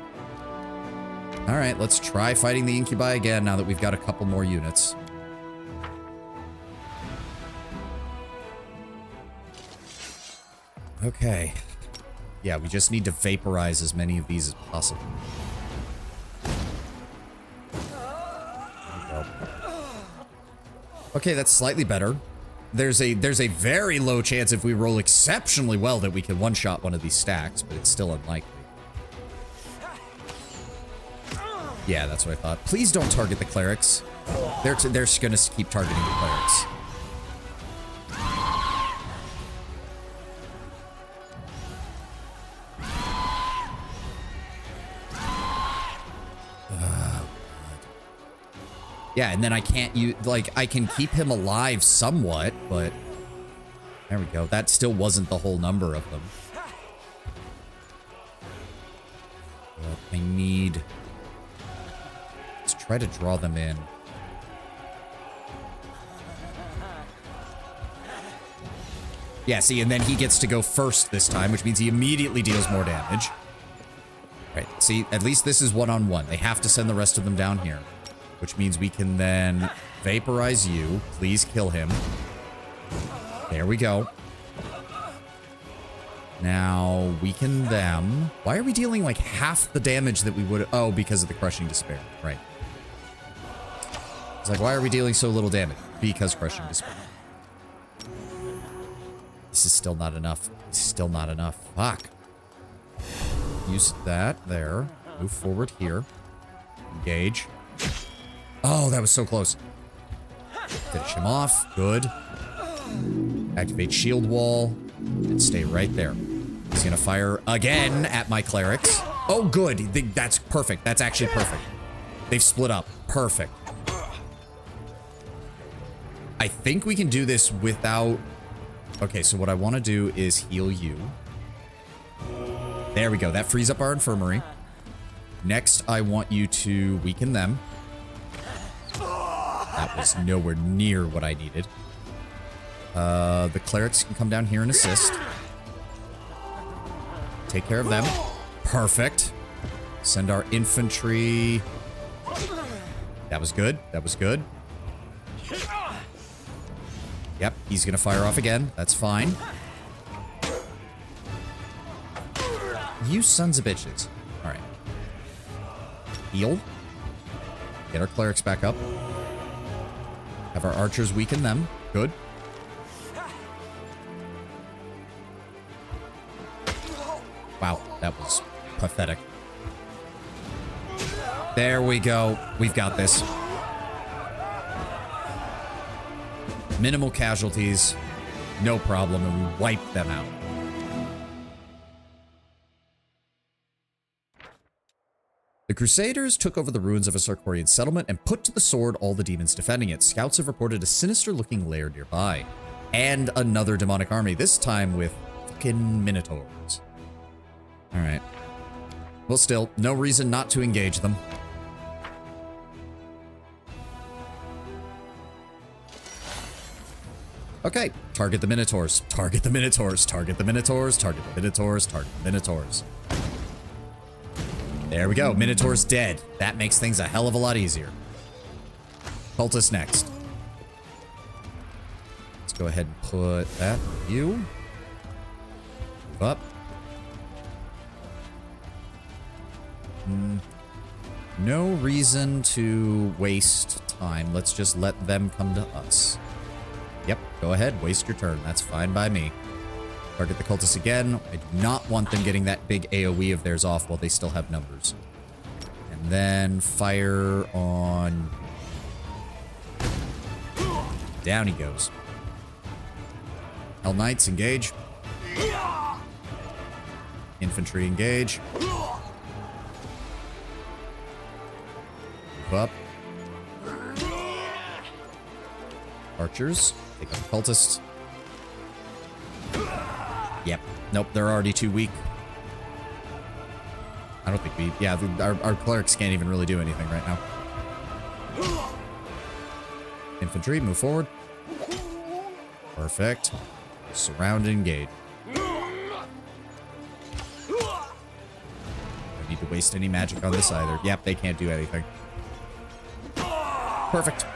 All right, let's try fighting the incubi again now that we've got a couple more units. Okay. Yeah, we just need to vaporize as many of these as possible. Okay, that's slightly better. There's a very low chance if we roll exceptionally well that we can one-shot one of these stacks, but it's still unlikely. Yeah, that's what I thought. Please don't target the clerics. They're gonna keep targeting the clerics. Yeah, and then I can't use, like, I can keep him alive somewhat, but there we go. That still wasn't the whole number of them. But I need, let's try to draw them in. Yeah, see, and then he gets to go first this time, which means he immediately deals more damage. Right, see, at least this is one-on-one. They have to send the rest of them down here. Which means we can then vaporize you. Please kill him. There we go. Now, weaken them. Why are we dealing like half the damage that we would... Oh, because of the Crushing Despair. Right. It's like, why are we dealing so little damage? Because Crushing Despair. This is still not enough. This is still not enough. Fuck. Use that there. Move forward here. Engage. Oh, that was so close. Finish him off. Good. Activate shield wall. And stay right there. He's gonna fire again at my clerics. Oh, good. That's perfect. That's actually perfect. They've split up. Perfect. I think we can do this without... Okay, so what I want to do is heal you. There we go. That frees up our infirmary. Next, I want you to weaken them. That was nowhere near what I needed. The clerics can come down here and assist. Take care of them. Perfect. Send our infantry. That was good. That was good. Yep, he's gonna fire off again. That's fine. You sons of bitches. Alright. Heal. Get our clerics back up. Have our archers weaken them. Good. Wow, that was pathetic. There we go. We've got this. Minimal casualties. No problem, and we wiped them out. The Crusaders took over the ruins of a Sarkorian settlement and put to the sword all the demons defending it. Scouts have reported a sinister-looking lair nearby. And another demonic army, this time with fucking minotaurs. Alright. Well, still, no reason not to engage them. Okay, target the minotaurs. Target the minotaurs. Target the minotaurs. Target the minotaurs. Target the minotaurs. There we go. Minotaur's dead. That makes things a hell of a lot easier. Cultist next. Let's go ahead and put that with you. Move up. No reason to waste time. Let's just let them come to us. Yep, go ahead. Waste your turn. That's fine by me. Target the cultists again. I do not want them getting that big AoE of theirs off while they still have numbers. And then fire on... Down he goes. Hell Knights, engage. Infantry, engage. Move up. Archers, take out the cultists. Yep. Nope, they're already too weak. I don't think we... Yeah, our clerics can't even really do anything right now. Infantry, move forward. Perfect. Surround and engage. Don't need to waste any magic on this either. Yep, they can't do anything. Perfect.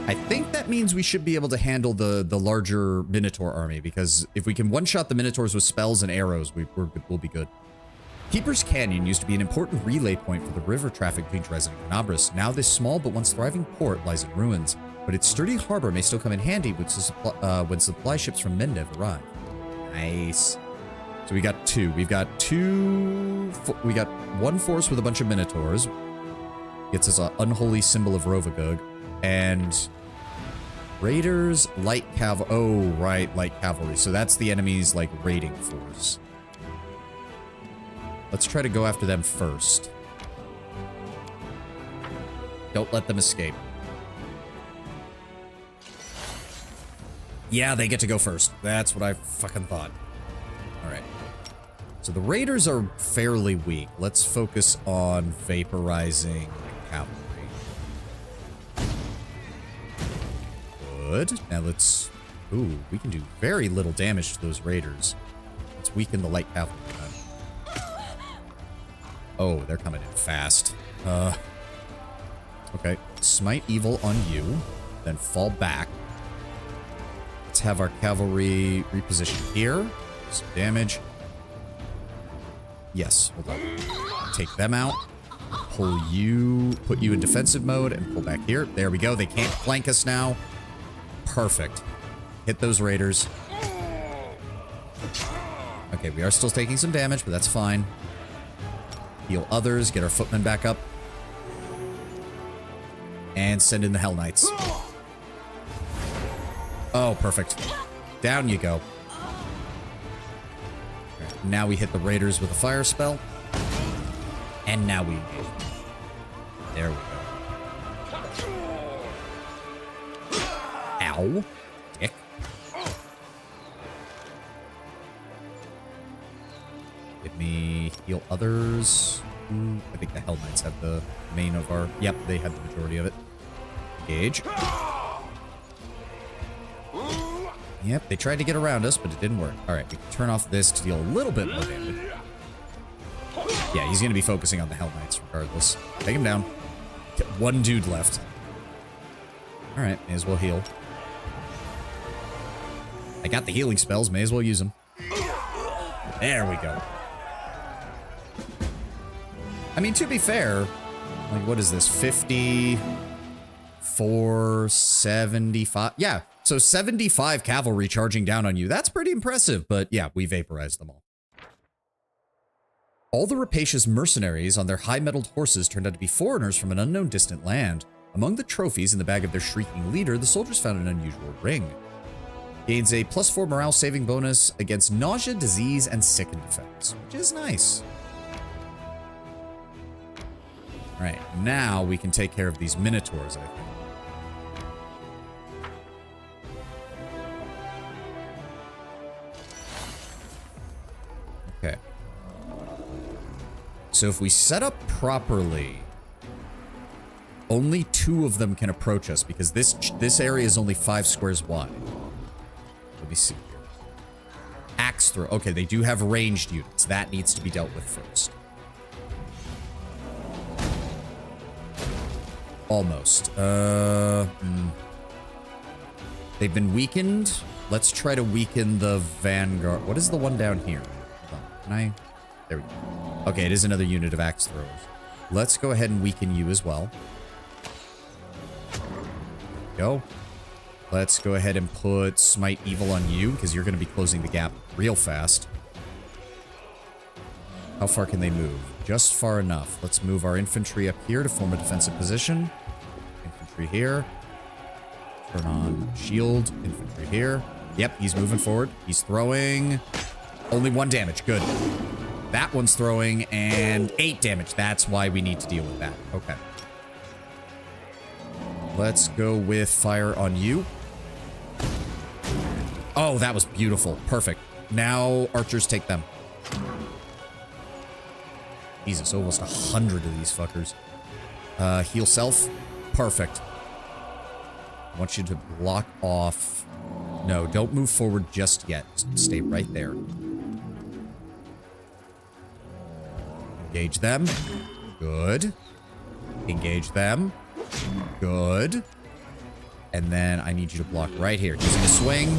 I think that means we should be able to handle the larger Minotaur army, because if we can one-shot the Minotaurs with spells and arrows, we'll be good. Keeper's Canyon used to be an important relay point for the river traffic between Dresden and Canabris. Now this small but once thriving port lies in ruins, but its sturdy harbor may still come in handy when supply ships from Mendev arrive. Nice. So we got two. We got one force with a bunch of Minotaurs. Gets us an unholy symbol of Rovagug. And Raiders, light cavalry. Oh, right, light cavalry. So that's the enemy's, like, raiding force. Let's try to go after them first. Don't let them escape. Yeah, they get to go first. That's what I fucking thought. Alright. So the Raiders are fairly weak. Let's focus on vaporizing cavalry. Good. Now let's... Ooh, we can do very little damage to those Raiders. Let's weaken the light cavalry then. Oh, they're coming in fast. Okay. Smite evil on you. Then fall back. Let's have our cavalry reposition here. Some damage. Yes, hold on. Take them out. Pull you... Put you in defensive mode and pull back here. There we go. They can't flank us now. Perfect. Hit those raiders. Okay, we are still taking some damage, but that's fine. Heal others, get our footmen back up. And send in the Hell Knights. Oh, perfect. Down you go. Okay, now we hit the raiders with a fire spell. And now we engage. There we go. Ow. Dick. Give me heal others. Ooh, I think the Hell Knights have the main of our... Yep, they had the majority of it. Engage. Yep, they tried to get around us, but it didn't work. Alright, we can turn off this to deal a little bit more damage. Yeah, he's going to be focusing on the Hell Knights regardless. Take him down. Get one dude left. Alright, may as well heal. I got the healing spells, may as well use them. There we go. I mean, to be fair, like, what is this? 54, 75? Yeah, so 75 cavalry charging down on you. That's pretty impressive, but yeah, we vaporized them all. All the rapacious mercenaries on their high-mettled horses turned out to be foreigners from an unknown distant land. Among the trophies in the bag of their shrieking leader, the soldiers found an unusual ring. Gains a +4 morale saving bonus against nausea, disease, and sicken effects, which is nice. Alright, now we can take care of these Minotaurs, I think. Okay. So if we set up properly, only 2 of them can approach us because this area is only 5 squares wide. Let me see here. Axe throw. Okay, they do have ranged units. That needs to be dealt with first. Almost. They've been weakened. Let's try to weaken the Vanguard. What is the one down here? Hold on. Can I? There we go. Okay, it is another unit of axe throwers. Let's go ahead and weaken you as well. There we go. Let's go ahead and put Smite Evil on you, because you're going to be closing the gap real fast. How far can they move? Just far enough. Let's move our infantry up here to form a defensive position. Infantry here. Turn on shield. Infantry here. Yep, he's moving forward. He's throwing. Only 1 damage. Good. That one's throwing, and 8 damage. That's why we need to deal with that. Okay. Let's go with fire on you. Oh, that was beautiful. Perfect. Now archers take them. Jesus, almost 100 of these fuckers. Heal self. Perfect. I want you to block off. No, don't move forward just yet. Just stay right there. Engage them. Good. Engage them. Good. And then I need you to block right here. Using a swing.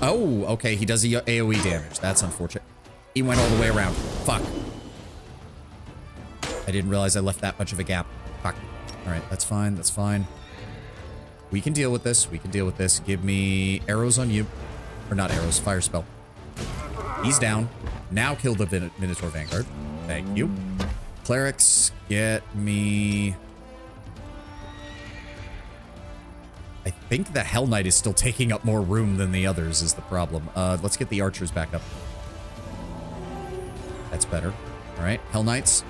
Oh, okay. He does the AoE damage. That's unfortunate. He went all the way around. Fuck. I didn't realize I left that much of a gap. Fuck. All right, that's fine. That's fine. We can deal with this. We can deal with this. Give me arrows on you. Or not arrows. Fire spell. He's down. Now kill the Minotaur Vanguard. Thank you. Clerics, get me... I think the Hell Knight is still taking up more room than the others is the problem. Let's get the archers back up. That's better. All right, Hell Knights.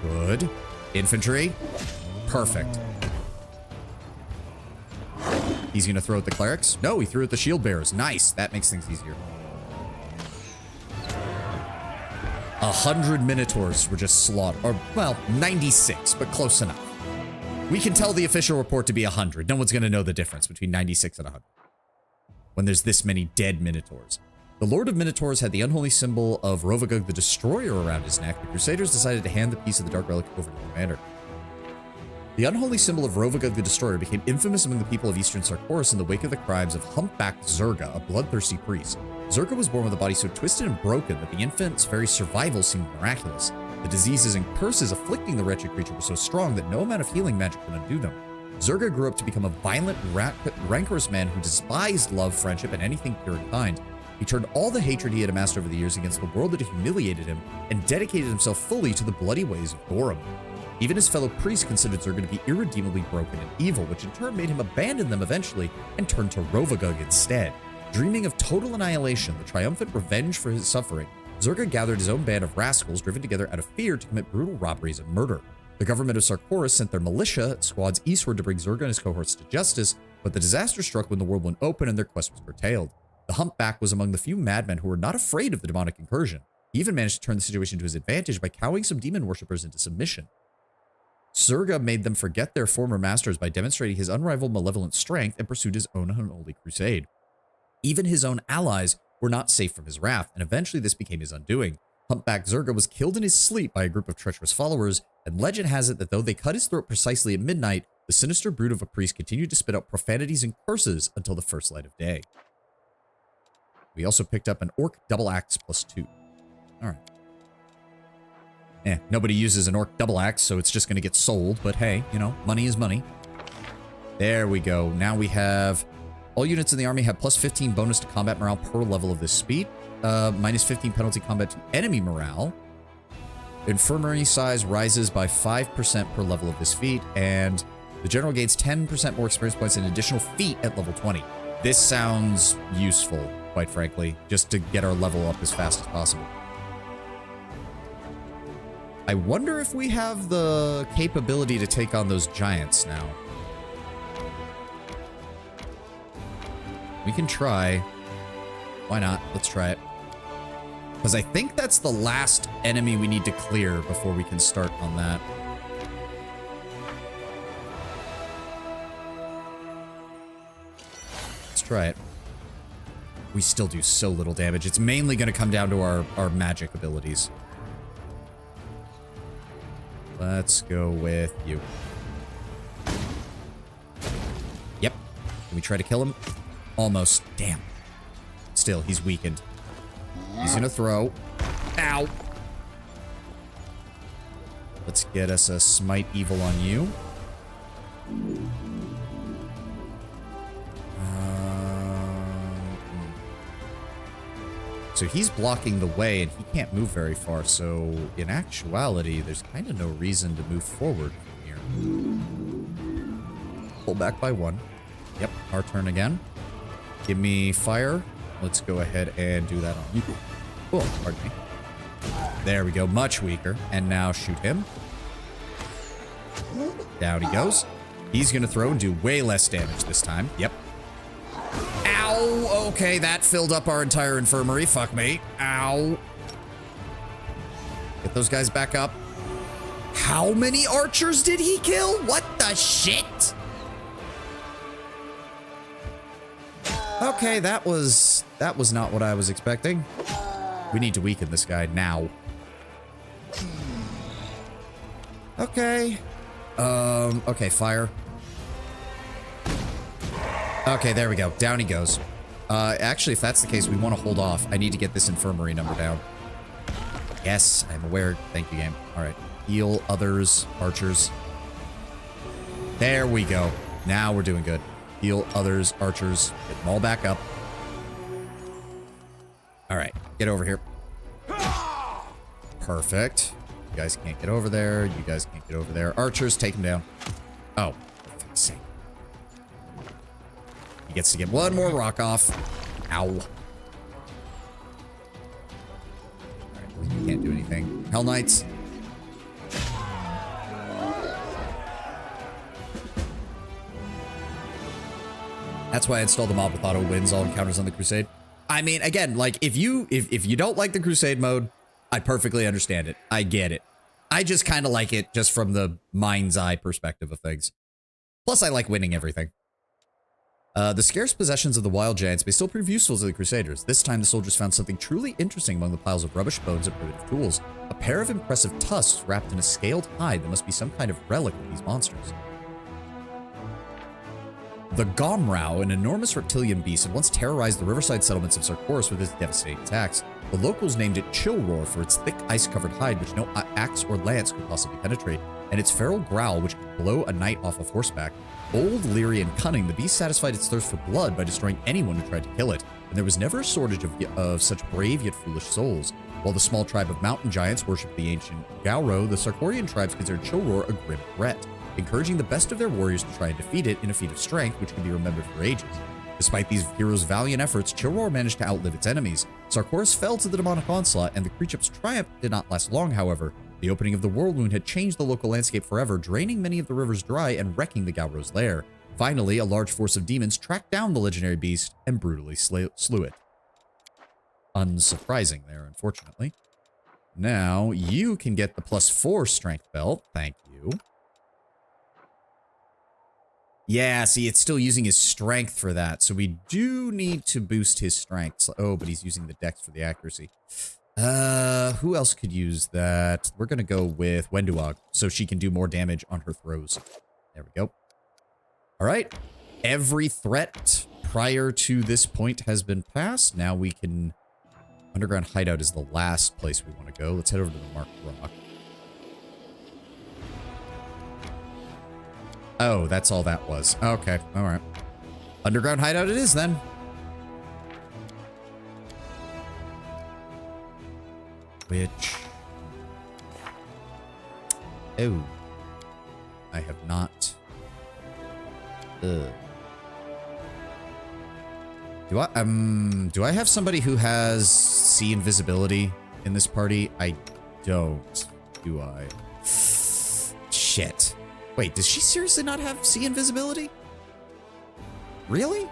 Good. Infantry. Perfect. He's going to throw at the clerics. No, he threw at the shield bearers. Nice. That makes things easier. 100 Minotaurs were just slaughtered. Or, well, 96, but close enough. We can tell the official report to be 100. No one's going to know the difference between 96 and 100 when there's this many dead Minotaurs. The Lord of Minotaurs had the unholy symbol of Rovagug the Destroyer around his neck. The Crusaders decided to hand the piece of the Dark Relic over to the commander. The unholy symbol of Rovagug the Destroyer became infamous among the people of Eastern Sarkoris in the wake of the crimes of humpbacked Zerga, a bloodthirsty priest. Zerga was born with a body so twisted and broken that the infant's very survival seemed miraculous. The diseases and curses afflicting the wretched creature were so strong that no amount of healing magic could undo them. Zerga grew up to become a violent, rancorous man who despised love, friendship, and anything pure and kind. He turned all the hatred he had amassed over the years against the world that had humiliated him and dedicated himself fully to the bloody ways of Gorum. Even his fellow priests considered Zerga to be irredeemably broken and evil, which in turn made him abandon them eventually and turn to Rovagug instead. Dreaming of total annihilation, the triumphant revenge for his suffering, Zerga gathered his own band of rascals driven together out of fear to commit brutal robberies and murder. The government of Sarkoris sent their militia squads eastward to bring Zerga and his cohorts to justice, but the disaster struck when the world went open and their quest was curtailed. The humpback was among the few madmen who were not afraid of the demonic incursion. He even managed to turn the situation to his advantage by cowing some demon worshippers into submission. Zerga made them forget their former masters by demonstrating his unrivaled malevolent strength and pursued his own unholy crusade. Even his own allies were not safe from his wrath, and eventually this became his undoing. Humpback Zerga was killed in his sleep by a group of treacherous followers, and legend has it that though they cut his throat precisely at midnight, the sinister brood of a priest continued to spit out profanities and curses until the first light of day. We also picked up an Orc Double Axe +2. Alright. Nobody uses an Orc Double Axe, so it's just going to get sold, but hey, you know, money is money. There we go. Now we have... all units in the army have +15 bonus to combat morale per level of this speed. -15 penalty combat to enemy morale. Infirmary size rises by 5% per level of this feat, and the general gains 10% more experience points and additional feat at level 20. This sounds useful, quite frankly, just to get our level up as fast as possible. I wonder if we have the capability to take on those giants now. We can try. Why not? Let's try it. Because I think that's the last enemy we need to clear before we can start on that. Let's try it. We still do so little damage. It's mainly going to come down to our magic abilities. Let's go with you. Yep. Can we try to kill him? Almost. Damn. Still, he's weakened. He's gonna throw. Ow! Let's get us a Smite Evil on you. So he's blocking the way, and he can't move very far, so in actuality, there's kind of no reason to move forward from here. Pull back by 1. Yep, our turn again. Give me fire. Let's go ahead and do that on you. Cool, pardon me. There we go, much weaker. And now shoot him. Down he goes. He's gonna throw and do way less damage this time. Yep. Ow! Okay, that filled up our entire infirmary. Fuck me. Ow. Get those guys back up. How many archers did he kill? What the shit? Okay, that was not what I was expecting. We need to weaken this guy now. Okay. Okay, fire. Okay, there we go. Down he goes. Actually, if that's the case, we want to hold off. I need to get this infirmary number down. Yes, I'm aware. Thank you, game. All right. Heal others, archers. There we go. Now we're doing good. Heal others, archers. Get them all back up. All right. Get over here. Perfect. You guys can't get over there. You guys can't get over there. Archers, take him down. Oh, for fuck's sake. He gets to get one more rock off. Ow. Alright, we can't do anything. Hell Knights. That's why I installed the mob with auto wins all encounters on the Crusade. I mean, again, like, if you don't like the Crusade mode, I perfectly understand it. I get it. I just kind of like it just from the mind's eye perspective of things. Plus, I like winning everything. The scarce possessions of the wild giants may still prove useful to the Crusaders. This time, the soldiers found something truly interesting among the piles of rubbish, bones, and primitive tools. A pair of impressive tusks wrapped in a scaled hide that must be some kind of relic of these monsters. The Gomrau, an enormous reptilian beast, had once terrorized the riverside settlements of Sarkoris with its devastating attacks. The locals named it Chillroar for its thick, ice-covered hide which no axe or lance could possibly penetrate, and its feral growl which could blow a knight off of horseback. Bold, leery, and cunning, the beast satisfied its thirst for blood by destroying anyone who tried to kill it, and there was never a shortage of such brave yet foolish souls. While the small tribe of mountain giants worshipped the ancient Gauro, the Sarkorian tribes considered Chillroar a grim threat, encouraging the best of their warriors to try and defeat it in a feat of strength which could be remembered for ages. Despite these heroes' valiant efforts, Chillroar managed to outlive its enemies. Sarkoris fell to the demonic onslaught, and the creature's triumph did not last long, however. The opening of the World Wound had changed the local landscape forever, draining many of the rivers dry and wrecking the Gauro's lair. Finally, a large force of demons tracked down the legendary beast and brutally slew it. Unsurprising there, unfortunately. Now, you can get the +4 strength belt. Thank you. Yeah, see, it's still using his strength for that, so we do need to boost his strength. Oh, but he's using the dex for the accuracy. Who else could use that? We're gonna go with Wenduog, so she can do more damage on her throws. There we go. All right. Every threat prior to this point has been passed. Now we can... Underground Hideout is the last place we want to go. Let's head over to the Marked Rock. Oh, that's all that was. Okay, all right. Underground Hideout it is then. Which... Oh. I have not... Do I have somebody who has sea invisibility in this party? I don't, do I? Shit. Wait, does she seriously not have sea invisibility? Really?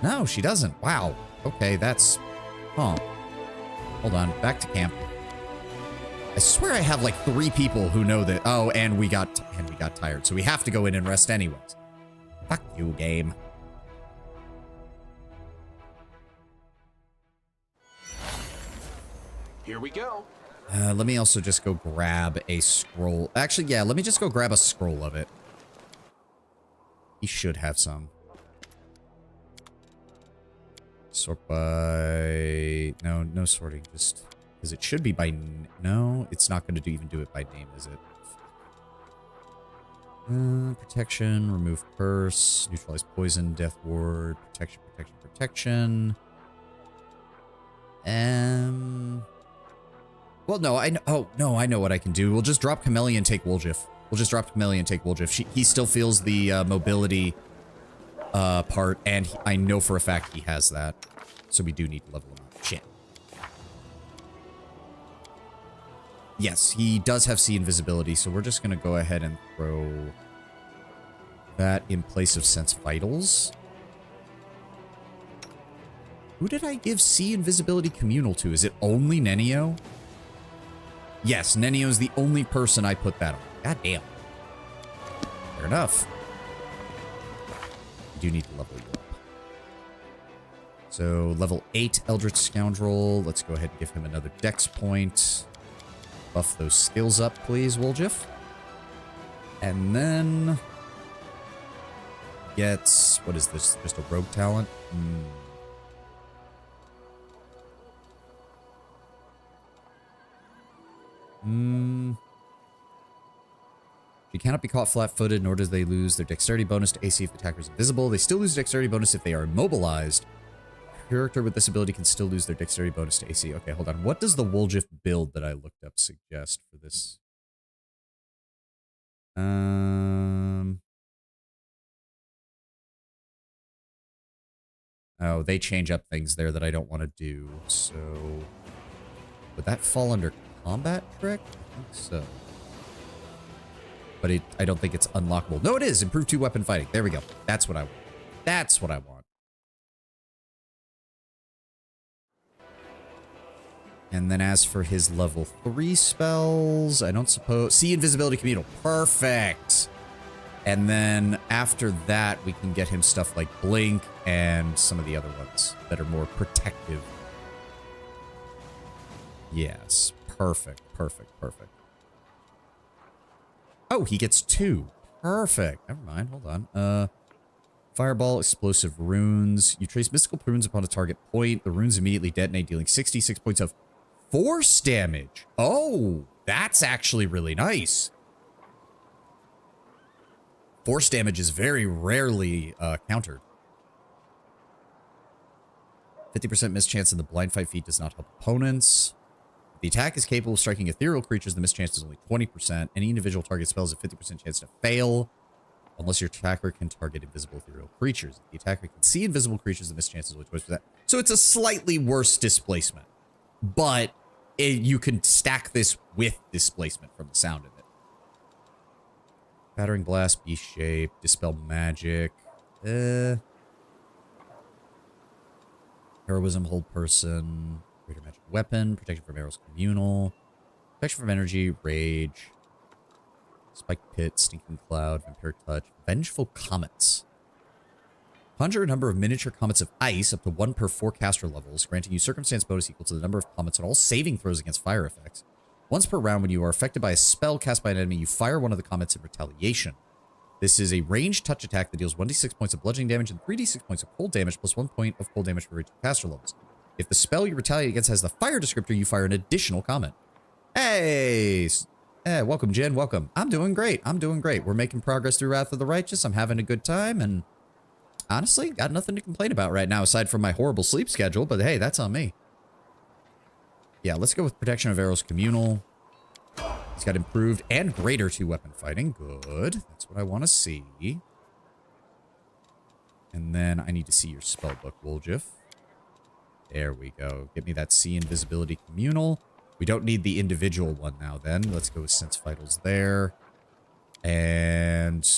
No, she doesn't. Wow. Okay, that's... Huh. Hold on. Back to camp. I swear I have like 3 people who know that. Oh, and we got tired, so we have to go in and rest anyways. Fuck you, game. Here we go. Let me also just go grab a scroll. Actually, yeah, let me just go grab a scroll of it. He should have some. Sort by... No sorting. Just... Because it should be by... No, it's not going to even do it by name, is it? Protection, remove curse, neutralize poison, death ward, protection. Well, no, I know. Oh, no, I know what I can do. We'll just drop Chameleon, take Woljif. He still feels the mobility part, and I know for a fact he has that. So we do need to level him up. Shit. Yes, he does have sea invisibility, so we're just going to go ahead and throw that in place of Sense Vitals. Who did I give sea invisibility communal to? Is it only Nenio? Yes, Nenio's the only person I put that on. God damn. Fair enough. I do need to level you up. So, level 8 Eldritch Scoundrel. Let's go ahead and give him another dex point. Buff those skills up, please, Woljif. And then... gets... what is this? Just a rogue talent? She cannot be caught flat-footed, nor does they lose their dexterity bonus to AC if the attacker is invisible. They still lose their dexterity bonus if they are immobilized. Character with this ability can still lose their dexterity bonus to AC. Okay, hold on. What does the Woljif build that I looked up suggest for this? Oh, they change up things there that I don't want to do. So, would that fall under combat trick? I think so. But I don't think it's unlockable. No, it is. Improved 2 weapon fighting. There we go. That's what I want. That's what I want. And then as for his level 3 spells, I don't suppose... See Invisibility Communal. Perfect. And then after that, we can get him stuff like Blink and some of the other ones that are more protective. Yes. Perfect. Perfect. Perfect. Oh, he gets 2. Perfect. Never mind. Hold on. Fireball, explosive runes. You trace mystical runes upon a target point. The runes immediately detonate, dealing 66 points of force damage. Oh, that's actually really nice. Force damage is very rarely countered. 50% mischance in the blind fight feat does not help opponents. If the attack is capable of striking ethereal creatures, the mischance is only 20%. Any individual target spell has a 50% chance to fail, unless your attacker can target invisible ethereal creatures. If the attacker can see invisible creatures, the mischance is only 20%. So it's a slightly worse displacement. But you can stack this with displacement from the sound of it. Battering Blast, Beast Shape, Dispel Magic. Heroism, Hold Person. Greater Magic Weapon. Protection from Arrows, Communal. Protection from Energy, Rage. Spike Pit, Stinking Cloud, Vampiric Touch. Vengeful Comets. Conjure a number of miniature comets of ice up to 1 per 4 caster levels, granting you circumstance bonus equal to the number of comets on all saving throws against fire effects. Once per round, when you are affected by a spell cast by an enemy, you fire one of the comets in retaliation. This is a ranged touch attack that deals 1d6 points of bludgeoning damage and 3d6 points of cold damage, plus 1 point of cold damage for each caster levels. If the spell you retaliate against has the fire descriptor, you fire an additional comet. Hey! Hey, welcome, Jen. Welcome. I'm doing great. I'm doing great. We're making progress through Wrath of the Righteous. I'm having a good time, and honestly, got nothing to complain about right now, aside from my horrible sleep schedule, but hey, that's on me. Yeah, let's go with Protection of Arrows Communal. He's got improved and greater 2 weapon fighting. Good. That's what I want to see. And then I need to see your spellbook, Woljif. There we go. Get me that See Invisibility Communal. We don't need the individual one now then. Let's go with Sense Vitals there. And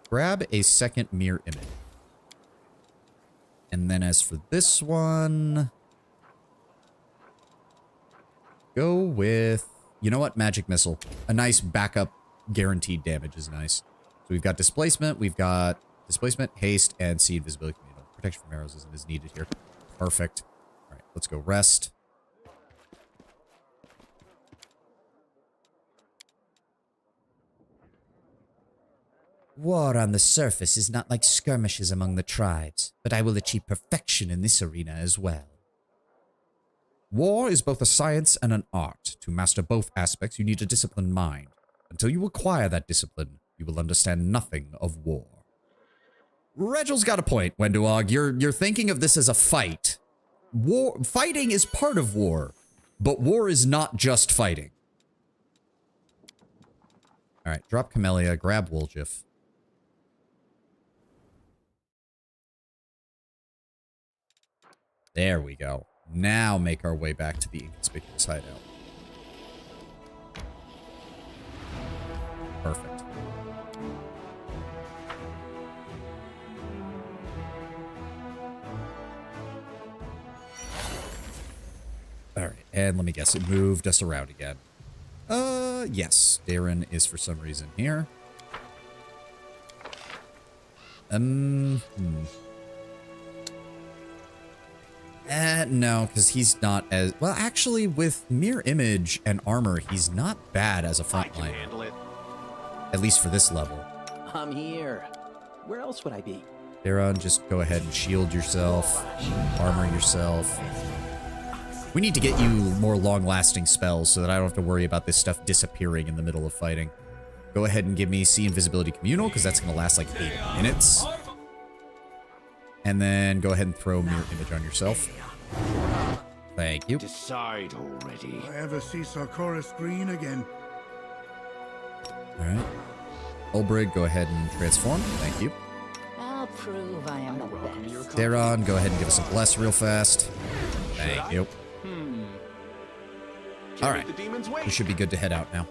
grab a second mirror image. And then as for this one, go with, you know what? Magic Missile. A nice backup guaranteed damage is nice. So we've got displacement, haste, and See Invisibility Communal. Protection from arrows isn't as needed here. Perfect. All right, let's go rest. War on the surface is not like skirmishes among the tribes, but I will achieve perfection in this arena as well. War is both a science and an art. To master both aspects, you need a disciplined mind. Until you acquire that discipline, you will understand nothing of war. Regel's got a point, Wenduog. You're thinking of this as a fight. Fighting is part of war, but war is not just fighting. All right, drop Camellia, grab Woljif. There we go. Now make our way back to the inconspicuous hideout. Perfect. All right. And let me guess, it moved us around again. Yes. Darren is for some reason here. No, because he's not as... Well, actually, with mirror image and armor, he's not bad as a I can frontline. handle it. At least for this level. I'm here. Where else would I be? Darren, just go ahead and shield yourself. Armor yourself. We need to get you more long-lasting spells so that I don't have to worry about this stuff disappearing in the middle of fighting. Go ahead and give me See Invisibility Communal, because that's going to last like 8 minutes. And then go ahead and throw Mirror Image on yourself. Thank you. Decide already. If I ever see Sarkoris Green again. Alright. Ulbrig, go ahead and transform. Thank you. I'll prove I am the best. Daron, go ahead and give us a bless real fast. Thank you. Can't Alright. make the demons wait. We should be good to head out now.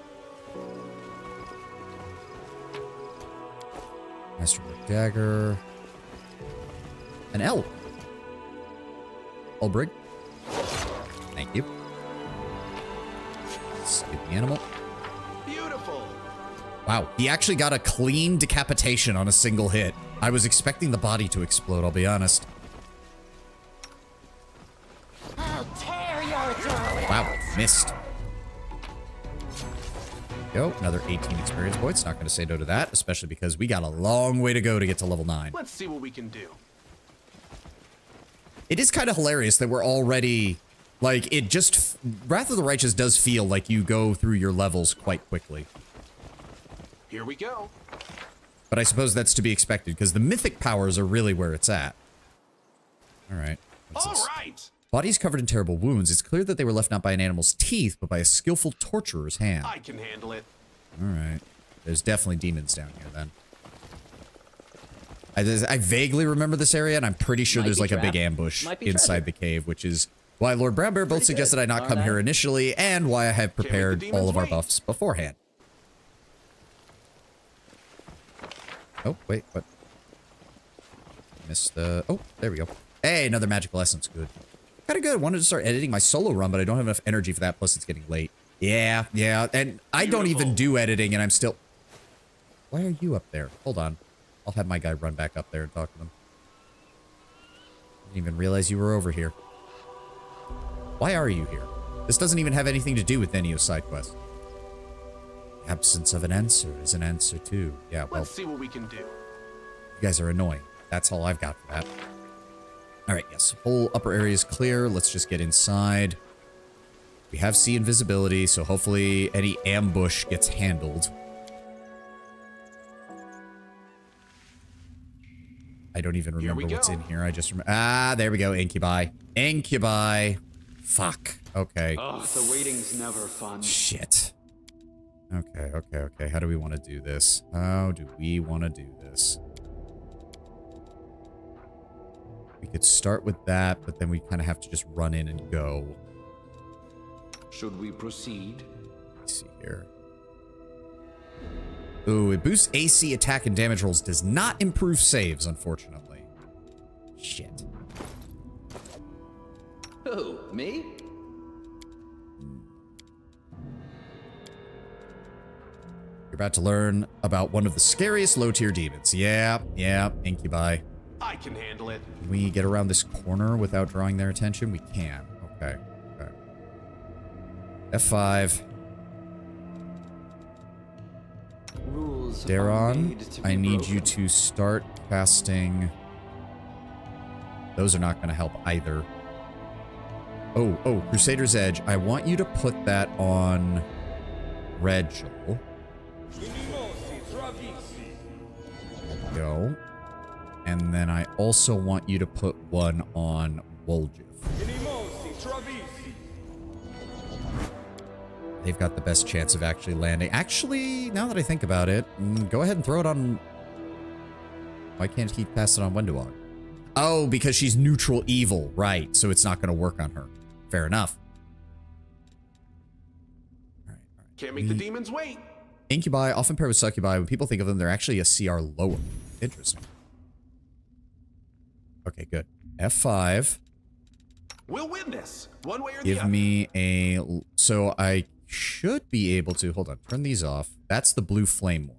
Masterwork Dagger. An L. Ulbrig. Thank you. Skip the animal. Beautiful. Wow, he actually got a clean decapitation on a single hit. I was expecting the body to explode, I'll be honest. I'll tear your throat Wow, out. missed. Go, another 18 experience points. Not going to say no to that, especially because we got a long way to go to get to level 9. Let's see what we can do. It is kind of hilarious that we're already, like, it just, Wrath of the Righteous does feel like you go through your levels quite quickly. Here we go. But I suppose that's to be expected, because the mythic powers are really where it's at. Alright. All right. Bodies covered in terrible wounds. It's clear that they were left not by an animal's teeth, but by a skillful torturer's hand. I can handle it. Alright. There's definitely demons down here, then. I vaguely remember this area, and I'm pretty sure Might there's be like a big trap. ambush Might be inside treasure. the cave, which is why Lord Brown Bear both Pretty suggested good, I not come aren't here I? initially, and why I have prepared demons all of our wait. buffs beforehand. Oh, wait, what? Missed the... Oh, there we go. Hey, another magical essence. Good. Kind of good. I wanted to start editing my solo run, but I don't have enough energy for that, plus it's getting late. Yeah, and I don't even do editing, and I'm still... Why are you up there? Hold on. I'll have my guy run back up there and talk to them. Didn't even realize you were over here. Why are you here? This doesn't even have anything to do with any of side quests. The absence of an answer is an answer too. Yeah, well, Let's see what we can do. you guys are annoying. That's all I've got for that. Alright, yes. Whole upper area is clear. Let's just get inside. We have See Invisibility, so hopefully any ambush gets handled. I don't even remember what's in here. I just remember... Ah, there we go. Incubi. Incubi. Fuck. Okay. Ugh, the waiting's never fun. Shit. Okay. How do we want to do this? How do we want to do this? We could start with that, but then we kind of have to just run in and go. Should we proceed? Let's see here. Ooh, it boosts AC attack and damage rolls. Does not improve saves, unfortunately. Shit. Who? Me? You're about to learn about one of the scariest low-tier demons. Yeah, Incubi. I can handle it. Can we get around this corner without drawing their attention? We can. Okay. F5. Rules are Daron, made to be I need broken. you to start casting... Those are not going to help either. Oh, Crusader's Edge. I want you to put that on Regil. There we go. And then I also want you to put one on Woljif. They've got the best chance of actually landing. Actually, now that I think about it, go ahead and throw it on... Why can't he pass it on Wenduog? Oh, because she's neutral evil. Right, so it's not going to work on her. Fair enough. All right. Can't make the demons wait. Incubi, often paired with succubi. When people think of them, they're actually a CR lower. Interesting. Okay, good. F5. We'll win this, one way or the Give other. me a... So I should be able to... Hold on. Turn these off. That's the blue flame one.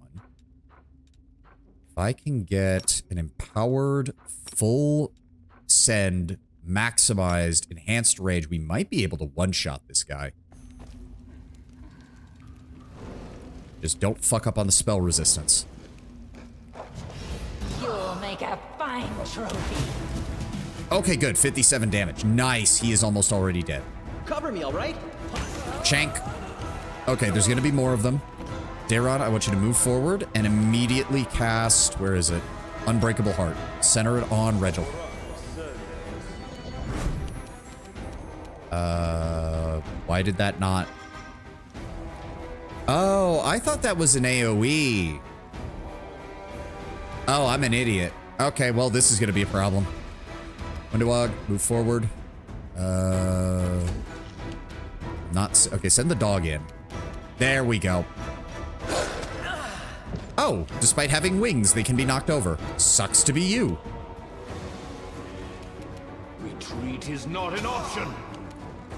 If I can get an empowered, full send, maximized, enhanced rage, we might be able to one-shot this guy. Just don't fuck up on the spell resistance. You'll make a fine trophy. Okay, good. 57 damage. Nice. He is almost already dead. Cover me, all right? Shank. Okay, there's going to be more of them. Daron, I want you to move forward and immediately cast... Where is it? Unbreakable Heart. Center it on Regil. Why did that not... Oh, I thought that was an AoE. Oh, I'm an idiot. Okay, well, this is going to be a problem. Windowog, move forward. Not... Okay, send the dog in. There we go. Oh, despite having wings, they can be knocked over. Sucks to be you. Retreat is not an option.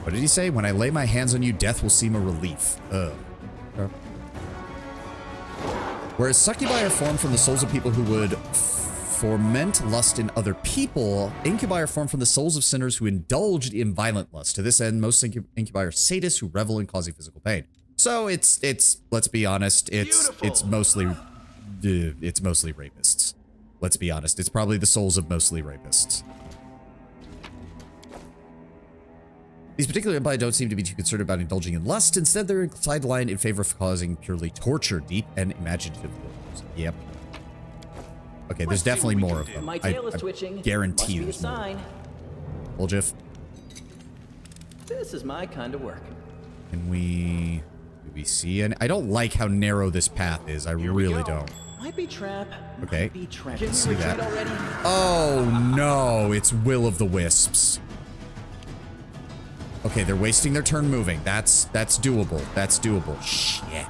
What did he say? When I lay my hands on you, death will seem a relief. Ugh. Okay. Whereas succubi are formed from the souls of people who would foment lust in other people, incubi are formed from the souls of sinners who indulged in violent lust. To this end, most incubi are sadists who revel in causing physical pain. So it's let's be honest, it's mostly rapists. Let's be honest, it's probably the souls of mostly rapists. These particular impi don't seem to be too concerned about indulging in lust. Instead, they're sidelined in favor of causing purely torture, deep and imaginative goals. Yep. Okay, there's definitely more of them. My tail is twitching. Guarantee Must be a there's more. sign. Woljif, This is my kind of work. can we... Do we see any... I don't like how narrow this path is. I really don't. Might be trap. Okay. Might be trap. Can Can see we that. retreat already? Oh, no. It's Will of the Wisps. Okay, they're wasting their turn moving. That's doable. That's doable. Shit.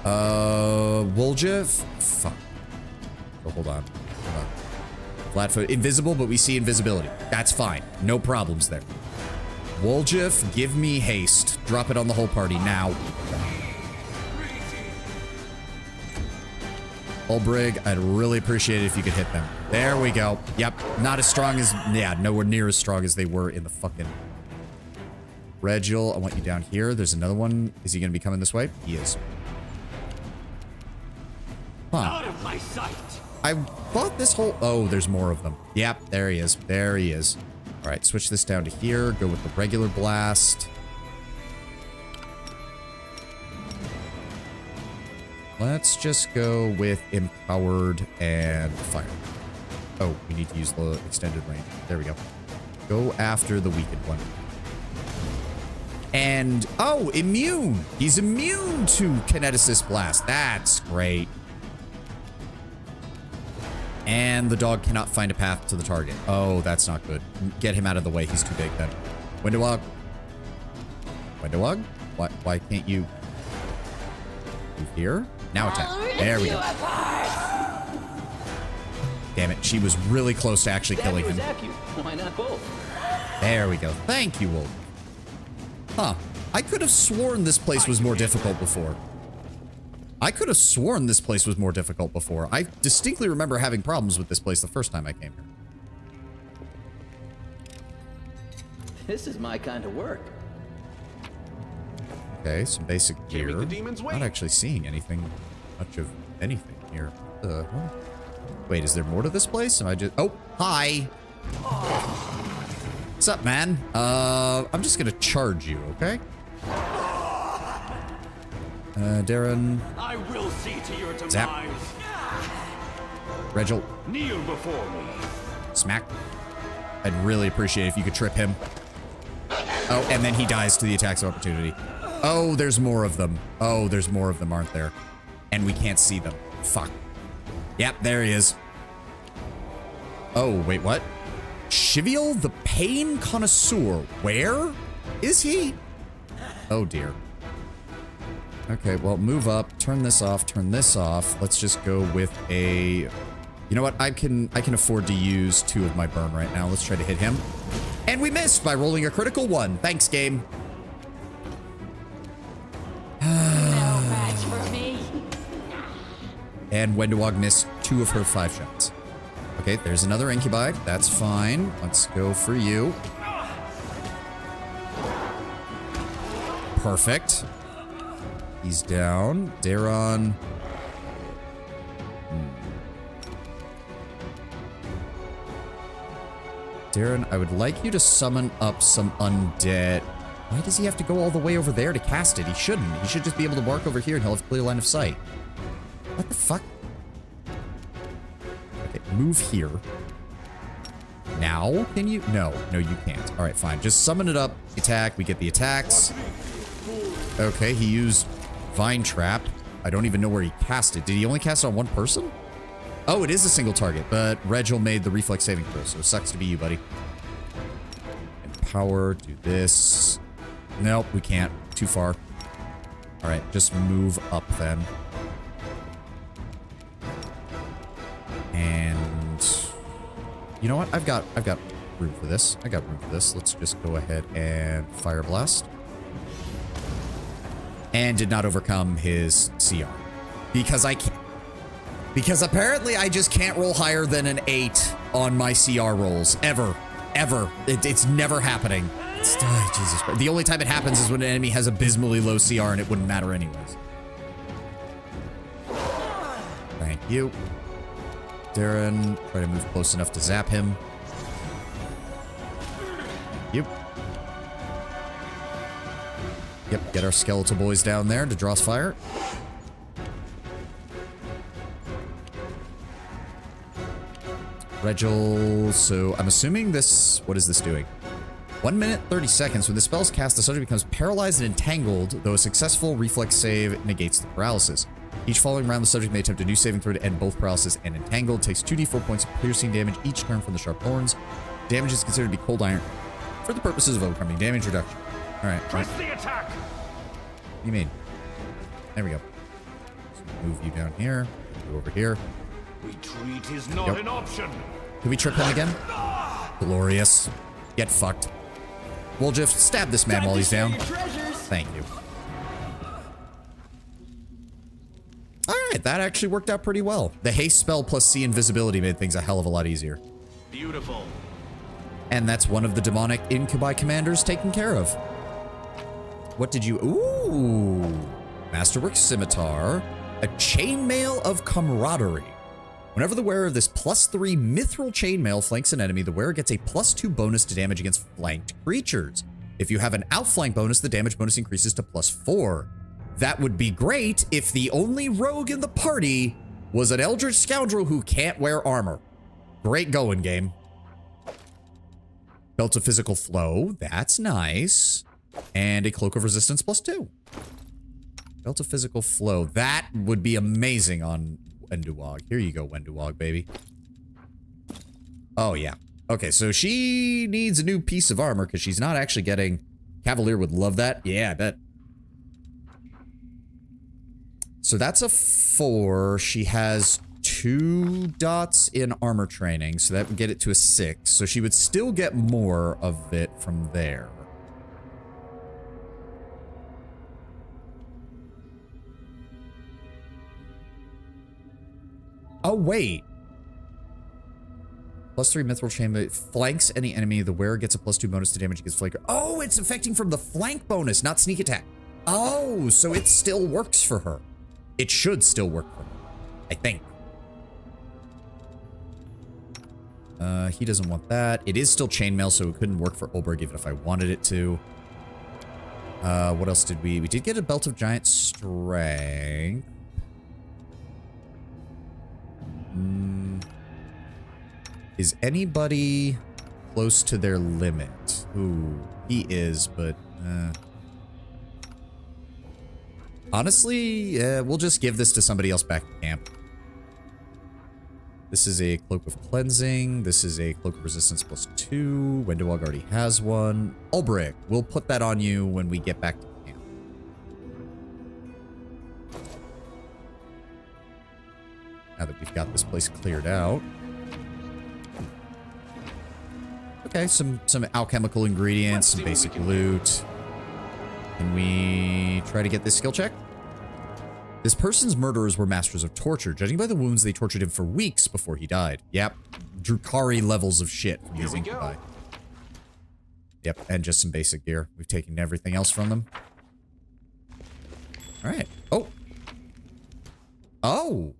Woljif? Fuck. Oh, hold on. Hold on. Flatfoot. Invisible, but we see invisibility. That's fine. No problems there. Woljif, give me haste. Drop it on the whole party now. Ulbrig, I'd really appreciate it if you could hit them. There we go. Yep. Not as strong as... Yeah, nowhere near as strong as they were in the fucking... Regil, I want you down here. There's another one. Is he going to be coming this way? He is. Huh. Out of my sight. I thought this whole... Oh, there's more of them. Yep, there he is. There he is. All right, switch this down to here. Go with the regular blast. Let's just go with empowered and fire. Oh, we need to use the extended range. There we go. Go after the weakened one. And, oh, immune. He's immune to Kineticist Blast. That's great. And the dog cannot find a path to the target. Oh, that's not good. Get him out of the way. He's too big then. Windowog. Windowog? Why can't you move here? Now attack. There we go. Damn it. She was really close to actually killing him. Zap you. Why not both? There we go. Thank you, Wolf. Huh. I could have sworn this place was more difficult before. I could have sworn this place was more difficult before. I distinctly remember having problems with this place the first time I came here. This is my kind of work. Okay, some basic gear. make the demons wait. Not actually seeing anything, much of anything here. Wait, is there more to this place? Am I just... Oh, hi. What's up, man? I'm just gonna charge you, okay? Darren. I will see to your demise. Zap. Regil. Kneel before me. Smack. I'd really appreciate it if you could trip him. Oh, and then he dies to the attacks of opportunity. Oh, there's more of them. Oh, there's more of them, aren't there? And we can't see them. Fuck. Yep, there he is. Oh, wait, what? Shivial the Pain Connoisseur. Where is he? Oh, dear. Okay, well, move up. Turn this off. Turn this off. Let's just go with a... You know what? I can afford to use 2 of my burn right now. Let's try to hit him. And we missed by rolling a critical 1. Thanks, game. No match for me. And Wendewog missed 2 of her 5 shots. Okay, there's another incubi. That's fine. Let's go for you. Perfect. He's down. Daron. Darren, I would like you to summon up some undead. Why does he have to go all the way over there to cast it? He shouldn't. He should just be able to walk over here and he'll have clear line of sight. What the fuck? Okay, move here. Now, can you? No, you can't. All right, fine. Just summon it up. Attack. We get the attacks. Okay, he used Vine Trap. I don't even know where he cast it. Did he only cast it on one person? Oh, it is a single target, but Regil made the reflex saving throw, so it sucks to be you, buddy. Empower, do this. Nope, we can't. Too far. All right, just move up then. And you know what? I've got room for this. I got room for this. Let's just go ahead and Fire Blast. And did not overcome his CR. Because I can't. Because apparently I just can't roll higher than an 8 on my CR rolls. Ever. It's never happening. Jesus Christ. The only time it happens is when an enemy has abysmally low CR and it wouldn't matter anyways. Thank you. Darren, try to move close enough to zap him. Thank you. Yep, get our skeletal boys down there to draw fire. Regil, so I'm assuming this, what is this doing? 1 minute, 30 seconds. When the spell is cast, the subject becomes paralyzed and entangled, though a successful reflex save negates the paralysis. Each following round, the subject may attempt a new saving throw to end both paralysis and entangled. Takes 2d4 points of piercing damage each turn from the sharp thorns. Damage is considered to be cold iron for the purposes of overcoming damage reduction. Alright. Press the attack! What do you mean? There we go. So move you down here. Go over here. Retreat is not an option. Can we trip him again? Glorious. Get fucked. We'll just stab this man while he's down. Thank you. Alright, that actually worked out pretty well. The haste spell plus C invisibility made things a hell of a lot easier. Beautiful. And that's one of the demonic incubi commanders taken care of. What did you... Ooh! Masterwork Scimitar. A chainmail of camaraderie. Whenever the wearer of this +3 mithril chainmail flanks an enemy, the wearer gets a +2 bonus to damage against flanked creatures. If you have an outflank bonus, the damage bonus increases to +4. That would be great if the only rogue in the party was an Eldritch Scoundrel who can't wear armor. Great going, game. Belt of Physical Flow. That's nice. And a Cloak of Resistance +2. Belt of Physical Flow. That would be amazing on Wendewog. Here you go, Wendewog, baby. Oh, yeah. Okay, so she needs a new piece of armor because she's not actually getting... Cavalier would love that. Yeah, I bet. So that's a 4. She has 2 dots in armor training, so that would get it to a 6. So she would still get more of it from there. Oh, wait. +3 mithril chamber flanks any enemy. The wearer gets a +2 bonus to damage against flanker. Oh, it's affecting from the flank bonus, not sneak attack. Oh, so it still works for her. It should still work for her, I think. He doesn't want that. It is still chainmail, so it couldn't work for Olberg even if I wanted it to. What else did we... We did get a Belt of Giant Strength. Is anybody close to their limit? Ooh, he is, but... Honestly, we'll just give this to somebody else back in camp. This is a Cloak of Cleansing. This is a Cloak of Resistance +2. Wendewog already has one. Ulbrich, we'll put that on you when we get back to camp. Now that we've got this place cleared out. Okay, some alchemical ingredients, some basic loot. Can we try to get this skill check? This person's murderers were masters of torture. Judging by the wounds, they tortured him for weeks before he died. Yep. Drukari levels of shit from these incubi. Yep, and just some basic gear. We've taken everything else from them. All right. Oh. Oh.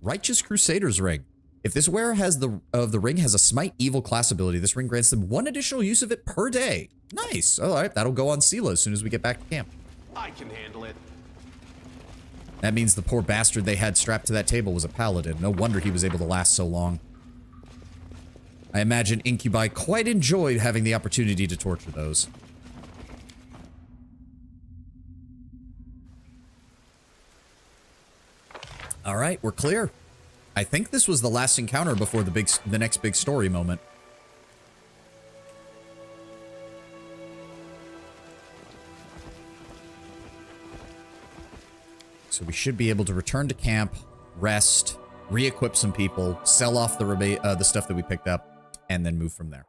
Righteous Crusader's Ring. If this wearer has the ring has a smite evil class ability, this ring grants them 1 additional use of it per day. Nice. All right, that'll go on Sela as soon as we get back to camp. I can handle it. That means the poor bastard they had strapped to that table was a paladin. No wonder he was able to last so long. I imagine incubi quite enjoyed having the opportunity to torture those. All right, we're clear. I think this was the last encounter before the next big story moment. So we should be able to return to camp, rest, re-equip some people, sell off the stuff that we picked up, and then move from there.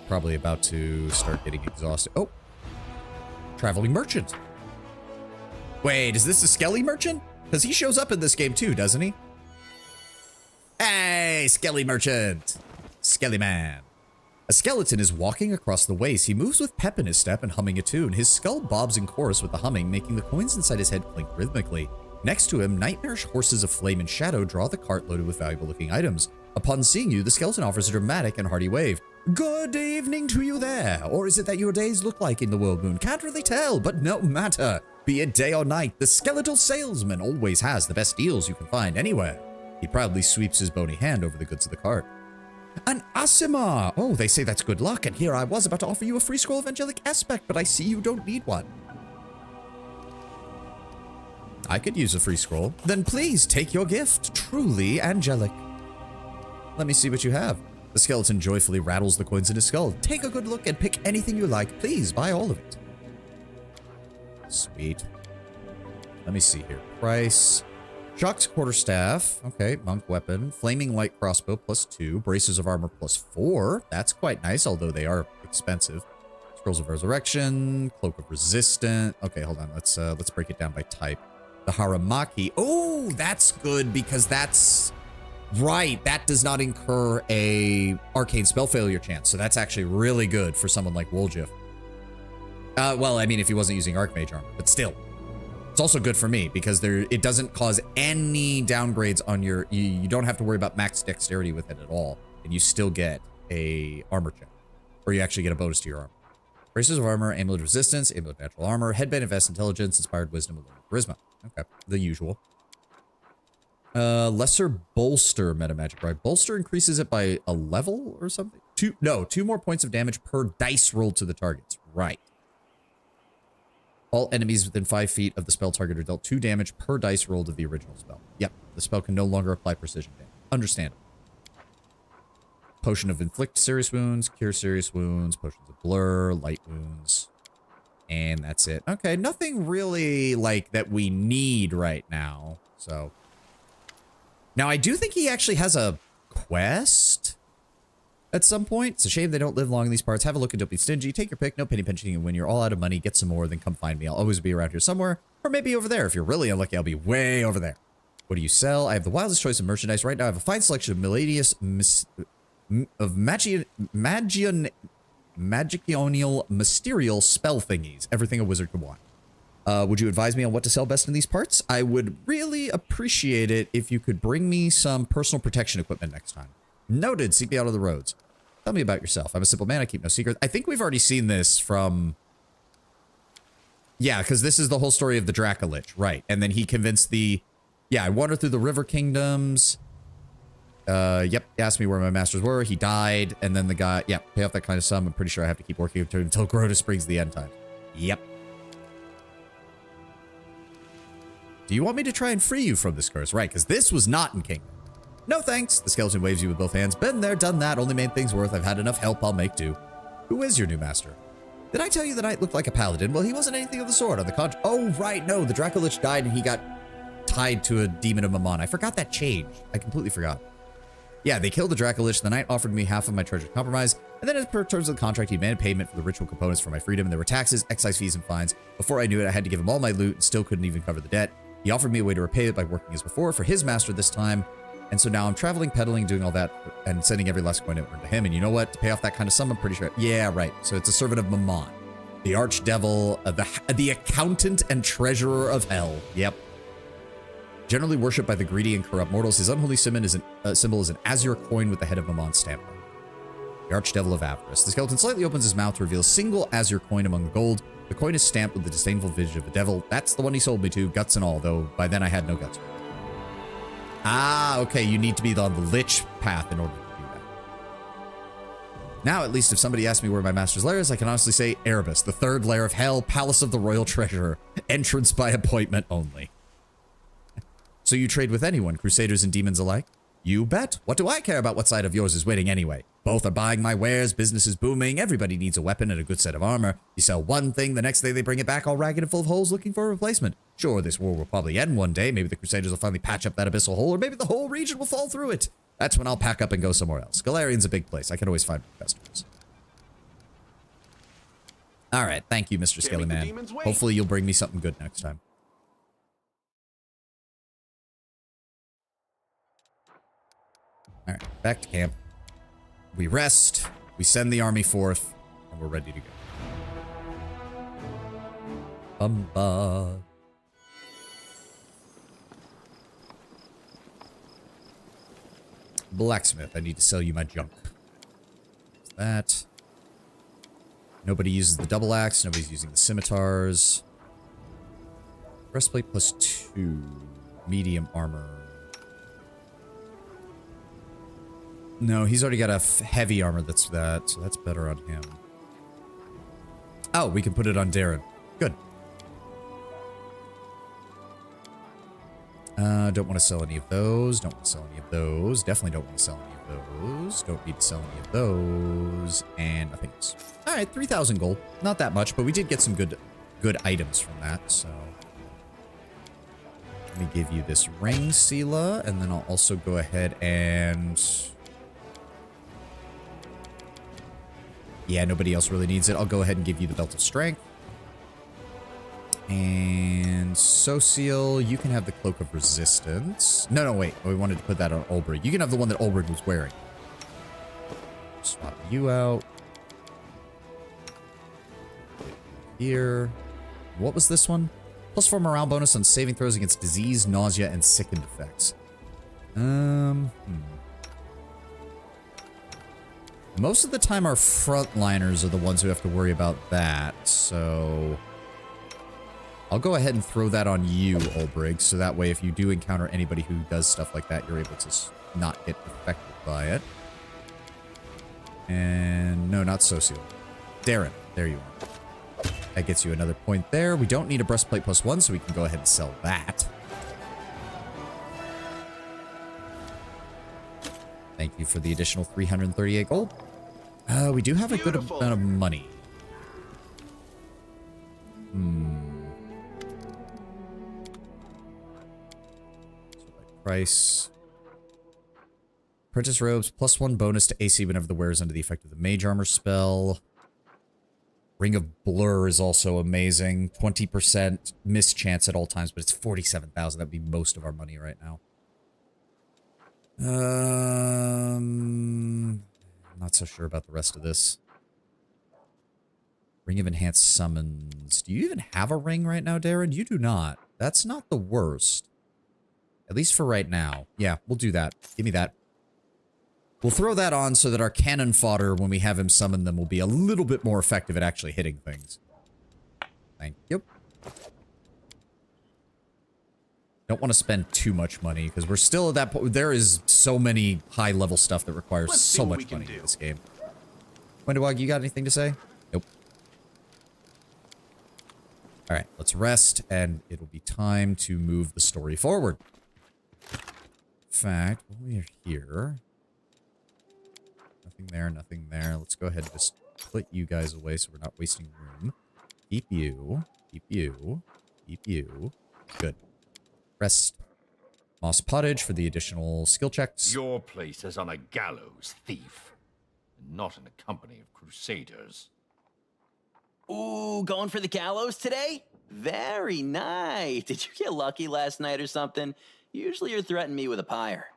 Probably about to start getting exhausted. Oh! Traveling merchant. Wait, is this a Skelly merchant? Because he shows up in this game too, doesn't he? Hey, Skelly merchant! Skelly man. A skeleton is walking across the waste. He moves with pep in his step and humming a tune. His skull bobs in chorus with the humming, making the coins inside his head clink rhythmically. Next to him, nightmarish horses of flame and shadow draw the cart loaded with valuable-looking items. Upon seeing you, the skeleton offers a dramatic and hearty wave. Good evening to you there. Or is it that your days look like in the world moon? Can't really tell, but no matter. Be it day or night, the skeletal salesman always has the best deals you can find anywhere. He proudly sweeps his bony hand over the goods of the cart. An Asimar! Oh, they say that's good luck, and here I was about to offer you a free scroll of angelic aspect, but I see you don't need one. I could use a free scroll. Then please take your gift. Truly angelic. Let me see what you have. The skeleton joyfully rattles the coins in his skull. Take a good look and pick anything you like. Please buy all of it. Sweet. Let me see here. Price. Shock's quarterstaff. Okay, monk weapon. Flaming light crossbow +2. Braces of armor +4. That's quite nice, although they are expensive. Scrolls of resurrection. Cloak of resistance. Okay, hold on. Let's break it down by type. The Haramaki. Oh, that's good because that's right. That does not incur a arcane spell failure chance, so that's actually really good for someone like Woljif. Well, I mean, if he wasn't using Archmage armor, but still. It's also good for me because it doesn't cause any downgrades on your... You don't have to worry about max dexterity with it at all, and you still get a armor check. Or you actually get a bonus to your armor. Braces of armor, amulet of resistance, amulet of natural armor, headband of vast intelligence, inspired wisdom, and charisma. Okay, the usual. Lesser bolster metamagic, right? Bolster increases it by a level or something? 2 more points of damage per dice rolled to the targets. Right. All enemies within 5 feet of the spell target are dealt 2 damage per dice rolled of the original spell. Yep, the spell can no longer apply precision damage. Understandable. Potion of inflict serious wounds, cure serious wounds, potions of blur, light wounds. And that's it. Okay, nothing really like that we need right now. So now I do think he actually has a quest at some point. It's a shame they don't live long in these parts. Have a look and don't be stingy. Take your pick. No penny pinching. And when you're all out of money, get some more. Then come find me. I'll always be around here somewhere. Or maybe over there. If you're really unlucky, I'll be way over there. What do you sell? I have the wildest choice of merchandise. Right now, I have a fine selection of magicionial mysterial spell thingies. Everything a wizard could want. Would you advise me on what to sell best in these parts? I would really appreciate it if you could bring me some personal protection equipment next time. Noted. Seek me out on the roads. Tell me about yourself. I'm a simple man. I keep no secrets. I think we've already seen this from... Yeah, because this is the whole story of the Dracolich. Right. And then he convinced the... Yeah, I wandered through the river kingdoms. Yep, he asked me where my masters were. He died. And then the guy... Yeah, pay off that kind of sum. I'm pretty sure I have to keep working until Grotus brings the end time. Yep. Do you want me to try and free you from this curse? Right, because this was not in Kingdom. No thanks. The skeleton waves you with both hands. Been there, done that. Only made things worth. I've had enough help. I'll make do. Who is your new master? Did I tell you the knight looked like a paladin? Well, he wasn't anything of the sort. On the contrary. Oh, right. No, the Dracolich died and he got tied to a demon of Mammon. I forgot that changed. I completely forgot. Yeah, they killed the Dracolich. The knight offered me half of my treasure compromise, and then as per terms of the contract, he demanded payment for the ritual components for my freedom, and there were taxes, excise fees, and fines. Before I knew it, I had to give him all my loot and still couldn't even cover the debt. He offered me a way to repay it by working as before for his master this time, and so now I'm traveling, peddling, doing all that, and sending every last coin I earned to him. And you know what? To pay off that kind of sum, I'm pretty sure. Yeah, right. So it's a servant of Mammon, the archdevil, the accountant and treasurer of hell. Yep. Generally worshipped by the greedy and corrupt mortals, his unholy symbol is an azure coin with the head of Mammon stamped on it. The archdevil of avarice. The skeleton slightly opens his mouth to reveal a single azure coin among the gold. The coin is stamped with the disdainful visage of the devil. That's the one he sold me to, guts and all, though by then I had no guts. Ah, okay, you need to be on the lich path in order to do that. Now, at least if somebody asks me where my master's lair is, I can honestly say Erebus, the third lair of hell, palace of the royal treasurer, entrance by appointment only. So you trade with anyone, crusaders and demons alike? You bet. What do I care about what side of yours is winning anyway? Both are buying my wares, business is booming, everybody needs a weapon and a good set of armor. You sell one thing, the next day they bring it back all ragged and full of holes looking for a replacement. Sure, this war will probably end one day, maybe the crusaders will finally patch up that abyssal hole, or maybe the whole region will fall through it. That's when I'll pack up and go somewhere else. Galarian's a big place, I can always find customers. Alright, thank you, Mr. Skelly Man. Hopefully you'll bring me something good next time. Alright, back to camp. We rest, we send the army forth, and we're ready to go. Bumba. Blacksmith, I need to sell you my junk. There's that. Nobody uses the double axe, nobody's using the scimitars. Breastplate +2. Medium armor. No, he's already got a heavy armor that's that, so that's better on him. Oh, we can put it on Darren. Good. Don't want to sell any of those. Don't want to sell any of those. Definitely don't want to sell any of those. Don't need to sell any of those. And nothing else. Alright, 3,000 gold. Not that much, but we did get some good items from that, so... Let me give you this ring, Sela, and then I'll also go ahead and... Yeah, nobody else really needs it. I'll go ahead and give you the Belt of Strength. And Social, you can have the Cloak of Resistance. No, wait. We wanted to put that on Ulbrig. You can have the one that Ulbrig was wearing. Swap you out. Here. What was this one? +4 morale bonus on saving throws against disease, nausea, and sickened effects. Most of the time, our frontliners are the ones who have to worry about that, so... I'll go ahead and throw that on you, Ulbrig, so that way if you do encounter anybody who does stuff like that, you're able to not get affected by it. And... no, not Social. Darren, there you are. That gets you another point there. We don't need a breastplate +1, so we can go ahead and sell that. Thank you for the additional 338 gold. We do have a good amount of money. So by price. Apprentice robes, +1 bonus to AC whenever the wearer is under the effect of the mage armor spell. Ring of Blur is also amazing. 20% mischance at all times, but it's 47,000. That'd be most of our money right now. Not so sure about the rest of this. Ring of Enhanced Summons. Do you even have a ring right now, Darren? You do not. That's not the worst. At least for right now. Yeah, we'll do that. Give me that. We'll throw that on so that our cannon fodder, when we have him summon them, will be a little bit more effective at actually hitting things. Thank you. Don't want to spend too much money, because we're still at that point. There is so many high-level stuff that requires so much money in this game. Wendawag, you got anything to say? Nope. Alright, let's rest, and it'll be time to move the story forward. In fact, while we're here... Nothing there, nothing there. Let's go ahead and just put you guys away so we're not wasting room. Keep you. Keep you. Keep you. Good. Rest. Moss Pottage for the additional skill checks. Your place is on a gallows, thief. Not in a company of crusaders. Ooh, going for the gallows today? Very nice. Did you get lucky last night or something? Usually you're threatening me with a pyre.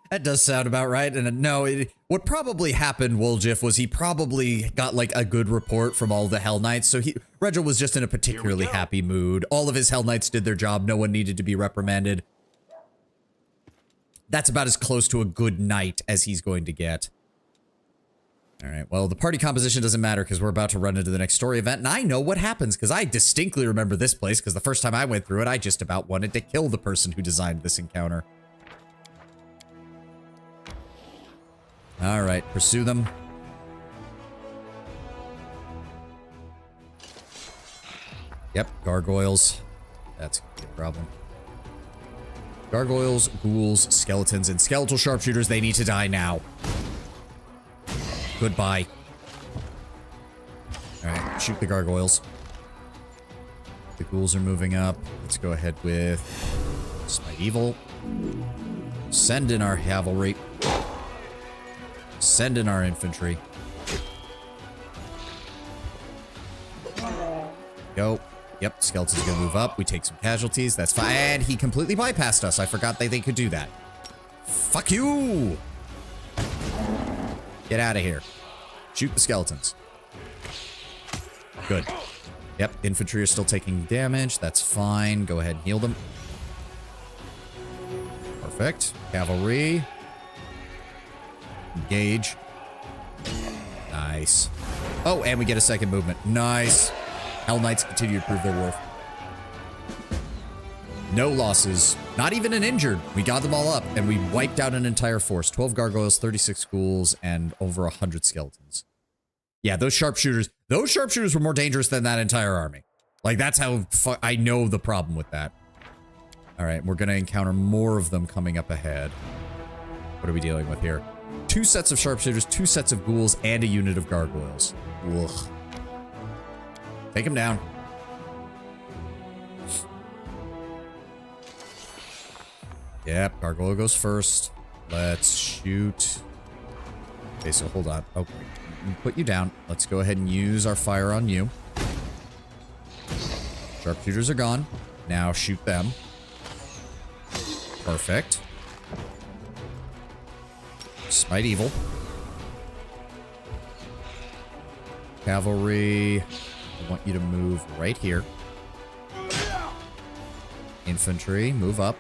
That does sound about right. And no, what probably happened, Woljif, was he probably got like a good report from all the Hell Knights. So Regil was just in a particularly happy mood. All of his Hell Knights did their job. No one needed to be reprimanded. That's about as close to a good night as he's going to get. All right, well, the party composition doesn't matter because we're about to run into the next story event, and I know what happens because I distinctly remember this place because the first time I went through it, I just about wanted to kill the person who designed this encounter. All right, pursue them. Yep, gargoyles. That's a big problem. Gargoyles, ghouls, skeletons, and skeletal sharpshooters, they need to die now. Goodbye. Alright, shoot the gargoyles. The ghouls are moving up. Let's go ahead with Smite Evil. Send in our cavalry. Send in our infantry. Go. Yep, skeleton's gonna move up. We take some casualties. That's fine. And he completely bypassed us. I forgot that they could do that. Fuck you! Get out of here. Shoot the skeletons. Good. Yep, infantry are still taking damage. That's fine. Go ahead and heal them. Perfect. Cavalry. Engage. Nice. Oh, and we get a second movement. Nice. Hell Knights continue to prove their worth. No losses. Not even an injured. We got them all up, and we wiped out an entire force. 12 gargoyles, 36 ghouls, and over 100 skeletons. Yeah, those sharpshooters were more dangerous than that entire army. Like, that's how I know the problem with that. All right, we're going to encounter more of them coming up ahead. What are we dealing with here? 2 sets of sharpshooters, 2 sets of ghouls, and a unit of gargoyles. Ugh. Take him down. Yep, gargoyle goes first. Let's shoot. Okay, so hold on. Okay, put you down. Let's go ahead and use our fire on you. Sharpshooters are gone. Now shoot them. Perfect. Smite Evil. Cavalry. I want you to move right here. Infantry, move up.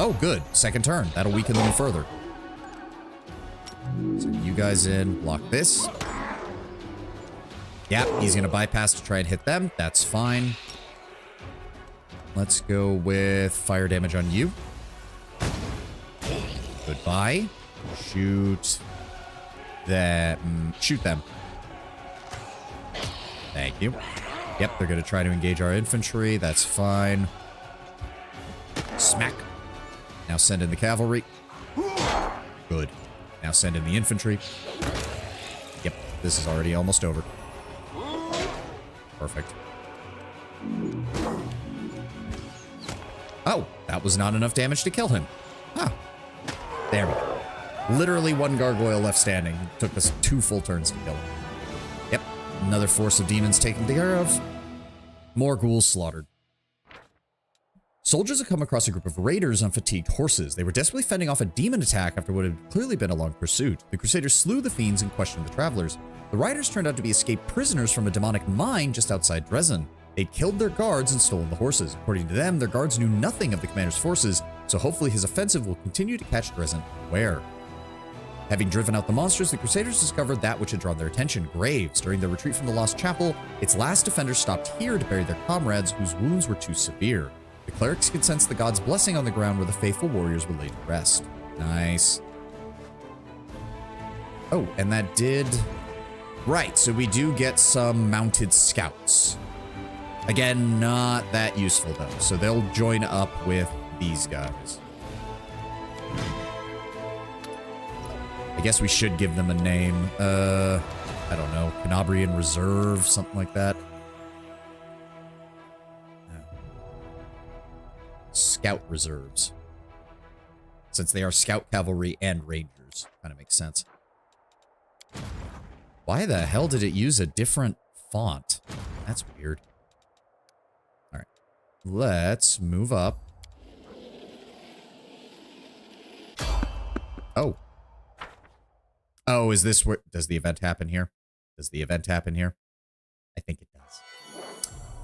Oh, good. Second turn. That'll weaken them further. Send you guys in. Block this. Yep, he's going to bypass to try and hit them. That's fine. Let's go with fire damage on you. Goodbye. Shoot them. Shoot them. Thank you. Yep, they're going to try to engage our infantry. That's fine. Smack. Now send in the cavalry. Good. Now send in the infantry. Yep, this is already almost over. Perfect. Oh, that was not enough damage to kill him. Huh. There we go. Literally one gargoyle left standing. It took us 2 full turns to kill him. Yep, another force of demons taken care of. More ghouls slaughtered. Soldiers have come across a group of raiders on fatigued horses. They were desperately fending off a demon attack after what had clearly been a long pursuit. The Crusaders slew the fiends and questioned the travelers. The riders turned out to be escaped prisoners from a demonic mine just outside Dresden. They'd killed their guards and stolen the horses. According to them, their guards knew nothing of the commander's forces, so hopefully his offensive will continue to catch Dresden unaware. Having driven out the monsters, the Crusaders discovered that which had drawn their attention, graves. During their retreat from the Lost Chapel, its last defenders stopped here to bury their comrades whose wounds were too severe. The clerics could sense the god's blessing on the ground where the faithful warriors were laid to rest. Nice. Oh, and that did... Right, so we do get some mounted scouts. Again, not that useful, though. So they'll join up with these guys. I guess we should give them a name. I don't know. Canabrian Reserve, something like that. scout reserves. Since they are scout cavalry and rangers. Kind of makes sense. Why the hell did it use a different font? That's weird. Alright. Let's move up. Oh. Oh, is this where... Does the event happen here? Does the event happen here? I think it does.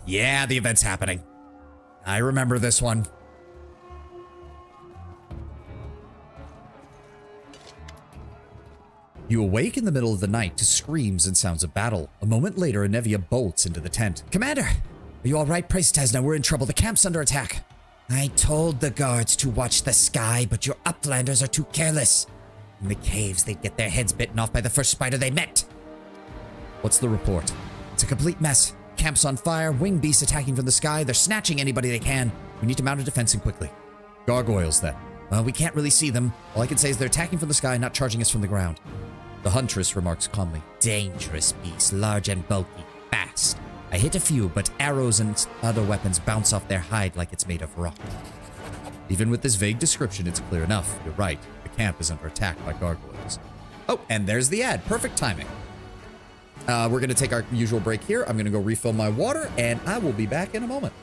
Yeah, the event's happening. I remember this one. You awake in the middle of the night to screams and sounds of battle. A moment later, Anevia bolts into the tent. Commander! Are you alright, Price Tesna? We're in trouble. The camp's under attack. I told the guards to watch the sky, but your uplanders are too careless. In the caves, they'd get their heads bitten off by the first spider they met. What's the report? It's a complete mess. Camp's on fire, winged beasts attacking from the sky. They're snatching anybody they can. We need to mount a defense and quickly. Gargoyles, then. Well, we can't really see them. All I can say is they're attacking from the sky, not charging us from the ground. The huntress remarks calmly. Dangerous beasts, large and bulky, fast. I hit a few, but arrows and other weapons bounce off their hide like it's made of rock. Even with this vague description, it's clear enough. You're right. The camp is under attack by gargoyles. Oh, and there's the ad. Perfect timing. We're going to take our usual break here. I'm going to go refill my water, and I will be back in a moment.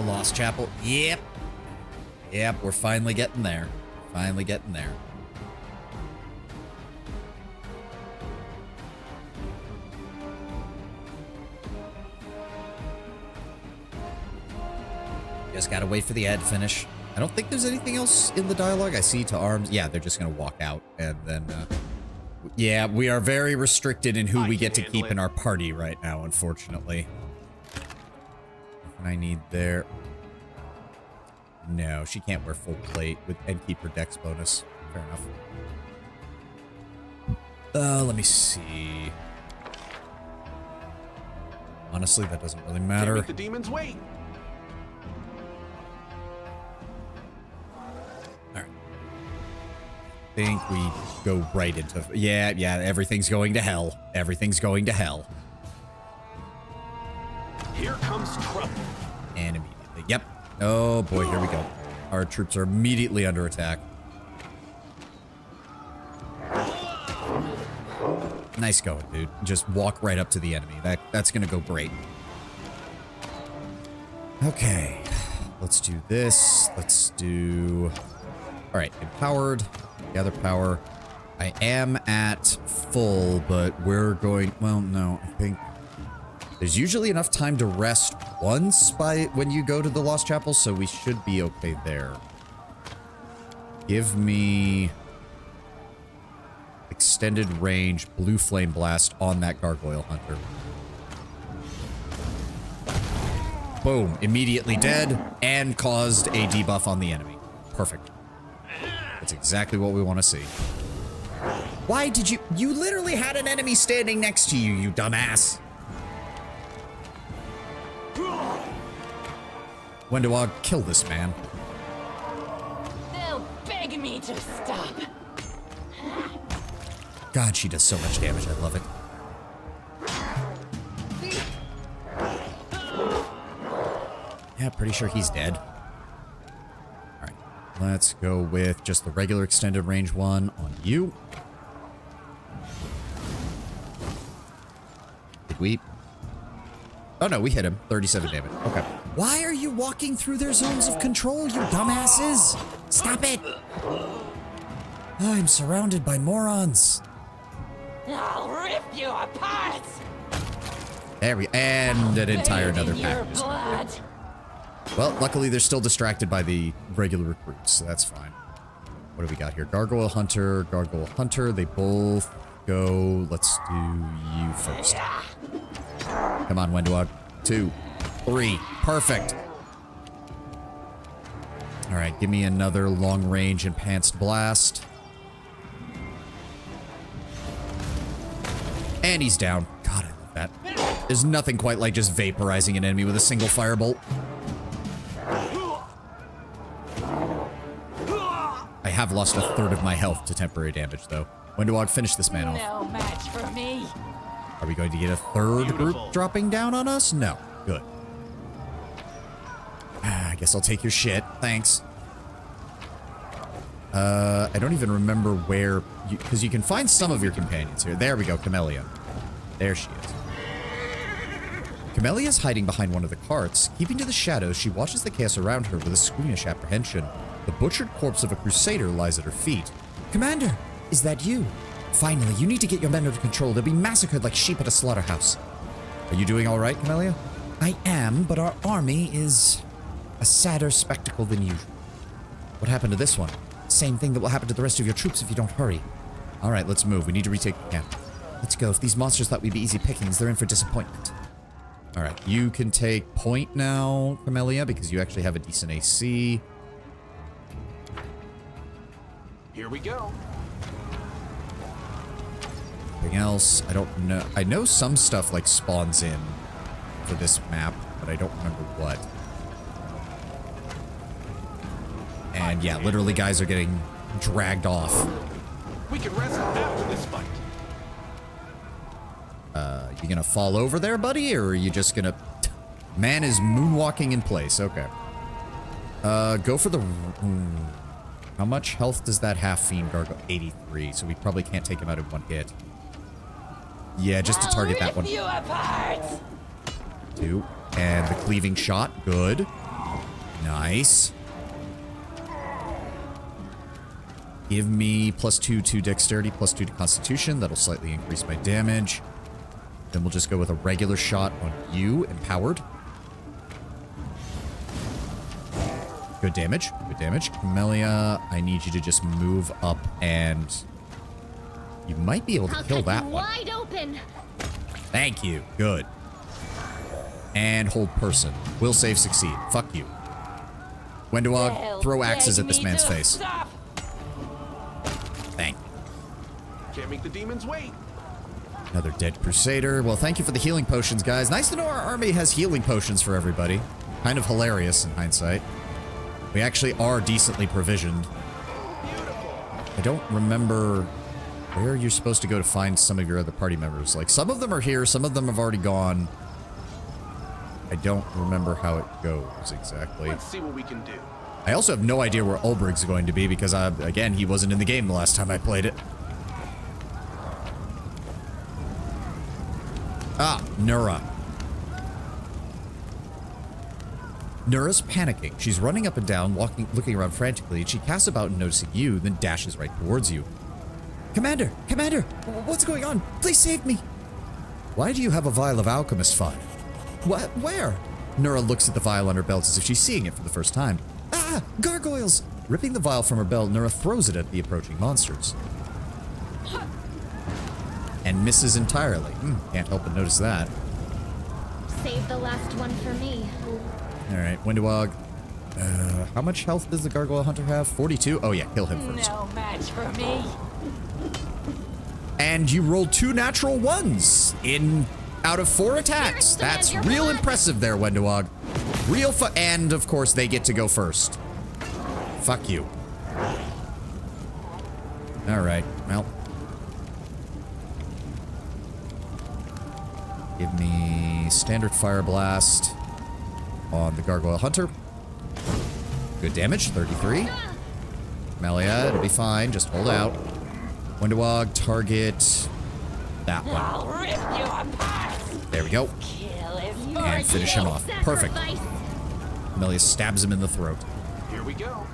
Lost Chapel. Yep. Yep, we're finally getting there. Finally getting there. Just gotta wait for the ad to finish. I don't think there's anything else in the dialogue. I see to arms. Yeah, they're just gonna walk out and then, yeah, we are very restricted in who we get to keep in our party right now, unfortunately. I need there. No, she can't wear full plate with and keep her dex bonus. Fair enough. Let me see. Honestly, that doesn't really matter. Make the demons wait. Alright. I think we go right into... Yeah, everything's going to hell. Everything's going to hell. Here comes trouble. And immediately. Yep. Oh boy, here we go. Our troops are immediately under attack. Nice going, dude. Just walk right up to the enemy. That's gonna go great. Okay. Let's do this. Let's do... Alright, empowered. Gather power. I am at full, but we're going... Well, no, I think... There's usually enough time to rest once when you go to the Lost Chapel, so we should be okay there. Give me extended range blue flame blast on that gargoyle hunter. Boom. Immediately dead and caused a debuff on the enemy. Perfect. That's exactly what we want to see. Why did you... You literally had an enemy standing next to you, you dumbass. Wendowog, kill this man. They'll beg me to stop. God, she does so much damage. I love it. Yeah, pretty sure he's dead. Alright, let's go with just the regular extended range one on you. Did we? Oh no, we hit him. 37 damage. Okay. Why are you walking through their zones of control, you dumbasses? Stop it! I'm surrounded by morons. I'll rip you apart. There we... And an entire another Bathe in your pack. blood. Well, luckily they're still distracted by the regular recruits, so that's fine. What do we got here? Gargoyle Hunter, Gargoyle Hunter. They both go... Let's do you first. Come on, Wendowog. 2, 3. Perfect. Alright, give me another long-range enhanced blast. And he's down. God, I love that. There's nothing quite like just vaporizing an enemy with a single firebolt. I have lost a third of my health to temporary damage, though. Wendowog, finish this man off. No match for me. Are we going to get a third group dropping down on us? No. Good. I guess I'll take your shit. Thanks. I don't even remember where... Because you can find some of your companions here. There we go, Camellia. There she is. Camelia's hiding behind one of the carts. Keeping to the shadows, she watches the chaos around her with a squeamish apprehension. The butchered corpse of a crusader lies at her feet. Commander, is that you? Finally, you need to get your men under control. They'll be massacred like sheep at a slaughterhouse. Are you doing all right, Camellia? I am, but our army is a sadder spectacle than usual. What happened to this one? Same thing that will happen to the rest of your troops if you don't hurry. All right, let's move. We need to retake the camp. Let's go. If these monsters thought we'd be easy pickings, they're in for disappointment. All right, you can take point now, Camellia, because you actually have a decent AC. Here we go. Anything else? I don't know. I know some stuff like spawns in for this map, but I don't remember what. And yeah, literally guys are getting dragged off. We can rest after this fight. You gonna fall over there, buddy? Or are you just gonna... Man is moonwalking in place. Okay. Go for the... How much health does that half-fiend gargoyle? 83, so we probably can't take him out in one hit. Yeah, just to target that one. I'll rip you apart. 2. And the cleaving shot. Good. Nice. Give me +2 to dexterity, +2 to constitution. That'll slightly increase my damage. Then we'll just go with a regular shot on you, empowered. Good damage. Good damage. Camellia, I need you to just move up and... You might be able to kill that one. Wide open. Thank you. Good. And hold person. Will save succeed. Fuck you. Wendowog, They'll throw axes beg at this me man's to face. stop. Thank you. Can't make the demons wait. Another dead crusader. Well, thank you for the healing potions, guys. Nice to know our army has healing potions for everybody. Kind of hilarious in hindsight. We actually are decently provisioned. I don't remember where you're supposed to go to find some of your other party members. Like, some of them are here, some of them have already gone. I don't remember how it goes exactly. Let's see what we can do. I also have no idea where Ulbrig's going to be because, again, he wasn't in the game the last time I played it. Ah, Nura. Nura's panicking. She's running up and down, looking around frantically, and she casts about and noticing you, then dashes right towards you. Commander! Commander! What's going on? Please save me! Why do you have a vial of alchemist fire? What? Where? Nura looks at the vial on her belt as if she's seeing it for the first time. Ah! Gargoyles! Ripping the vial from her belt, Nura throws it at the approaching monsters. And misses entirely. Can't help but notice that. Save the last one for me. Alright, Windowog. How much health does the Gargoyle Hunter have? 42? Oh yeah, kill him first. No match for me. And you rolled 2 natural ones out of 4 attacks. That's real impressive there, Wendowog. And of course they get to go first. Fuck you. Alright, well. Give me standard fire blast on the Gargoyle Hunter. Good damage, 33. Melia, it'll be fine, just hold out. Windowog, target that one. I'll rip you apart. There we go. Kill is And finish him off. Perfect. Melia stabs him in the throat. Here we go.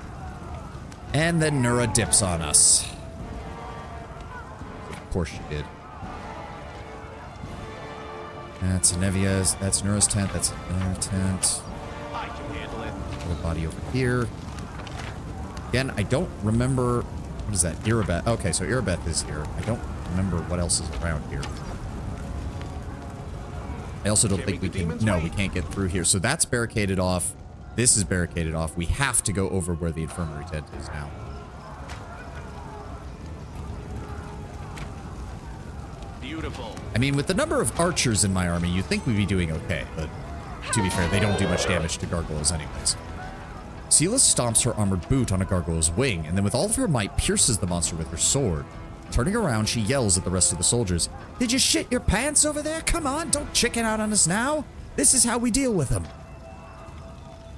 And then Nura dips on us. Of course she did. That's Nevia's. That's Nura's tent. That's another tent. I can handle it. Little body over here. Again, I don't remember. What is that? Irabeth. Okay, so Irabeth is here. I don't remember what else is around here. I also don't think we can. No, we can't get through here. So that's barricaded off. This is barricaded off. We have to go over where the infirmary tent is now. Beautiful. I mean, with the number of archers in my army, you'd think we'd be doing okay, but to be fair, they don't do much damage to gargoyles anyways. Sela stomps her armored boot on a gargoyle's wing, and then with all of her might pierces the monster with her sword. Turning around, she yells at the rest of the soldiers. Did you shit your pants over there? Come on, don't chicken out on us now. This is how we deal with them.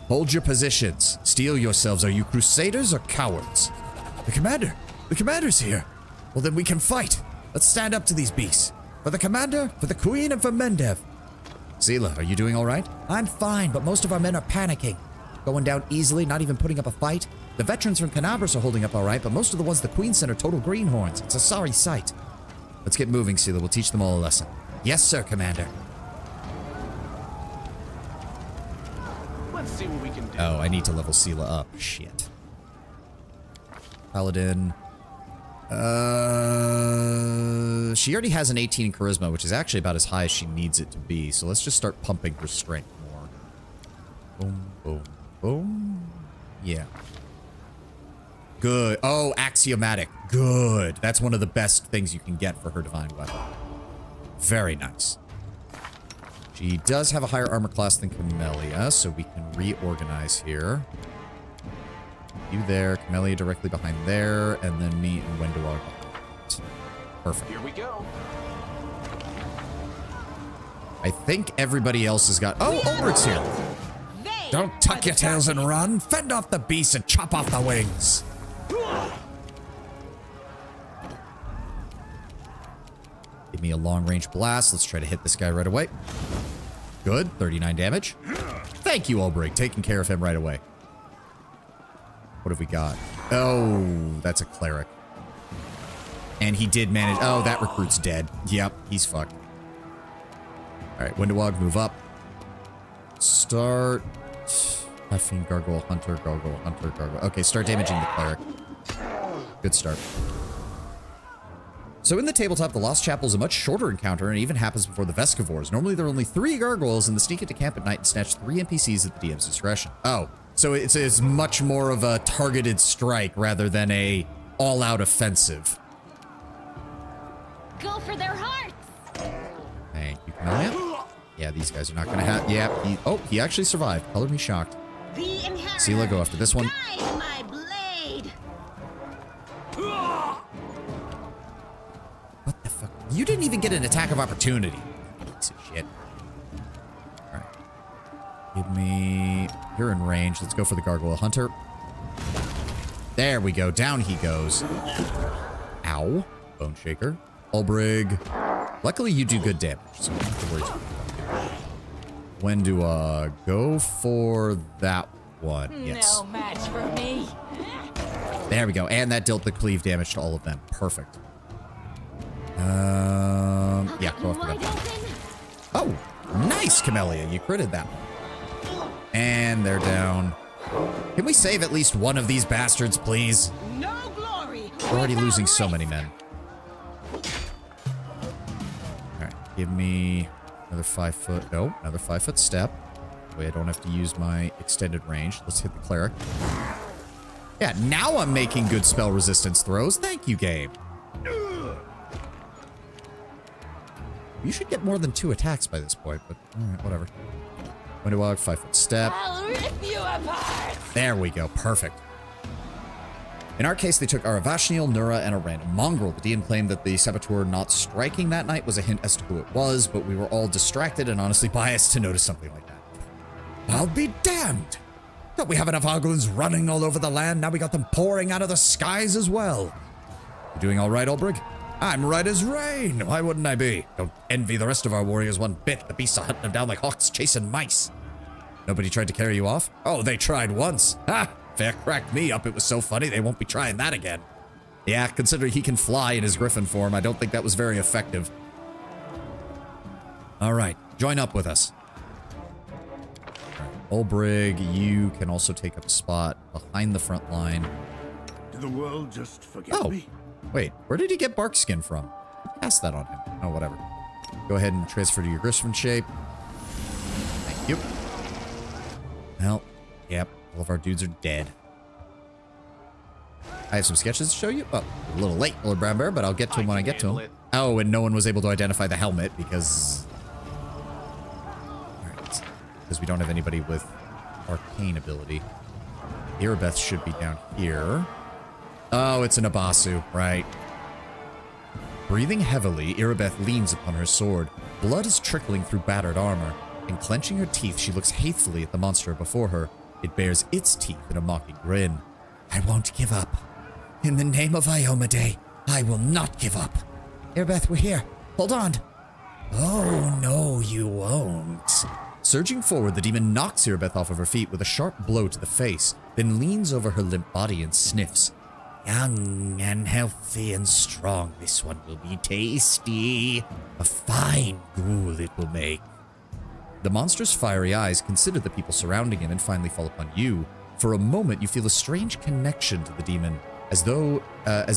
Hold your positions. Steel yourselves. Are you crusaders or cowards? The commander's here. Well, then we can fight. Let's stand up to these beasts. For the commander, for the queen, and for Mendev. Sela, are you doing all right? I'm fine, but most of our men are panicking. Going down easily, not even putting up a fight. The veterans from Canabras are holding up all right, but most of the ones the queen sent are total greenhorns. It's a sorry sight. Let's get moving, Sela. We'll teach them all a lesson. Yes, sir, Commander. Let's see what we can do. Oh, I need to level Sela up. Shit. Paladin. She already has an 18 in charisma, which is actually about as high as she needs it to be. So let's just start pumping her strength more. Boom, boom, boom. Yeah. Good. Oh, axiomatic. Good. That's one of the best things you can get for her divine weapon. Very nice. She does have a higher armor class than Camellia, so we can reorganize here. You there, Camellia directly behind there, and then me and Wendowog behind. Perfect. Here we go. I think everybody else has got... Oh, Ulrich's here. Don't tuck your tails and run. Fend off the beasts and chop off the wings. Give me a long-range blast. Let's try to hit this guy right away. Good. 39 damage. Thank you, Ulbrich. Taking care of him right away. What have we got? Oh, that's a cleric. And he did manage... Oh, that recruit's dead. Yep, he's fucked. All right, Windowog, move up. Start... Halfling, Gargoyle Hunter, Gargoyle Hunter, Gargoyle... Okay, start damaging the cleric. Good start. So in the tabletop, the Lost Chapel is a much shorter encounter, and it even happens before the Vescivores. Normally, there are only 3 gargoyles, and they sneak into camp at night and snatch 3 NPCs at the DM's discretion. Oh, so it's much more of a targeted strike rather than a all-out offensive. Go for their hearts. Thank you, Camellia. Yeah, these guys are not going to have... Yeah, he actually survived. Color me shocked. Sela, go after this one. Guide my blade. What the fuck? You didn't even get an attack of opportunity. Piece of shit. Alright. Give me... You're in range. Let's go for the Gargoyle Hunter. There we go. Down he goes. Ow. Bone Shaker. Ulbrig. Luckily, you do good damage, so I don't have to worry too much. When do go for that one? Yes. No match for me. There we go. And that dealt the cleave damage to all of them. Perfect. Yeah, go after that. Oh, nice, Camellia. You critted that one. And they're down. Can we save at least one of these bastards, please? No glory. We're already losing so many men. Alright, give me another 5 foot. No, another 5 foot step. That way I don't have to use my extended range. Let's hit the cleric. Yeah, now I'm making good spell resistance throws. Thank you, game. You should get more than 2 attacks by this point, but alright, whatever. Winter Walk, 5 foot step. I'll rip you apart. There we go. Perfect. In our case, they took Aravashniel, Nura, and a random mongrel. The DM claimed that the saboteur not striking that night was a hint as to who it was, but we were all distracted and honestly biased to notice something like that. I'll be damned! Don't we have enough Oglyns running all over the land? Now we got them pouring out of the skies as well. You doing all right, Ulbrig? I'm right as rain. Why wouldn't I be? Don't envy the rest of our warriors one bit. The beasts are hunting them down like hawks chasing mice. Nobody tried to carry you off? Oh, they tried once. Ha! Fair cracked me up. It was so funny they won't be trying that again. Yeah, considering he can fly in his griffin form, I don't think that was very effective. All right, join up with us. Ulbrig, you can also take up a spot behind the front line. Did the world just forget Oh, me? wait, where did he get bark skin from? Pass that on him. Oh, whatever. Go ahead and transfer to your griffin shape. Thank you. Well, yep, all of our dudes are dead. I have some sketches to show you. Oh, a little late, Lord Brown Bear, but I'll get to him when I get to him. Oh, and no one was able to identify the helmet because... Alright, because we don't have anybody with arcane ability. Irabeth should be down here. Oh, it's an Abasu, right. Breathing heavily, Irabeth leans upon her sword. Blood is trickling through battered armor. And clenching her teeth, she looks hatefully at the monster before her. It bares its teeth in a mocking grin. I won't give up. In the name of Iomade, I will not give up. Irabeth, we're here. Hold on. Oh, no, you won't. Surging forward, the demon knocks Irabeth off of her feet with a sharp blow to the face, then leans over her limp body and sniffs. Young and healthy and strong, this one will be tasty. A fine ghoul it will make. The monster's fiery eyes consider the people surrounding him and finally fall upon you. For a moment, you feel a strange connection to the demon, as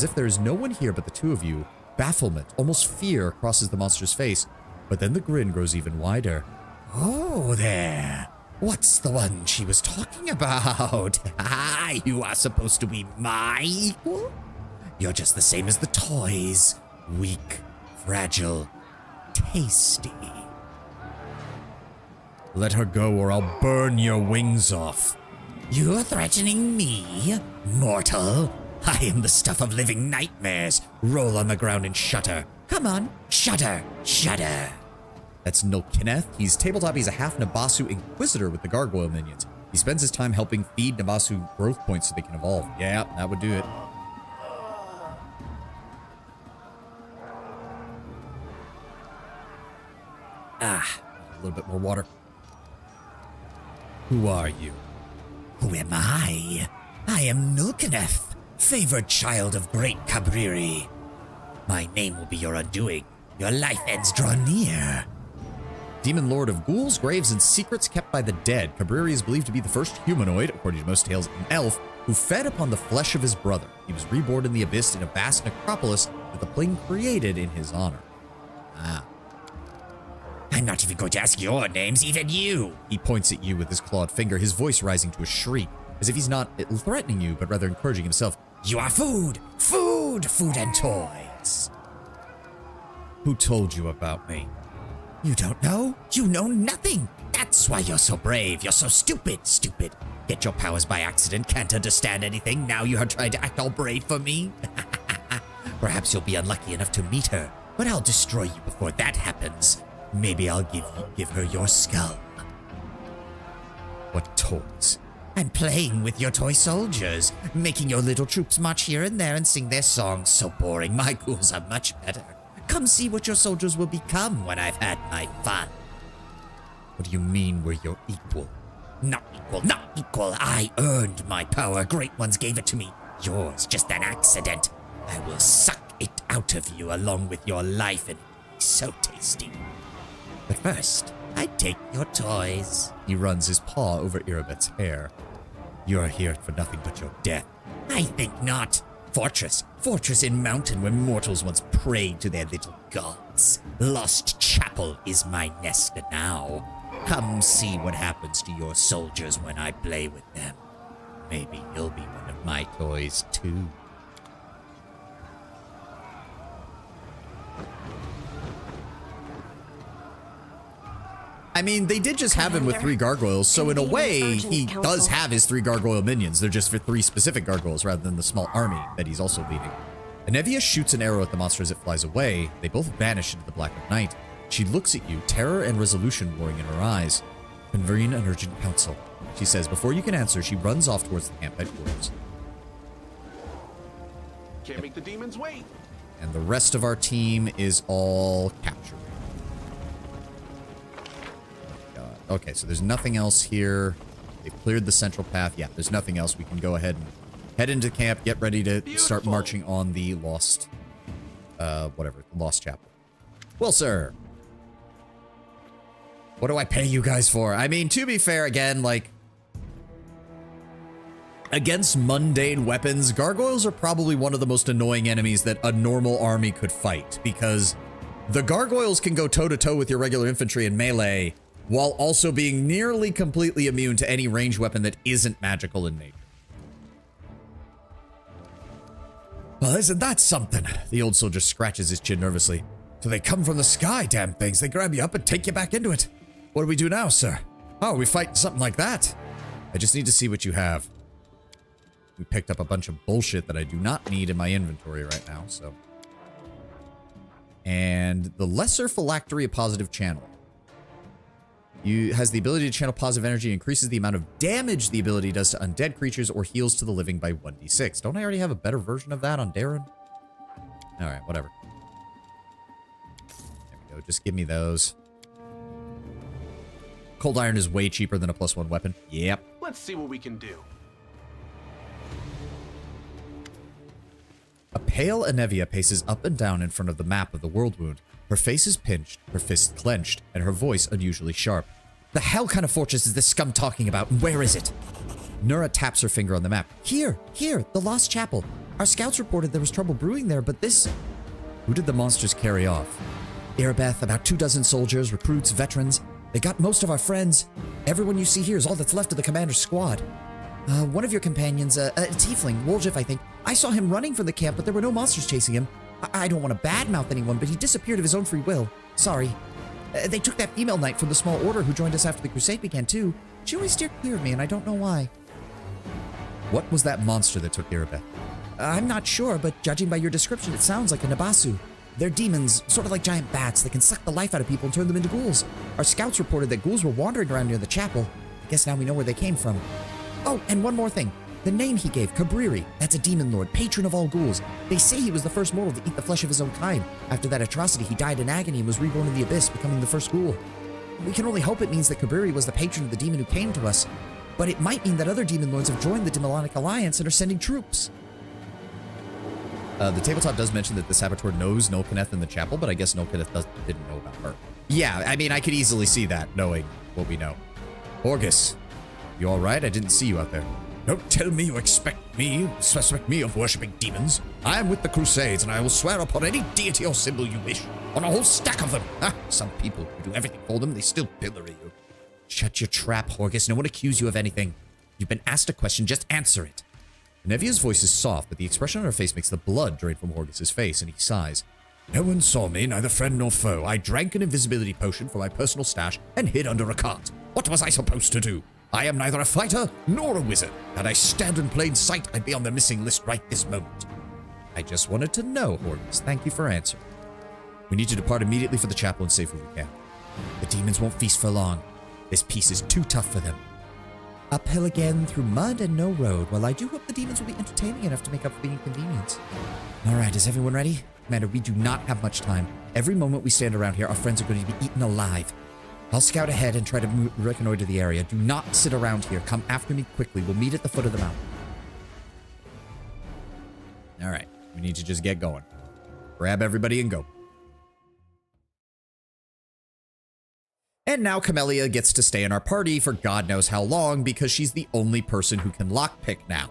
if there is no one here but the two of you. Bafflement, almost fear, crosses the monster's face, but then the grin grows even wider. Oh, there. What's the one she was talking about? Ah, you are supposed to be my equal? You're just the same as the toys. Weak, fragile, tasty. Let her go or I'll burn your wings off. You're threatening me, mortal? I am the stuff of living nightmares. Roll on the ground and shudder. Come on, shudder, shudder. That's Nilkineth. He's tabletop. He's a half Nabasu Inquisitor with the gargoyle minions. He spends his time helping feed Nabasu growth points so they can evolve. Yeah, that would do it. Ah, a little bit more water. Who are you? Who am I? I am Nilkineth, favored child of great Cabriri. My name will be your undoing. Your life ends draw near. Demon Lord of ghouls, graves, and secrets kept by the dead, Cabriri is believed to be the first humanoid, according to most tales, an elf, who fed upon the flesh of his brother. He was reborn in the abyss in a vast necropolis that the plane created in his honor. Ah. I'm not even going to ask your names, even you! He points at you with his clawed finger, his voice rising to a shriek, as if he's not threatening you, but rather encouraging himself. You are food! Food! Food and toys! Who told you about me? You don't know? You know nothing! That's why you're so brave. You're so stupid. Stupid. Get your powers by accident. Can't understand anything. Now you are trying to act all brave for me? Perhaps you'll be unlucky enough to meet her, but I'll destroy you before that happens. Maybe I'll give her your skull. What toys? I'm playing with your toy soldiers, making your little troops march here and there and sing their songs. So boring. My ghouls are much better. Come see what your soldiers will become when I've had my fun. What do you mean we're your equal? Not equal, not equal. I earned my power. Great ones gave it to me. Yours, just an accident. I will suck it out of you along with your life, and it's so tasty. But first, I take your toys. He runs his paw over Irabet's hair. You're here for nothing but your death. I think not. Fortress in mountain where mortals once prayed to their little gods. Lost Chapel is my nest now. Come see what happens to your soldiers when I play with them. Maybe you'll be one of my toys too. I mean, they did just have him with 3 gargoyles, so in a way, he does have his 3 gargoyle minions. They're just for 3 specific gargoyles rather than the small army that he's also leading. Anevia shoots an arrow at the monster as it flies away. They both vanish into the black of night. She looks at you, terror and resolution roaring in her eyes. Convene an urgent council. She says, before you can answer, she runs off towards the camp headquarters. Can't make the demons wait. And the rest of our team is all captured. Okay, so there's nothing else here. They've cleared the central path. Yeah, there's nothing else. We can go ahead and head into camp, get ready to start marching on the Lost, Lost Chapel. Well, sir. What do I pay you guys for? I mean, to be fair, again, like, against mundane weapons, gargoyles are probably one of the most annoying enemies that a normal army could fight, because the gargoyles can go toe-to-toe with your regular infantry in melee, while also being nearly completely immune to any ranged weapon that isn't magical in nature. Well, isn't that something? The old soldier scratches his chin nervously. So they come from the sky, damn things. They grab you up and take you back into it. What do we do now, sir? Oh, we fight something like that? I just need to see what you have. We picked up a bunch of bullshit that I do not need in my inventory right now, so. And the lesser phylactery, a positive channel. Has the ability to channel positive energy, increases the amount of damage the ability does to undead creatures, or heals to the living by 1d6. Don't I already have a better version of that on Darren? Alright, whatever. There we go, just give me those. Cold iron is way cheaper than a +1 weapon. Yep. Let's see what we can do. A pale Anevia paces up and down in front of the map of the world wound. Her face is pinched, her fists clenched, and her voice unusually sharp. The hell kind of fortress is this scum talking about, and where is it? Nura taps her finger on the map. Here, the Lost Chapel. Our scouts reported there was trouble brewing there, but this... Who did the monsters carry off? Irabeth, about 24 soldiers, recruits, veterans. They got most of our friends. Everyone you see here is all that's left of the commander's squad. One of your companions, a tiefling, Woljif, I think. I saw him running from the camp, but there were no monsters chasing him. I don't want to badmouth anyone, but he disappeared of his own free will. Sorry. They took that female knight from the small order who joined us after the crusade began, too. She always steered clear of me, and I don't know why. What was that monster that took Irabeth? I'm not sure, but judging by your description, it sounds like a Nabasu. They're demons, sort of like giant bats that can suck the life out of people and turn them into ghouls. Our scouts reported that ghouls were wandering around near the chapel. I guess now we know where they came from. Oh, and one more thing. The name he gave, Kabriri, that's a demon lord, patron of all ghouls. They say he was the first mortal to eat the flesh of his own kind. After that atrocity, he died in agony and was reborn in the abyss, becoming the first ghoul. We can only hope it means that Kabriri was the patron of the demon who came to us. But it might mean that other demon lords have joined the Demonic Alliance and are sending troops. The tabletop does mention that the saboteur knows Nolkanneth in the chapel, but I guess Nolkanneth didn't know about her. Yeah, I mean, I could easily see that, knowing what we know. Horgus, you alright? I didn't see you out there. Don't tell me you suspect me of worshipping demons. I am with the Crusades, and I will swear upon any deity or symbol you wish. On a whole stack of them. Some people who do everything for them, they still pillory you. Shut your trap, Horgus. No one accuse you of anything. You've been asked a question, just answer it. Nevia's voice is soft, but the expression on her face makes the blood drain from Horgus's face, and he sighs. No one saw me, neither friend nor foe. I drank an invisibility potion from my personal stash and hid under a cart. What was I supposed to do? I am neither a fighter nor a wizard. Had I stand in plain sight, I'd be on the missing list right this moment. I just wanted to know, Horgus. Thank you for answering. We need to depart immediately for the chapel and safe where we can. The demons won't feast for long. This piece is too tough for them. Uphill again through mud and no road. Well, I do hope the demons will be entertaining enough to make up for the inconvenience. All right, is everyone ready? Commander, we do not have much time. Every moment we stand around here, our friends are going to be eaten alive. I'll scout ahead and try to reconnoiter the area. Do not sit around here. Come after me quickly. We'll meet at the foot of the mountain. All right, we need to just get going. Grab everybody and go. And now Camellia gets to stay in our party for God knows how long because she's the only person who can lockpick now.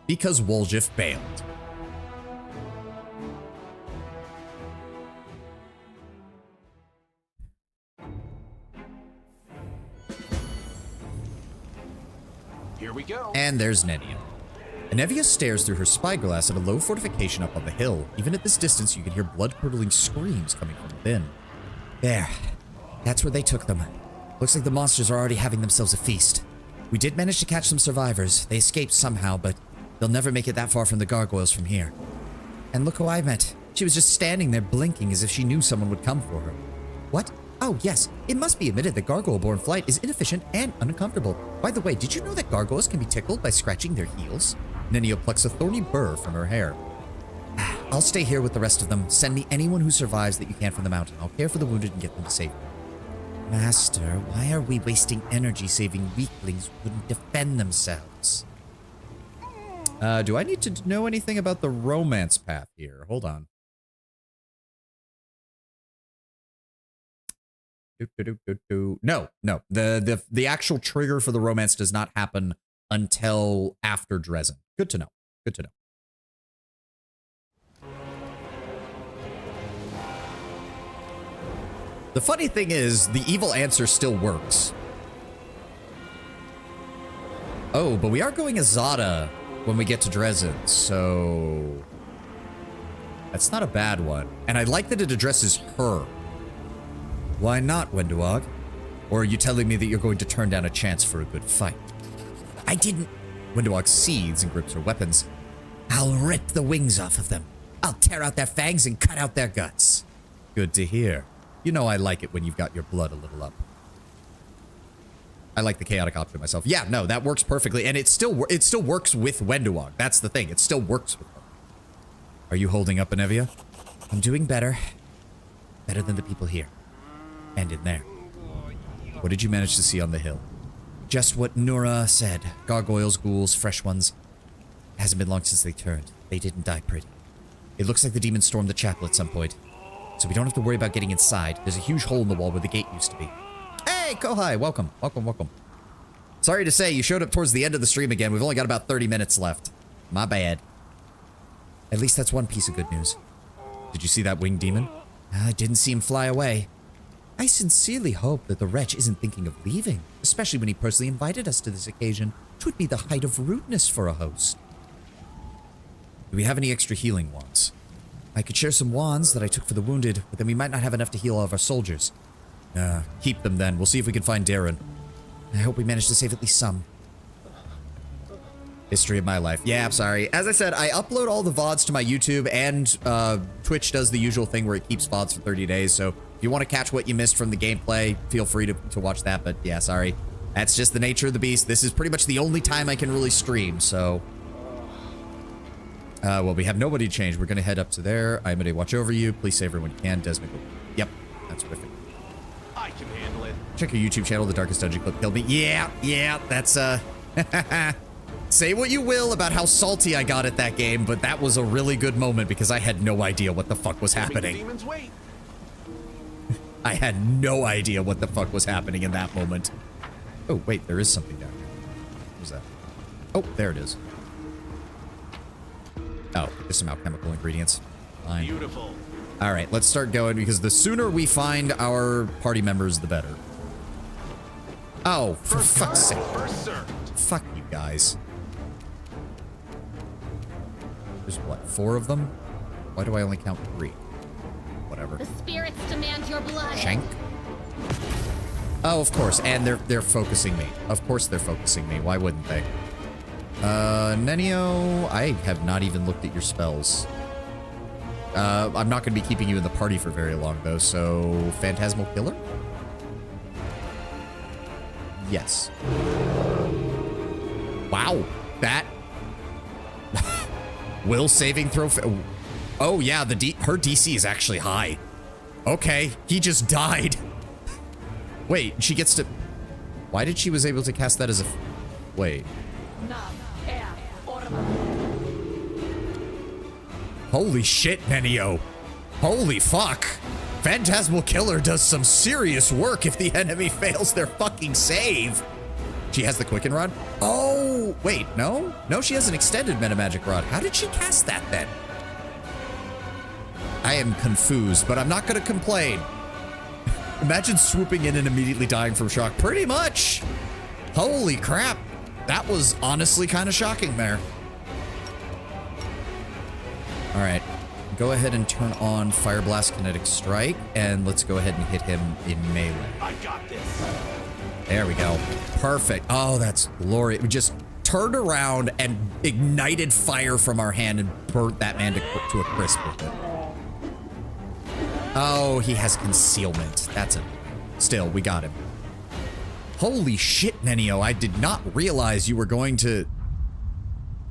Because Woljif bailed. Here we go. And there's Nenia. Anevia stares through her spyglass at a low fortification up on the hill. Even at this distance, you can hear blood-curdling screams coming from within. There. That's where they took them. Looks like the monsters are already having themselves a feast. We did manage to catch some survivors. They escaped somehow, but they'll never make it that far from the gargoyles from here. And look who I met. She was just standing there blinking as if she knew someone would come for her. What? Oh, yes. It must be admitted that gargoyle-borne flight is inefficient and uncomfortable. By the way, did you know that gargoyles can be tickled by scratching their heels? Nenia plucks a thorny burr from her hair. I'll stay here with the rest of them. Send me anyone who survives that you can from the mountain. I'll care for the wounded and get them to safety. Master, why are we wasting energy saving weaklings who couldn't defend themselves? Do I need to know anything about the romance path here? Hold on. No. The actual trigger for the romance does not happen until after Dresden. Good to know. Good to know. The funny thing is, the evil answer still works. Oh, but we are going Azada when we get to Dresden, so... That's not a bad one. And I like that it addresses her. Why not, Wenduog? Or are you telling me that you're going to turn down a chance for a good fight? I didn't. Wenduog seethes and grips her weapons. I'll rip the wings off of them. I'll tear out their fangs and cut out their guts. Good to hear. You know I like it when you've got your blood a little up. I like the chaotic option myself. Yeah, no, that works perfectly. And it still works with Wenduog. That's the thing. It still works with her. Are you holding up, Anevia? I'm doing better. Better than the people here. And in there. What did you manage to see on the hill? Just what Nura said. Gargoyles, ghouls, fresh ones. It hasn't been long since they turned. They didn't die pretty. It looks like the demons stormed the chapel at some point. So we don't have to worry about getting inside. There's a huge hole in the wall where the gate used to be. Hey, Kohai, welcome. Welcome, welcome. Sorry to say, you showed up towards the end of the stream again. We've only got about 30 minutes left. My bad. At least that's one piece of good news. Did you see that winged demon? I didn't see him fly away. I sincerely hope that the wretch isn't thinking of leaving, especially when he personally invited us to this occasion. It would be the height of rudeness for a host. Do we have any extra healing wands? I could share some wands that I took for the wounded, but then we might not have enough to heal all of our soldiers. Keep them then. We'll see if we can find Darren. I hope we manage to save at least some. History of my life. Yeah, I'm sorry. As I said, I upload all the VODs to my YouTube, and Twitch does the usual thing where it keeps VODs for 30 days, so if you want to catch what you missed from the gameplay, feel free to watch that, but yeah, sorry. That's just the nature of the beast. This is pretty much the only time I can really stream, so... well, we have nobody to change. We're going to head up to there. I'm going to watch over you. Please save everyone you can. Desmond, go. Yep, that's terrific. I can handle it. Check your YouTube channel. The Darkest Dungeon clip killed me. Yeah, that's, say what you will about how salty I got at that game, but that was a really good moment because I had no idea what the fuck was happening. Demons wait. I had no idea what the fuck was happening in that moment. Oh, wait, there is something down here. What was that? Oh, there it is. Oh, there's some alchemical ingredients. Fine. Beautiful. All right, let's start going because the sooner we find our party members, the better. Oh, for fuck's sake. First served. Fuck you guys. There's what, 4 of them? Why do I only count 3? Whatever. The spirits demand your blood. Shank? Oh, of course, and they're focusing me. Of course they're focusing me. Why wouldn't they? Nenio, I have not even looked at your spells. I'm not going to be keeping you in the party for very long, though, so... Phantasmal Killer? Yes. Wow. That... Will saving throw... Oh, yeah, her DC is actually high. Okay, he just died. Wait, she gets to... Why did she was able to cast that as a... Wait. Holy shit, Nenio. Holy fuck. Phantasmal Killer does some serious work if the enemy fails their fucking save. She has the Quicken Rod? Oh, wait, no? No, she has an extended Meta Magic Rod. How did she cast that then? I am confused, but I'm not going to complain. Imagine swooping in and immediately dying from shock. Pretty much. Holy crap. That was honestly kind of shocking there. All right. Go ahead and turn on Fire Blast Kinetic Strike, and let's go ahead and hit him in melee. I got this. There we go. Perfect. Oh, that's glorious. We just turned around and ignited fire from our hand and burnt that man to a crisp with it. Oh, he has concealment. That's it. Still, we got him. Holy shit, Nenio. I did not realize you were going to...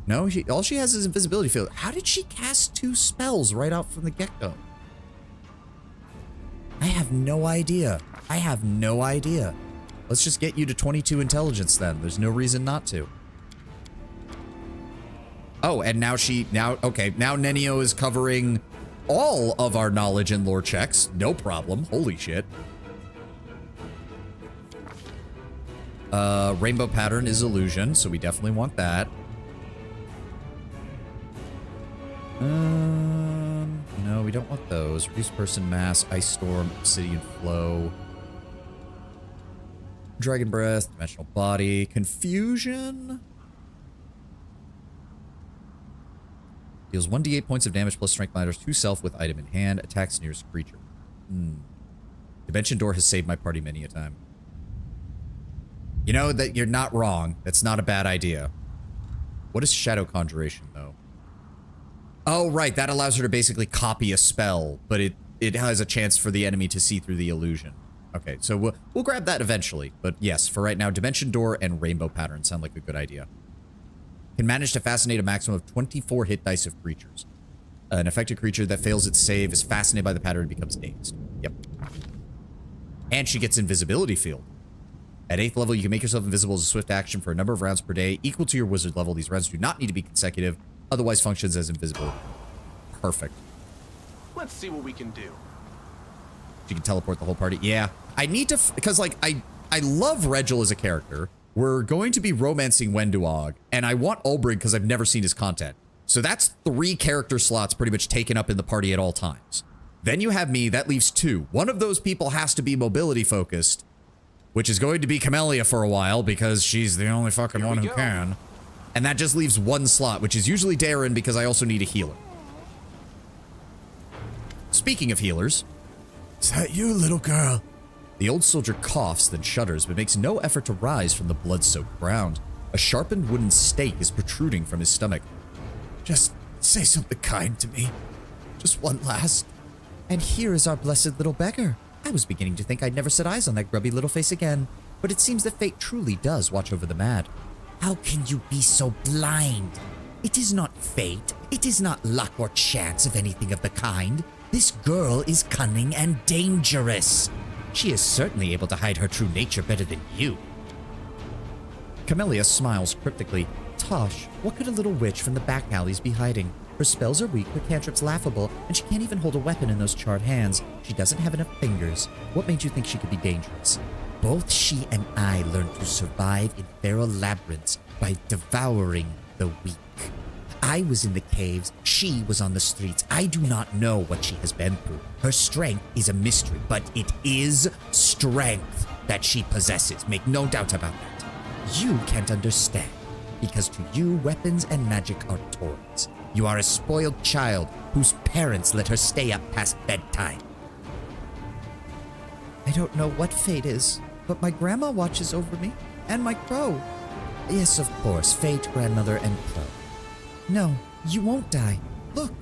No, all she has is invisibility field. How did she cast 2 spells right out from the get-go? I have no idea. I have no idea. Let's just get you to 22 intelligence then. There's no reason not to. Oh, and now okay, now Nenio is covering all of our knowledge and lore checks. No problem. Holy shit. Rainbow pattern is illusion, so we definitely want that. No, we don't want those. Reduce person mass, ice storm, obsidian flow, dragon breath, dimensional body, confusion. Deals 1d8 points of damage plus strength minus 2 self with item in hand. Attacks nearest creature. Dimension door has saved my party many a time. You know that you're not wrong. That's not a bad idea. What is shadow conjuration though? Oh, right. That allows her to basically copy a spell, but it has a chance for the enemy to see through the illusion. Okay, so we'll grab that eventually. But yes, for right now, Dimension Door and Rainbow Pattern sound like a good idea. Can manage to fascinate a maximum of 24 hit dice of creatures. An affected creature that fails its save is fascinated by the pattern and becomes dazed. Yep. And she gets invisibility field. At 8th level, you can make yourself invisible as a swift action for a number of rounds per day equal to your wizard level. These rounds do not need to be consecutive, otherwise functions as invisible. Perfect. Let's see what we can do. You can teleport the whole party. Yeah. I need to, because like, I love Regil as a character. We're going to be romancing Wenduog, and I want Ulbrig because I've never seen his content. So that's 3 character slots pretty much taken up in the party at all times. Then you have me, that leaves 2. One of those people has to be mobility focused, which is going to be Camellia for a while because she's the only fucking one who can. And that just leaves 1 slot, which is usually Darren because I also need a healer. Speaking of healers. Is that you, little girl? The old soldier coughs, then shudders, but makes no effort to rise from the blood-soaked ground. A sharpened wooden stake is protruding from his stomach. Just say something kind to me. Just one last. And here is our blessed little beggar. I was beginning to think I'd never set eyes on that grubby little face again, but it seems that fate truly does watch over the mad. How can you be so blind? It is not fate. It is not luck or chance of anything of the kind. This girl is cunning and dangerous. She is certainly able to hide her true nature better than you. Camellia smiles cryptically. Tosh, what could a little witch from the back alleys be hiding? Her spells are weak, her cantrips laughable, and she can't even hold a weapon in those charred hands. She doesn't have enough fingers. What made you think she could be dangerous? Both she and I learned to survive in feral labyrinths by devouring the weak. I was in the caves, she was on the streets. I do not know what she has been through. Her strength is a mystery, but it is strength that she possesses. Make no doubt about that. You can't understand, because to you, weapons and magic are toys. You are a spoiled child whose parents let her stay up past bedtime. I don't know what fate is, but my grandma watches over me, and my crow. Yes, of course, fate, grandmother, and crow. No, you won't die. Look.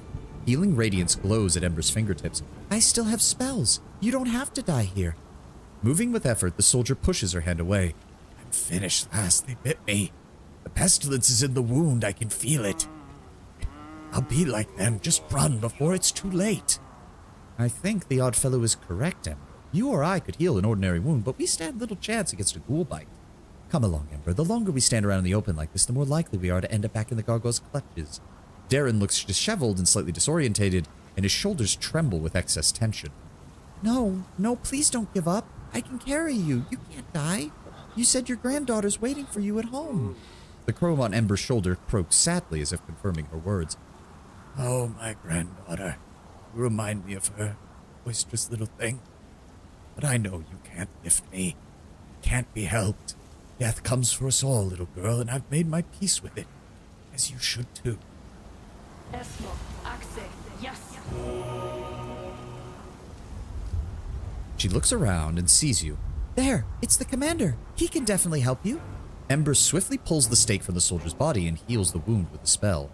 Healing radiance glows at Ember's fingertips. I still have spells. You don't have to die here. Moving with effort, the soldier pushes her hand away. I'm finished, lass. They bit me. The pestilence is in the wound. I can feel it. I'll be like them. Just run before it's too late. I think the odd fellow is correct, Ember. You or I could heal an ordinary wound, but we stand little chance against a ghoul bite. Come along, Ember. The longer we stand around in the open like this, the more likely we are to end up back in the gargoyle's clutches. Darren looks disheveled and slightly disorientated, and his shoulders tremble with excess tension. No, no, please don't give up. I can carry you. You can't die. You said your granddaughter's waiting for you at home. The crow on Ember's shoulder croaked sadly as if confirming her words. Oh, my granddaughter. You remind me of her. Boisterous little thing. But I know you can't lift me. It can't be helped. Death comes for us all, little girl, and I've made my peace with it. As you should too. She looks around and sees you. There, it's the commander. He can definitely help you. Ember swiftly pulls the stake from the soldier's body and heals the wound with a spell.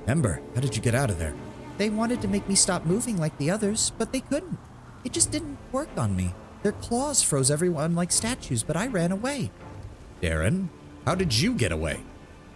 Ember, how did you get out of there? They wanted to make me stop moving like the others, but they couldn't. It just didn't work on me. Their claws froze everyone like statues, but I ran away. Darren, how did you get away?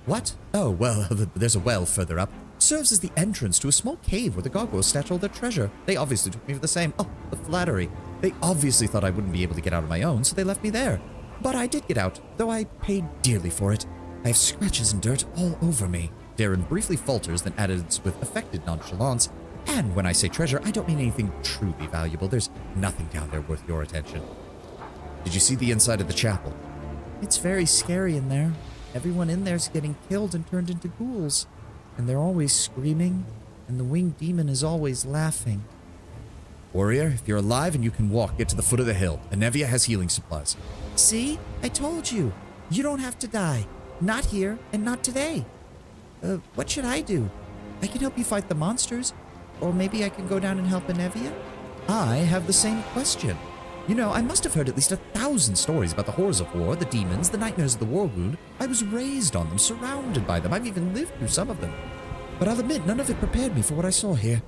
What? Oh, well, there's a well further up. Serves as the entrance to a small cave where the gargoyles stash all their treasure. They obviously took me for the same. Oh, the flattery. They obviously thought I wouldn't be able to get out on my own, so they left me there. But I did get out, though I paid dearly for it. I have scratches and dirt all over me. Darren briefly falters, then adds with affected nonchalance, and when I say treasure, I don't mean anything truly valuable. There's nothing down there worth your attention. Did you see the inside of the chapel? It's very scary in there. Everyone in there's getting killed and turned into ghouls. And they're always screaming, and the winged demon is always laughing. Warrior, if you're alive and you can walk, get to the foot of the hill. Anevia has healing supplies. See? I told you. You don't have to die. Not here, and not today. What should I do? I can help you fight the monsters. Or maybe I can go down and help Anevia? I have the same question. You know, I must have heard at least 1,000 stories about the horrors of war, the demons, the nightmares of the war wound. I was raised on them, surrounded by them. I've even lived through some of them. But I'll admit, none of it prepared me for what I saw here.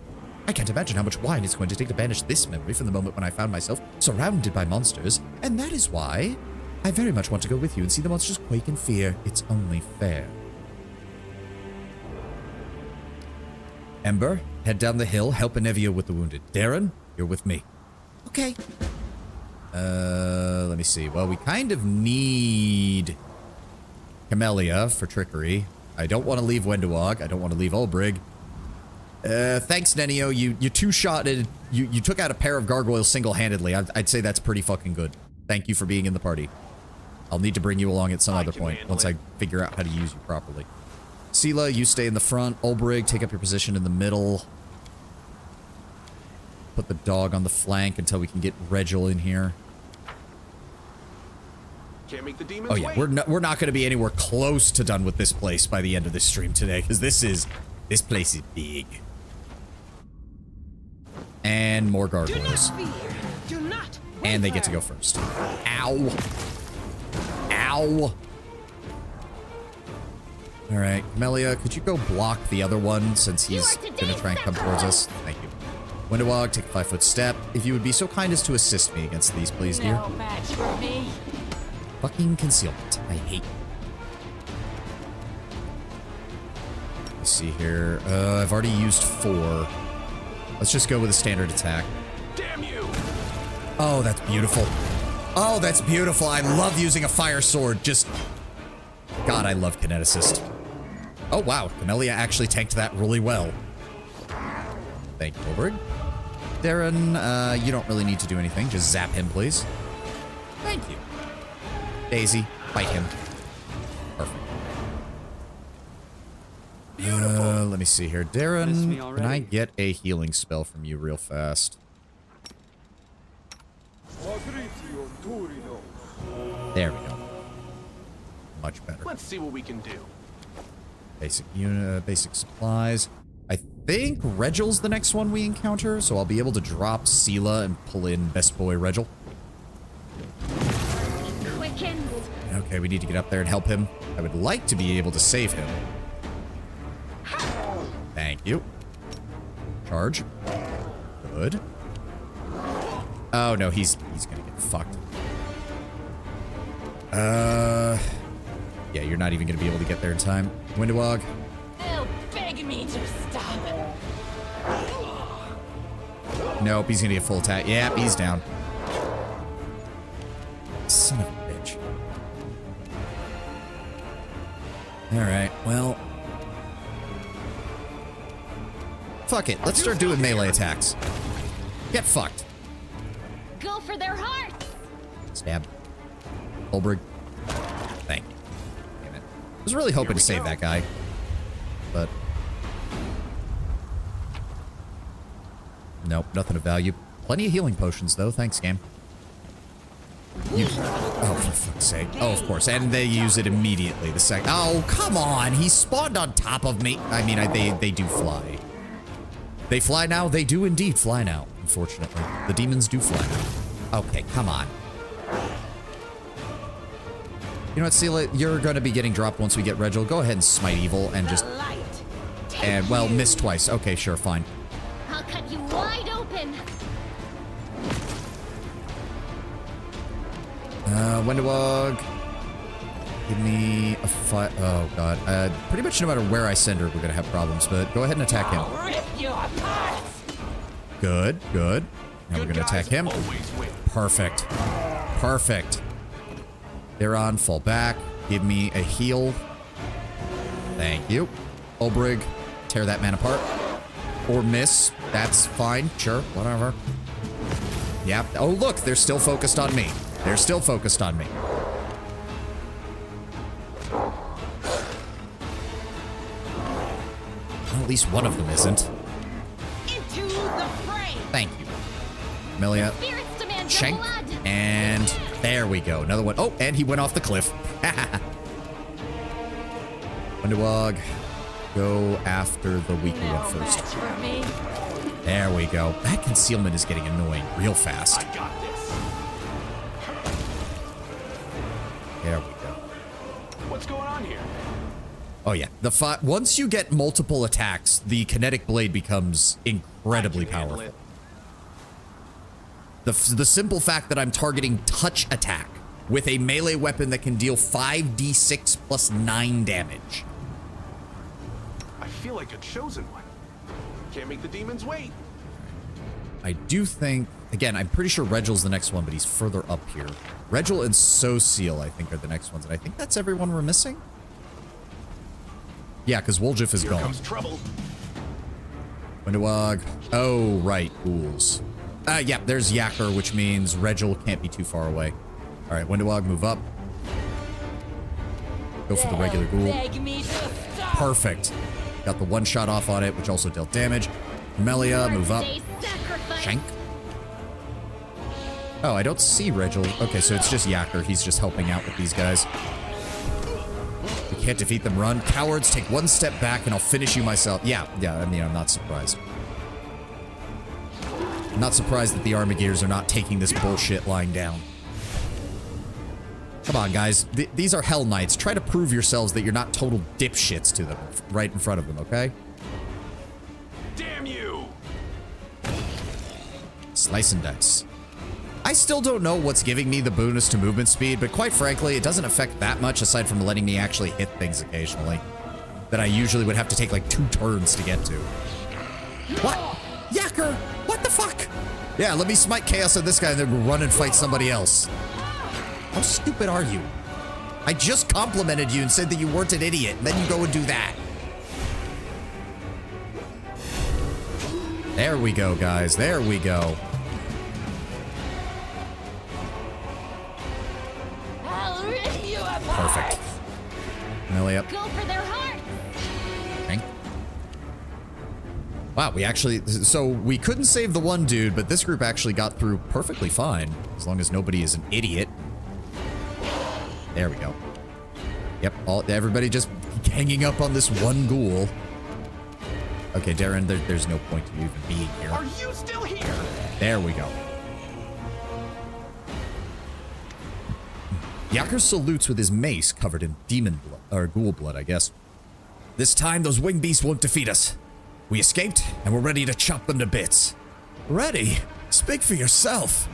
I can't imagine how much wine it's going to take to banish this memory from the moment when I found myself surrounded by monsters. And that is why I very much want to go with you and see the monsters quake in fear. It's only fair. Ember, head down the hill, help Anevia with the wounded. Darren, you're with me. Okay. Let me see. Well, we kind of need Camellia for trickery. I don't want to leave Wendewog. I don't want to leave Ulbrig. Thanks, Nenio. You two-shotted. You took out a pair of gargoyles single-handedly. I'd say that's pretty fucking good. Thank you for being in the party. I'll need to bring you along at some other point once I figure out how to use you properly. Sela, you stay in the front. Ulbrig, take up your position in the middle. Put the dog on the flank until we can get Regil in here. Can't make the demons Oh yeah, wait. we're not going to be anywhere close to done with this place by the end of this stream today, because this place is big. And more gargoyles. Do not And they get to go first. Ow. Ow. All right, Camellia, could you go block the other one since he's going to try and come towards us? Thank you. Wendewog, take a 5-foot step. If you would be so kind as to assist me against these, please, dear. No match for me. Fucking concealment. I hate you. Let's see here. I've already used 4. Let's just go with a standard attack. Damn you! Oh, that's beautiful. Oh, that's beautiful. I love using a fire sword. Just... God, I love kineticist. Oh, wow. Camellia actually tanked that really well. Thank you, Ulbrig. Darren, you don't really need to do anything. Just zap him, please. Thank you. Daisy, fight him. Perfect. Let me see here. Miss me Darren, can I already? get a healing spell from you real fast? There we go. Much better. Let's see what we can do. Basic supplies. I think Regil's the next one we encounter, so I'll be able to drop Sela and pull in Best Boy Regil. Quickens. Okay, we need to get up there and help him. I would like to be able to save him. Thank you. Charge. Good. Oh no, he's gonna get fucked. Yeah, you're not even gonna be able to get there in time. Wendewog. They'll beg me to stop. Nope, he's gonna get full attack. Yep, he's down. Son of a bitch. Alright, well. Fuck it, let's start doing melee attacks. Get fucked. for their hearts. Stab. Olbrig. Thank you. Damn it. I was really hoping to save that guy. But... nope, nothing of value. Plenty of healing potions, though. Thanks, game. Oh, for fuck's sake. Oh, of course. And they use it immediately the second. Oh, come on. He spawned on top of me. I mean, they do fly. They fly now? They do indeed fly now, unfortunately. The demons do fly now. Okay, come on. You know what, Seela? You're going to be getting dropped once we get Regil. Go ahead and smite evil and just... and, well, miss twice. Okay, sure, fine. I'll cut you wide open. Wendewog. Give me a fight. Oh, God. Pretty much no matter where I send her, we're going to have problems, but go ahead and attack him. Good, good. Now we're going to attack him. Perfect. Perfect. They're on, fall back. Give me a heal. Thank you. Olbrig, tear that man apart. Or miss. That's fine. Sure, whatever. Yeah. Oh, look, they're still focused on me. They're still focused on me. Well, at least one of them isn't. Into the fray. Thank you. Amelia. Spirits demand your Shank. blood. And there we go. Another one. Oh, and he went off the cliff. Wendewog, go after the weaker one first. Match for me. There we go. That concealment is getting annoying real fast. I got this. There we go. What's going on here? Oh yeah, once you get multiple attacks, the kinetic blade becomes incredibly I can handle powerful. it. The simple fact that I'm targeting touch attack with a melee weapon that can deal 5d6 plus 9 damage. I feel like a chosen one. Can't make the demons wait. I do think, again, I'm pretty sure Regil's the next one, but he's further up here. Regil and Sociel, I think, are the next ones, and I think that's everyone we're missing. Yeah, because Woljif is Here gone. comes trouble. Wendewog. Oh, right, ghouls. Yeah, there's Yakker, which means Regil can't be too far away. All right, Wendewog, move up. Go for the regular ghoul. Beg me to stop. Perfect. Got the one shot off on it, which also dealt damage. Melia, move up. Today's sacrifice. Shank. Oh, I don't see Regil. Okay, so it's just Yakker. He's just helping out with these guys. We can't defeat them. Run. Cowards, take one step back and I'll finish you myself. Yeah, I mean, I'm not surprised. I'm not surprised that the Armagears are not taking this bullshit lying down. Come on, guys. These are Hell Knights. Try to prove yourselves that you're not total dipshits to them right in front of them, okay? Damn you! Slice and dice. I still don't know what's giving me the bonus to movement speed, but quite frankly, it doesn't affect that much aside from letting me actually hit things occasionally that I usually would have to take like 2 turns to get to. What? Yakker! What the fuck? Yeah, let me smite chaos on this guy and then run and fight somebody else. How stupid are you? I just complimented you and said that you weren't an idiot, and then you go and do that. There we go, guys. There we go. I'll rip you apart. Perfect. Melee up. Go for their hearts. Bang. Wow, we actually... So, we couldn't save the one dude, but this group actually got through perfectly fine. As long as nobody is an idiot. There we go. Yep, everybody just hanging up on this one ghoul. Okay, Darren, there's no point to you even being here. Are you still here? There we go. Yakker salutes with his mace covered in demon blood, or ghoul blood, I guess. This time, those winged beasts won't defeat us. We escaped, and we're ready to chop them to bits. Ready? Speak for yourself.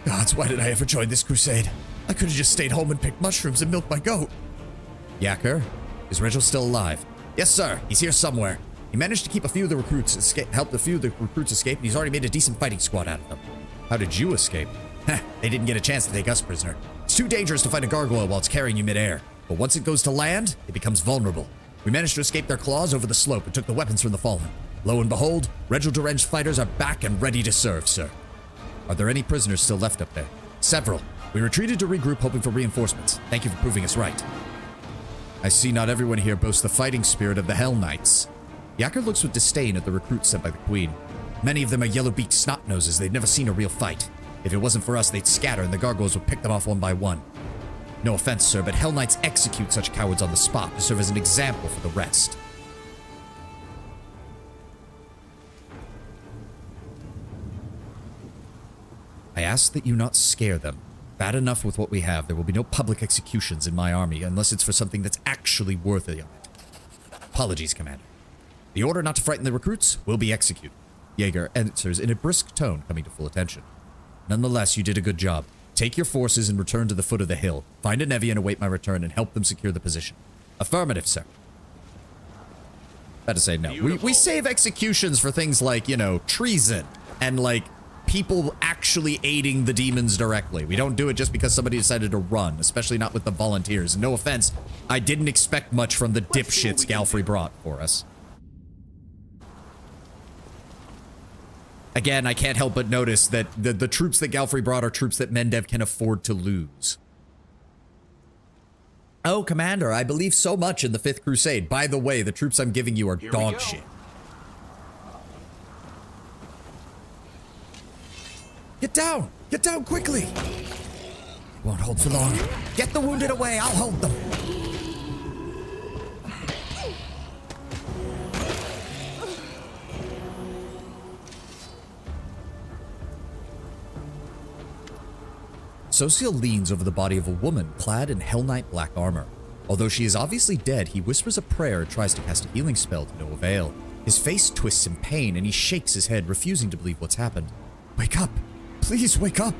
Gods, why did I ever join this crusade? I could have just stayed home and picked mushrooms and milked my goat. Yakker, is Regil still alive? Yes, sir. He's here somewhere. He managed to keep a few of the recruits escape, helped a few of the recruits escape, and he's already made a decent fighting squad out of them. How did you escape? Heh, they didn't get a chance to take us prisoner. It's too dangerous to fight a gargoyle while it's carrying you midair. But once it goes to land, it becomes vulnerable. We managed to escape their claws over the slope and took the weapons from the fallen. Lo and behold, Regil Dureng's fighters are back and ready to serve, sir. Are there any prisoners still left up there? Several. We retreated to regroup, hoping for reinforcements. Thank you for proving us right. I see not everyone here boasts the fighting spirit of the Hell Knights. Yacker looks with disdain at the recruits sent by the Queen. Many of them are yellow-beaked snot-noses. They've never seen a real fight. If it wasn't for us, they'd scatter and the gargoyles would pick them off one by one. No offense, sir, but Hell Knights execute such cowards on the spot to serve as an example for the rest. I ask that you not scare them. Bad enough with what we have. There will be no public executions in my army unless it's for something that's actually worthy of it. Apologies, Commander. The order not to frighten the recruits will be executed. Jaeger answers in a brisk tone, coming to full attention. Nonetheless, you did a good job. Take your forces and return to the foot of the hill. Find a Nevi and await my return and help them secure the position. Affirmative, sir. Better say no. We save executions for things like, you know, treason and like people actually aiding the demons directly. We don't do it just because somebody decided to run, especially not with the volunteers. And no offense, I didn't expect much from the dipshits Galfrey brought for us. Again, I can't help but notice that the troops that Galfrey brought are troops that Mendev can afford to lose. Oh, Commander, I believe so much in the 5th Crusade. By the way, the troops I'm giving you are dog shit. Get down! Get down quickly! Won't hold for long. Get the wounded away, I'll hold them. Sociel leans over the body of a woman clad in Hell Knight black armor. Although she is obviously dead, he whispers a prayer and tries to cast a healing spell to no avail. His face twists in pain and he shakes his head, refusing to believe what's happened. Wake up! Please wake up!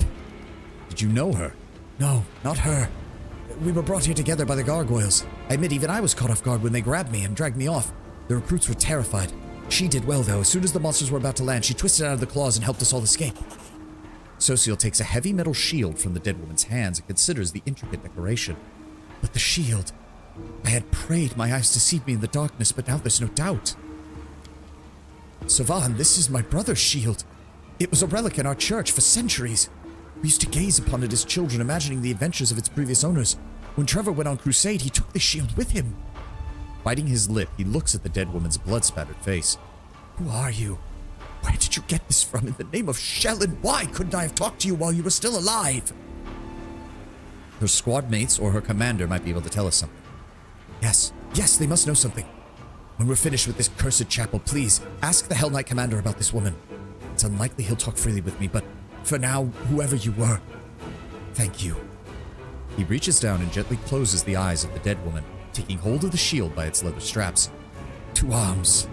Did you know her? No, not her. We were brought here together by the gargoyles. I admit even I was caught off guard when they grabbed me and dragged me off. The recruits were terrified. She did well though. As soon as the monsters were about to land, she twisted out of the claws and helped us all escape. Sociel takes a heavy metal shield from the dead woman's hands and considers the intricate decoration. But the shield... I had prayed my eyes deceived me in the darkness, but now there's no doubt. Savan, this is my brother's shield. It was a relic in our church for centuries. We used to gaze upon it as children, imagining the adventures of its previous owners. When Trevor went on crusade, he took the shield with him. Biting his lip, he looks at the dead woman's blood-spattered face. Who are you? Where did you get this from? In the name of Shellen, why couldn't I have talked to you while you were still alive? Her squad mates or her commander might be able to tell us something. Yes, they must know something. When we're finished with this cursed chapel, please, ask the Hell Knight commander about this woman. It's unlikely he'll talk freely with me, but for now, whoever you were, thank you. He reaches down and gently closes the eyes of the dead woman, taking hold of the shield by its leather straps. 2 arms.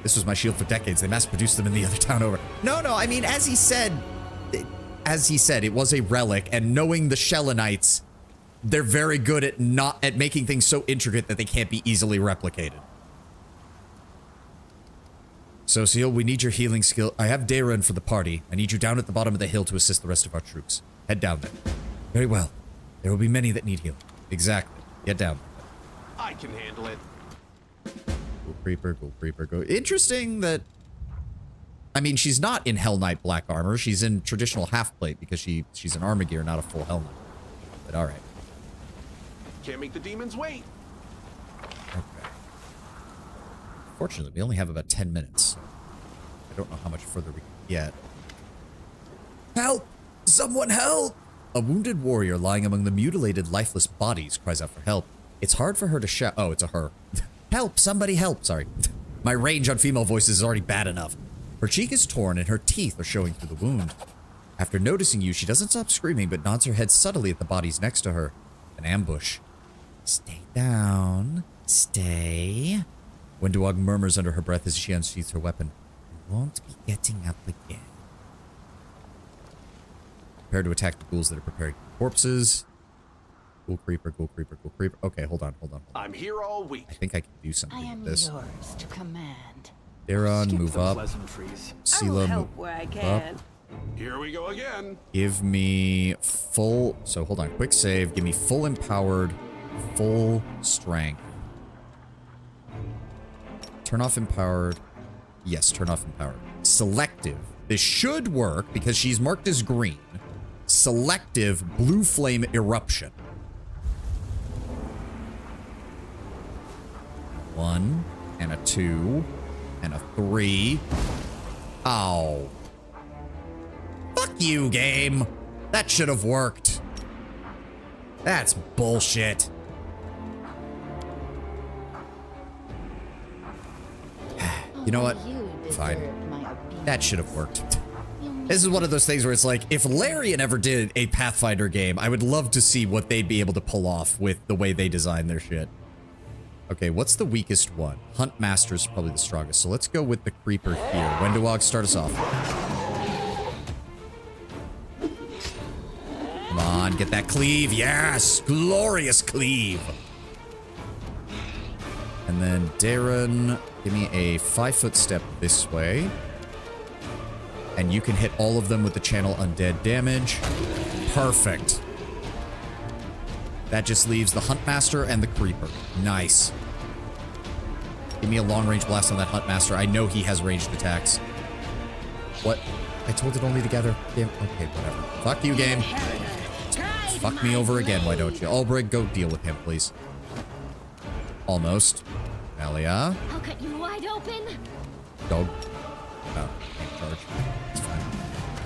This was my shield for decades. They mass-produced them in the other town over. No, I mean, as he said, it was a relic, and knowing the Shellenites, they're very good at making things so intricate that they can't be easily replicated. Sociel, we need your healing skill. I have Darren for the party. I need you down at the bottom of the hill to assist the rest of our troops. Head down there. Very well. There will be many that need healing. Exactly. Get down. I can handle it. Go creeper, go. Interesting that... I mean, she's not in Hell Knight black armor. She's in traditional half-plate because she's an armor gear, not a full Hell Knight. But alright. Can't make the demons wait. Okay. Fortunately, we only have about 10 minutes. So I don't know how much further we can get. Help! Someone help! A wounded warrior lying among the mutilated, lifeless bodies cries out for help. It's hard for her to shout. Oh, it's a her. Help! Somebody help! Sorry. My range on female voices is already bad enough. Her cheek is torn and her teeth are showing through the wound. After noticing you, she doesn't stop screaming but nods her head subtly at the bodies next to her. An ambush. Stay down. Stay. Wenduog murmurs under her breath as she unsheathes her weapon. You won't be getting up again. Prepare to attack the ghouls that are preparing corpses. Ghoul creeper, ghoul creeper, ghoul creeper. Okay, hold on. I'm here all week. I think I can do something I am with this. yours to command. Daron, move up. Pleasantries. Sela, help where I move can. up. Here we go again. Give me full... So, hold on. Quick save. Give me full empowered, full strength. Turn off empowered. Yes, turn off empowered. Selective This should work because she's marked as green. Selective blue flame eruption. 1 and a 2 and a 3. Oh. Fuck you, game. That should have worked. That's bullshit. You know what? Fine. That should have worked. This is one of those things where it's like, if Larian ever did a Pathfinder game, I would love to see what they'd be able to pull off with the way they design their shit. Okay, what's the weakest one? Hunt Master is probably the strongest, so let's go with the Creeper here. Wendewog, start us off. Come on, get that cleave. Yes! Glorious cleave! And then Darren, give me a 5-foot step this way. And you can hit all of them with the channel undead damage. Perfect. That just leaves the Huntmaster and the Creeper. Nice. Give me a long-range blast on that Huntmaster. I know he has ranged attacks. What? I told it only together. Game. Okay, whatever. Fuck you, game. Fuck me over again, why don't you? Albrig, go deal with him, please. Almost. Alia. I'll cut you wide open. Dog. Oh, can't charge. It's fine.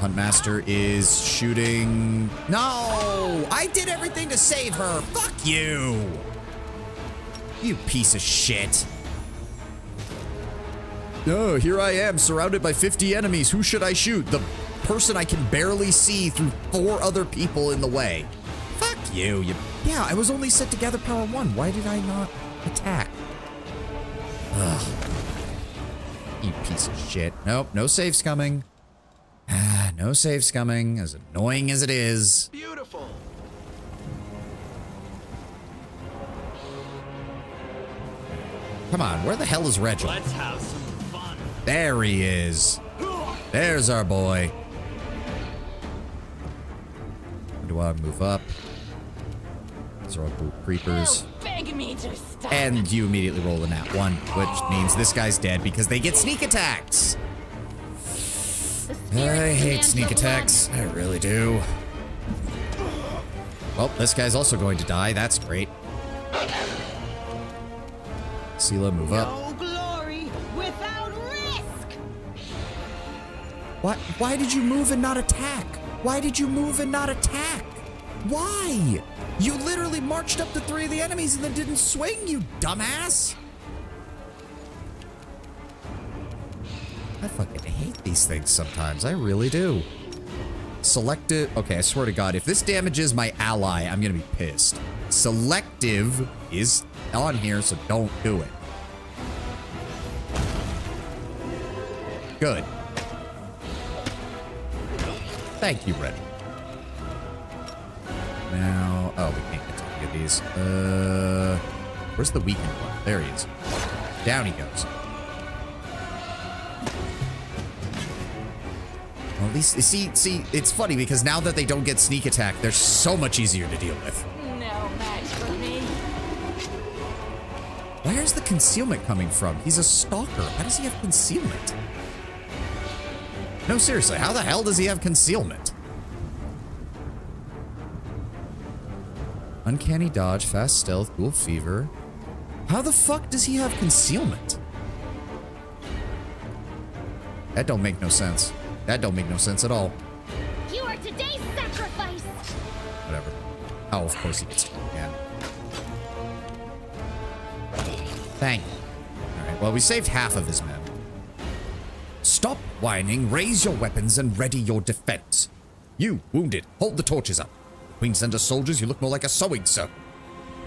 Huntmaster is shooting. No! I did everything to save her. Fuck you! You piece of shit. Oh, here I am, surrounded by 50 enemies. Who should I shoot? The person I can barely see through 4 other people in the way. Fuck you. Yeah, I was only set to gather power 1. Why did I not attack? Ugh. You piece of shit. Nope, no saves coming. No saves coming, as annoying as it is. Beautiful. Come on, where the hell is Reginald? Let's have some fun. There he is. There's our boy. Do I move up? These are all cool creepers. Beg me to stop. And you immediately roll a nat 1, which means this guy's dead because they get sneak attacks. I hate sneak attacks. I really do. Well, this guy's also going to die. That's great. Sela, move up. No glory without risk. Why did you move and not attack? Why did you move and not attack? Why? You literally marched up to 3 of the enemies and then didn't swing, you dumbass! I fucking hate these things sometimes. I really do. Selective. Okay, I swear to God, if this damages my ally, I'm gonna be pissed. Selective is on here, so don't do it. Good. Thank you, Reggie. Now, oh, we can't get to any of these. Where's the weakened one? There he is. Down he goes. Well, at least, see, it's funny because now that they don't get sneak attack, they're so much easier to deal with. No match for me. Where's the concealment coming from? He's a stalker. How does he have concealment? No, seriously, how the hell does he have concealment? Uncanny dodge, fast stealth, dual fever. How the fuck does he have concealment? That don't make no sense. That don't make no sense at all. You are today's sacrifice. Whatever. Oh, of course he gets to go again. Thank you. Alright, well, we saved half of his men. Stop whining, raise your weapons, and ready your defense. You, wounded, hold the torches up. Queen sent us soldiers, you look more like a sewing circle.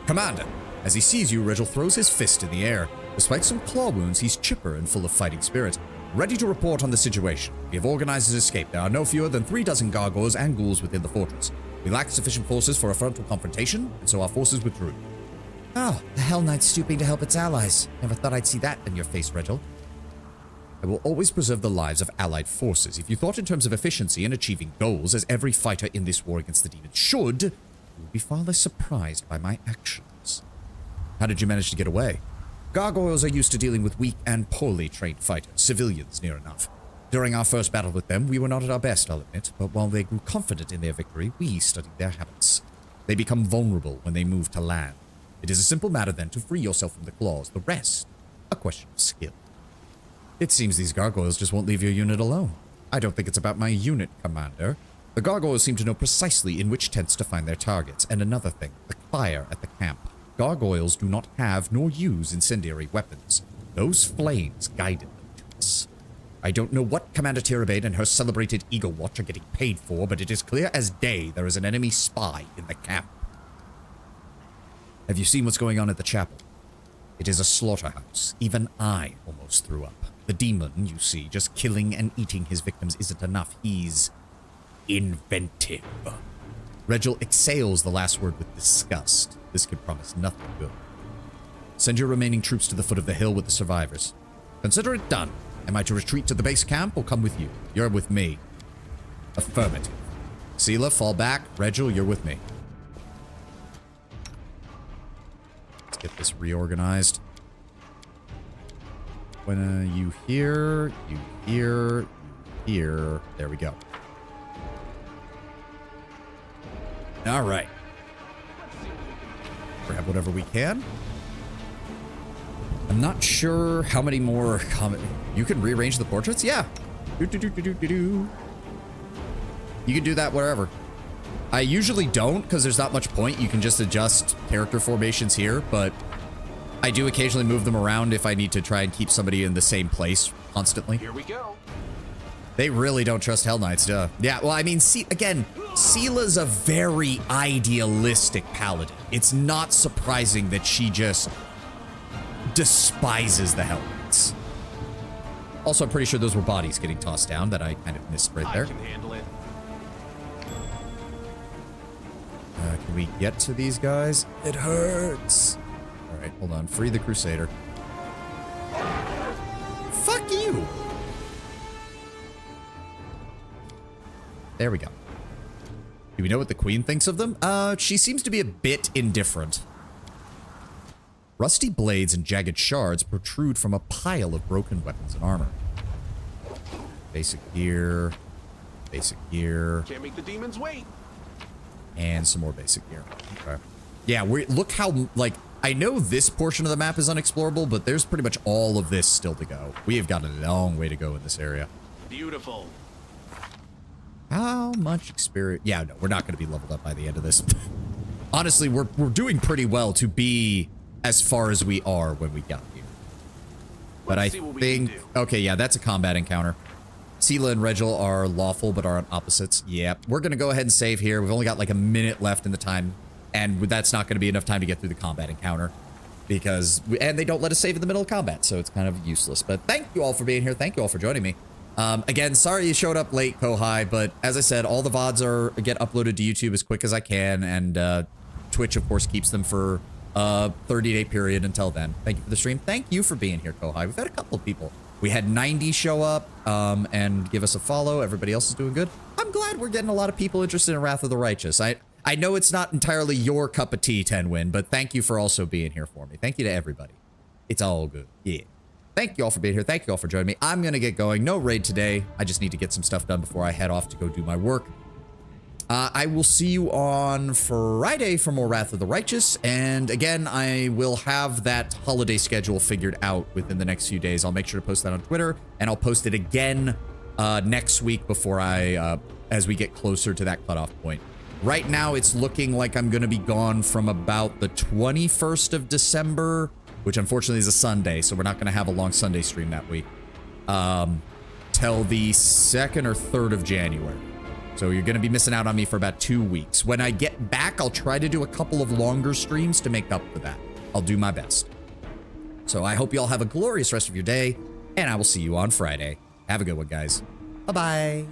Commander, as he sees you, Regil throws his fist in the air. Despite some claw wounds, he's chipper and full of fighting spirit. Ready to report on the situation. We have organized his escape. There are no fewer than 36 gargoyles and ghouls within the fortress. We lack sufficient forces for a frontal confrontation, and so our forces withdrew. Oh, the Hell Knight's stooping to help its allies. Never thought I'd see that in your face, Regil. I will always preserve the lives of allied forces. If you thought in terms of efficiency and achieving goals, as every fighter in this war against the demons should, you would be far less surprised by my actions. How did you manage to get away? Gargoyles are used to dealing with weak and poorly trained fighters, civilians near enough. During our first battle with them, we were not at our best, I'll admit, but while they grew confident in their victory, we studied their habits. They become vulnerable when they move to land. It is a simple matter then to free yourself from the claws. The rest, a question of skill. It seems these gargoyles just won't leave your unit alone. I don't think it's about my unit, Commander. The gargoyles seem to know precisely in which tents to find their targets. And another thing, the fire at the camp. Gargoyles do not have nor use incendiary weapons. Those flames guided them to us. I don't know what Commander Tirabane and her celebrated Eagle Watch are getting paid for, but it is clear as day there is an enemy spy in the camp. Have you seen what's going on at the chapel? It is a slaughterhouse. Even I almost threw up. The demon, you see, just killing and eating his victims isn't enough. He's inventive. Regil exhales the last word with disgust. This could promise nothing good. Send your remaining troops to the foot of the hill with the survivors. Consider it done. Am I to retreat to the base camp or come with you? You're with me. Affirmative. Sela, fall back. Regil, you're with me. Let's get this reorganized. When you hear, you hear, you hear. There we go. All right. Grab whatever we can. I'm not sure how many more you can rearrange the portraits? Yeah. You can do that wherever. I usually don't because there's not much point. You can just adjust character formations here, but I do occasionally move them around if I need to try and keep somebody in the same place constantly. Here we go. They really don't trust Hell Knights, duh. Yeah, well, I mean, again, Sela's a very idealistic paladin. It's not surprising that she just despises the Hell Knights. Also, I'm pretty sure those were bodies getting tossed down that I kind of missed right there. I can handle it. Can we get to these guys? It hurts. All right, hold on. Free the Crusader. Fuck you. There we go. Do we know what the Queen thinks of them? She seems to be a bit indifferent. Rusty blades and jagged shards protrude from a pile of broken weapons and armor. Basic gear. Basic gear. Can't make the demons wait. And some more basic gear. Okay. Yeah, look how, like, I know this portion of the map is unexplorable, but there's pretty much all of this still to go. We have got a long way to go in this area. Beautiful. How much experience? Yeah, no, we're not going to be leveled up by the end of this. Honestly, we're doing pretty well to be as far as we are when we got here. But I think... Okay, yeah, that's a combat encounter. Sela and Regil are lawful, but are on opposites. Yeah, we're going to go ahead and save here. We've only got like a minute left in the time, and that's not going to be enough time to get through the combat encounter. Because... And they don't let us save in the middle of combat, so it's kind of useless. But thank you all for being here. Thank you all for joining me. Again, sorry you showed up late, Kohai, but as I said, all the VODs get uploaded to YouTube as quick as I can, and Twitch, of course, keeps them for a 30-day period until then. Thank you for the stream. Thank you for being here, Kohai. We've had a couple of people. We had 90 show up and give us a follow. Everybody else is doing good. I'm glad we're getting a lot of people interested in Wrath of the Righteous. I know it's not entirely your cup of tea, Tenwin, but thank you for also being here for me. Thank you to everybody. It's all good. Yeah. Thank you all for being here. Thank you all for joining me. I'm going to get going. No raid today. I just need to get some stuff done before I head off to go do my work. I will see you on Friday for more Wrath of the Righteous. And again, I will have that holiday schedule figured out within the next few days. I'll make sure to post that on Twitter, and I'll post it again next week before as we get closer to that cutoff point. Right now, it's looking like I'm going to be gone from about the 21st of December, which unfortunately is a Sunday, so we're not going to have a long Sunday stream that week, till the 2nd or 3rd of January. So you're going to be missing out on me for about 2 weeks. When I get back, I'll try to do a couple of longer streams to make up for that. I'll do my best. So I hope you all have a glorious rest of your day, and I will see you on Friday. Have a good one, guys. Bye-bye.